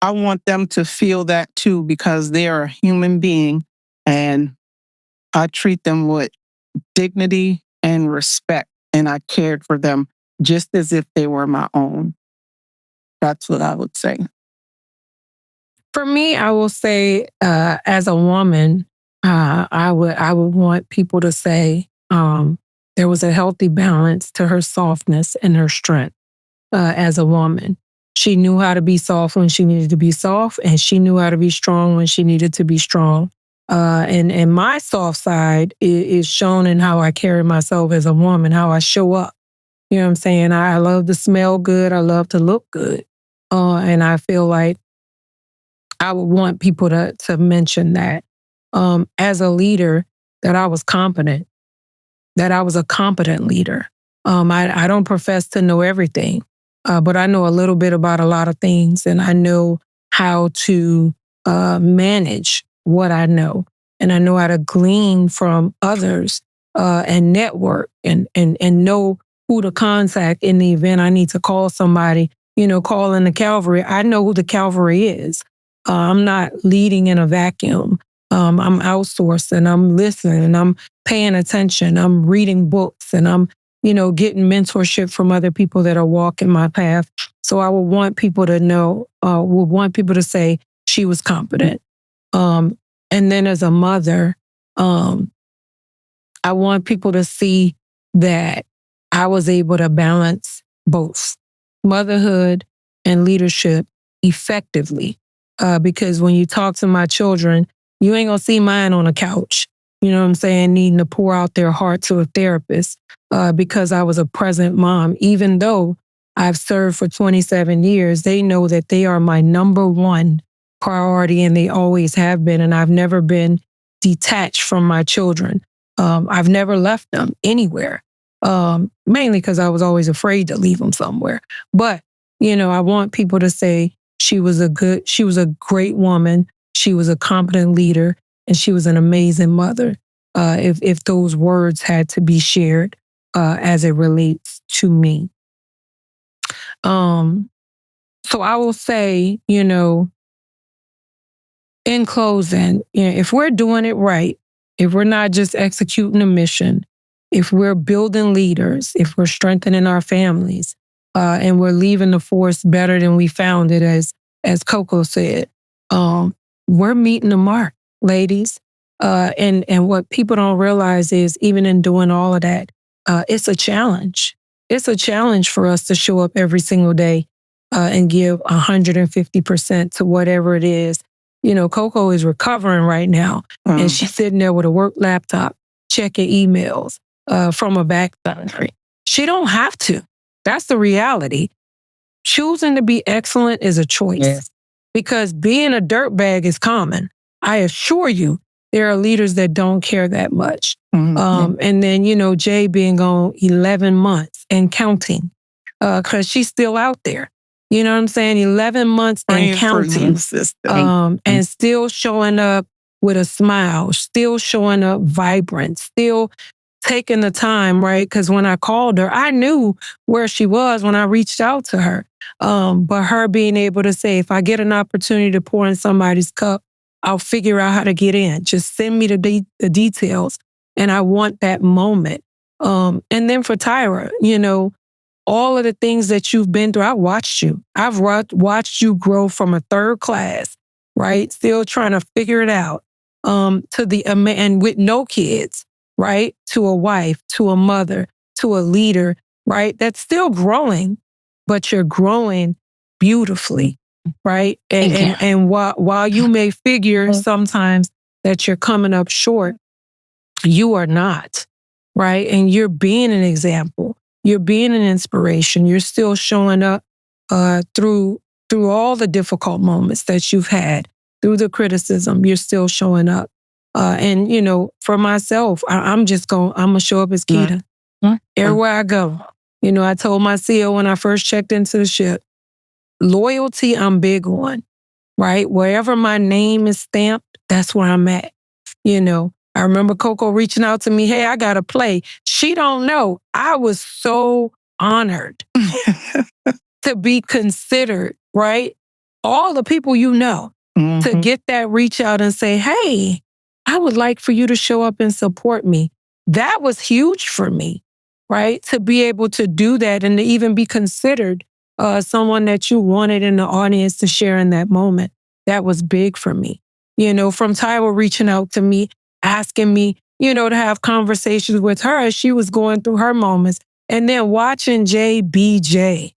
I want them to feel that too, because they are a human being and I treat them with dignity and respect, and I cared for them just as if they were my own. That's what I would say. For me, I will say, as a woman, I would want people to say there was a healthy balance to her softness and her strength. As a woman, she knew how to be soft when she needed to be soft, and she knew how to be strong when she needed to be strong. And my soft side is shown in how I carry myself as a woman, how I show up. You know what I'm saying? I love to smell good. I love to look good. And I feel like I would want people to mention that as a leader, that I was competent, that I was a competent leader. I don't profess to know everything, but I know a little bit about a lot of things, and I know how to manage what I know, and I know how to glean from others and network and know who to contact in the event I need to call somebody. Call in the cavalry. I know who the cavalry is. I'm not leading in a vacuum. I'm outsourcing. I'm listening. I'm paying attention. I'm reading books, and I'm getting mentorship from other people that are walking my path. So I would want people to know, would want people to say she was competent. And then as a mother, I want people to see that I was able to balance both motherhood and leadership effectively. Because when you talk to my children, you ain't gonna see mine on a couch. You know what I'm saying? Needing to pour out their heart to a therapist because I was a present mom. Even though I've served for 27 years, they know that they are my number one priority and they always have been. And I've never been detached from my children. I've never left them anywhere, mainly because I was always afraid to leave them somewhere. But, I want people to say she was a great woman. She was a competent leader and she was an amazing mother. If those words had to be shared as it relates to me. So I will say, in closing, if we're doing it right, if we're not just executing a mission, if we're building leaders, if we're strengthening our families, and we're leaving the force better than we found it, as Coco said, we're meeting the mark, ladies. And what people don't realize is even in doing all of that, it's a challenge. It's a challenge for us to show up every single day and give 150% to whatever it is. Coco is recovering right now, and she's sitting there with a work laptop, checking emails from a back country. She don't have to. That's the reality. Choosing to be excellent is a choice because being a dirtbag is common. I assure you, there are leaders that don't care that much. And then, Jay being gone 11 months and counting because she's still out there. You know what I'm saying? 11 months and counting. And still showing up with a smile, still showing up vibrant, still taking the time, right? Because when I called her, I knew where she was when I reached out to her. But her being able to say, if I get an opportunity to pour in somebody's cup, I'll figure out how to get in. Just send me the details. And I want that moment. And then for Tyra, all of the things that you've been through, I watched you. I've watched you grow from a third class, right? Still trying to figure it out, and with no kids, right? To a wife, to a mother, to a leader, right? That's still growing, but you're growing beautifully, right? And while you may figure sometimes that you're coming up short, you are not, right? And you're being an example. You're being an inspiration. You're still showing up through all the difficult moments that you've had, through the criticism. You're still showing up. And for myself, I'm gonna show up as Kedia. Everywhere I go. I told my CEO when I first checked into the ship, loyalty I'm big on, right? Wherever my name is stamped, that's where I'm at. I remember Coco reaching out to me, hey, I got to play. She don't know. I was so honored to be considered, right? All the people to get that reach out and say, hey, I would like for you to show up and support me. That was huge for me, right? To be able to do that and to even be considered someone that you wanted in the audience to share in that moment. That was big for me. From Tyra reaching out to me, asking me, to have conversations with her as she was going through her moments. And then watching Jay be Jay,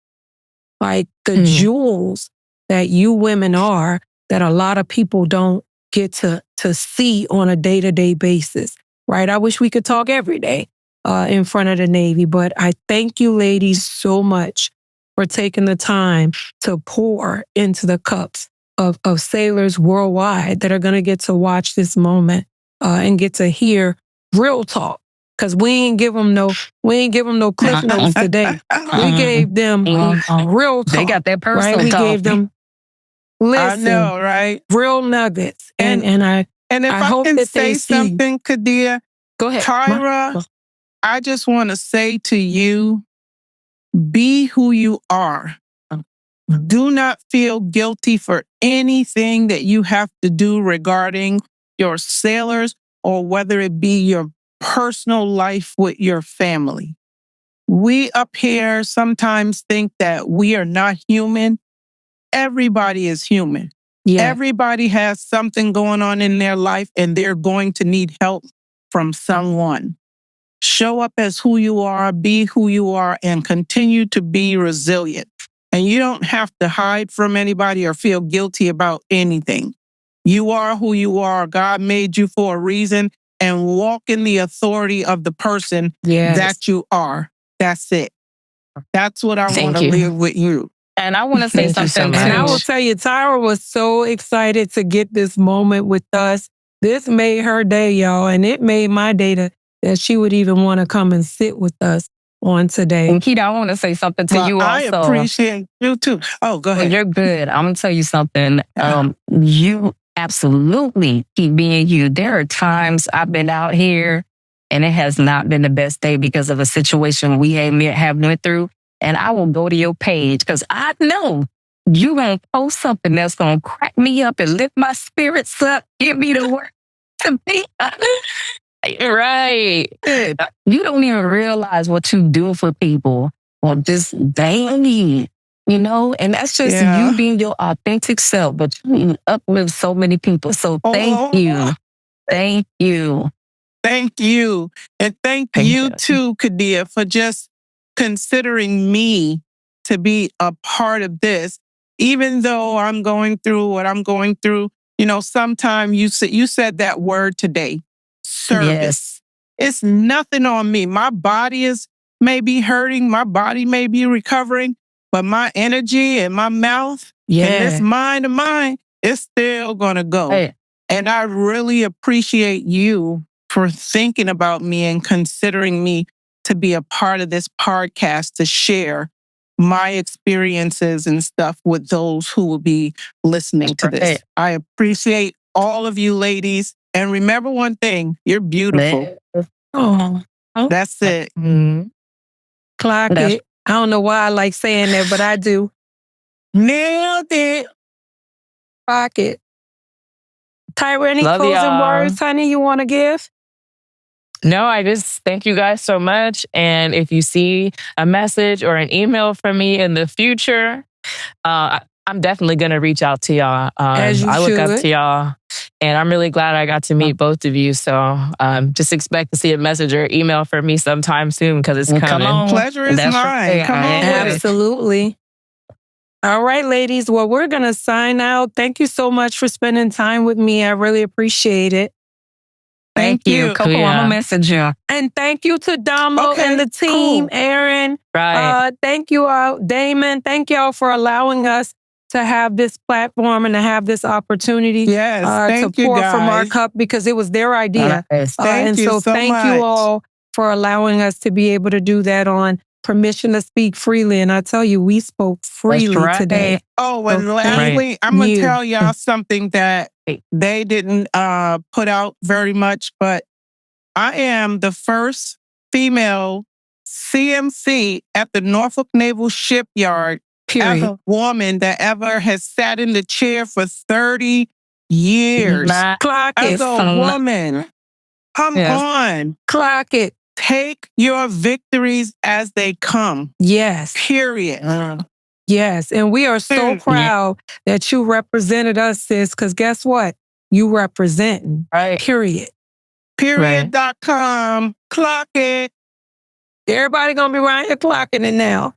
like the jewels that you women are that a lot of people don't get to see on a day-to-day basis, right? I wish we could talk every day in front of the Navy, but I thank you ladies so much for taking the time to pour into the cups of sailors worldwide that are going to get to watch this moment and get to hear real talk. Because we ain't give them no cliff notes today. We gave them real talk. They got that personal right? We talk. gave them, listen, I know, right? real nuggets. And if I hope can that say they see. something, Kedia, Go ahead. Tyra, I just want to say to you, be who you are. Do not feel guilty for anything that you have to do regarding your sailors or whether it be your personal life with your family. We up here sometimes think that we are not human. Everybody is human. Yeah. Everybody has something going on in their life and they're going to need help from someone. show up as who you are, be who you are, and continue to be resilient. And you don't have to hide from anybody or feel guilty about anything. You are who you are. God made you for a reason, and walk in the authority of the person that you are. That's it. That's what I want to leave with you. And I want to say something too. And I will tell you, Tyra was so excited to get this moment with us. This made her day, y'all, and it made my day that she would even want to come and sit with us on today. And Kedia, I want to say something to you I also. I appreciate you too. Oh, go ahead. Well, you're good. I'm going to tell you something. You absolutely keep being you. There are times I've been out here and it has not been the best day because of a situation we have went through. And I will go to your page because I know you're going to post something that's going to crack me up and lift my spirits up, give me the work to be. Right. You don't even realize what you do for people on this daily, you know? And that's just you being your authentic self, but you uplift so many people. So thank you. Thank you. Thank you. And thank you too, Kedia, for just considering me to be a part of this. Even though I'm going through what I'm going through, you know, sometimes you said that word today, service. It's nothing on me. My body may be hurting, my body may be recovering, but my energy and my mouth and this mind of mine is still going to go. Hey. And I really appreciate you for thinking about me and considering me to be a part of this podcast to share my experiences and stuff with those who will be listening to this. I appreciate all of you ladies. And remember one thing, you're beautiful. Oh, that's it. Clock it. I don't know why I like saying that, but I do. Nailed it. Clock it. Tyra, any Love closing y'all. words, honey, you want to give? No, I just thank you guys so much. And if you see a message or an email from me in the future, I'm definitely going to reach out to y'all. As you I look should. up to y'all. And I'm really glad I got to meet both of you. So just expect to see a message or email from me sometime soon because it's coming. Come on. Pleasure is mine. Come on. Absolutely. All right, ladies. Well, we're going to sign out. Thank you so much for spending time with me. I really appreciate it. Thank you. Coco, I'm going to message you. And thank you to Damo and the team, Aaron. Right. Thank you all, Damon. Thank y'all for allowing us to have this platform and to have this opportunity to pour from our cup because it was their idea. Thank you so thank much. you all for allowing us to be able to do that on Permission to Speak Freely. And I tell you, we spoke freely today. Oh, and lastly, I'm going to tell y'all something that they didn't put out very much, but I am the first female CMC at the Norfolk Naval Shipyard. As a woman that ever has sat in the chair for 30 years. Clock as it. a woman. Come on. Clock it. Take your victories as they come. Yes. Period. Yes. And we are so proud that you represented us, sis, because guess what? You representing. Period. Period.com. Clock it. Everybody going to be around here clocking it now.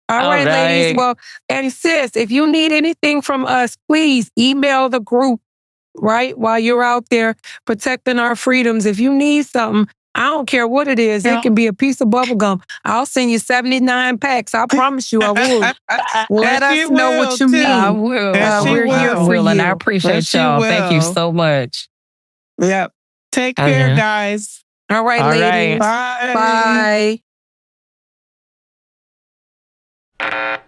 All right, ladies. Well, and sis, if you need anything from us, please email the group, right? While you're out there protecting our freedoms. If you need something, I don't care what it is. It can be a piece of bubble gum. I'll send you 79 packs. I promise you I will. Let us know what you need. I will. We're here for you. And I appreciate y'all. Thank you so much. Yep. Take care, guys. All right, ladies. Bye. Bye.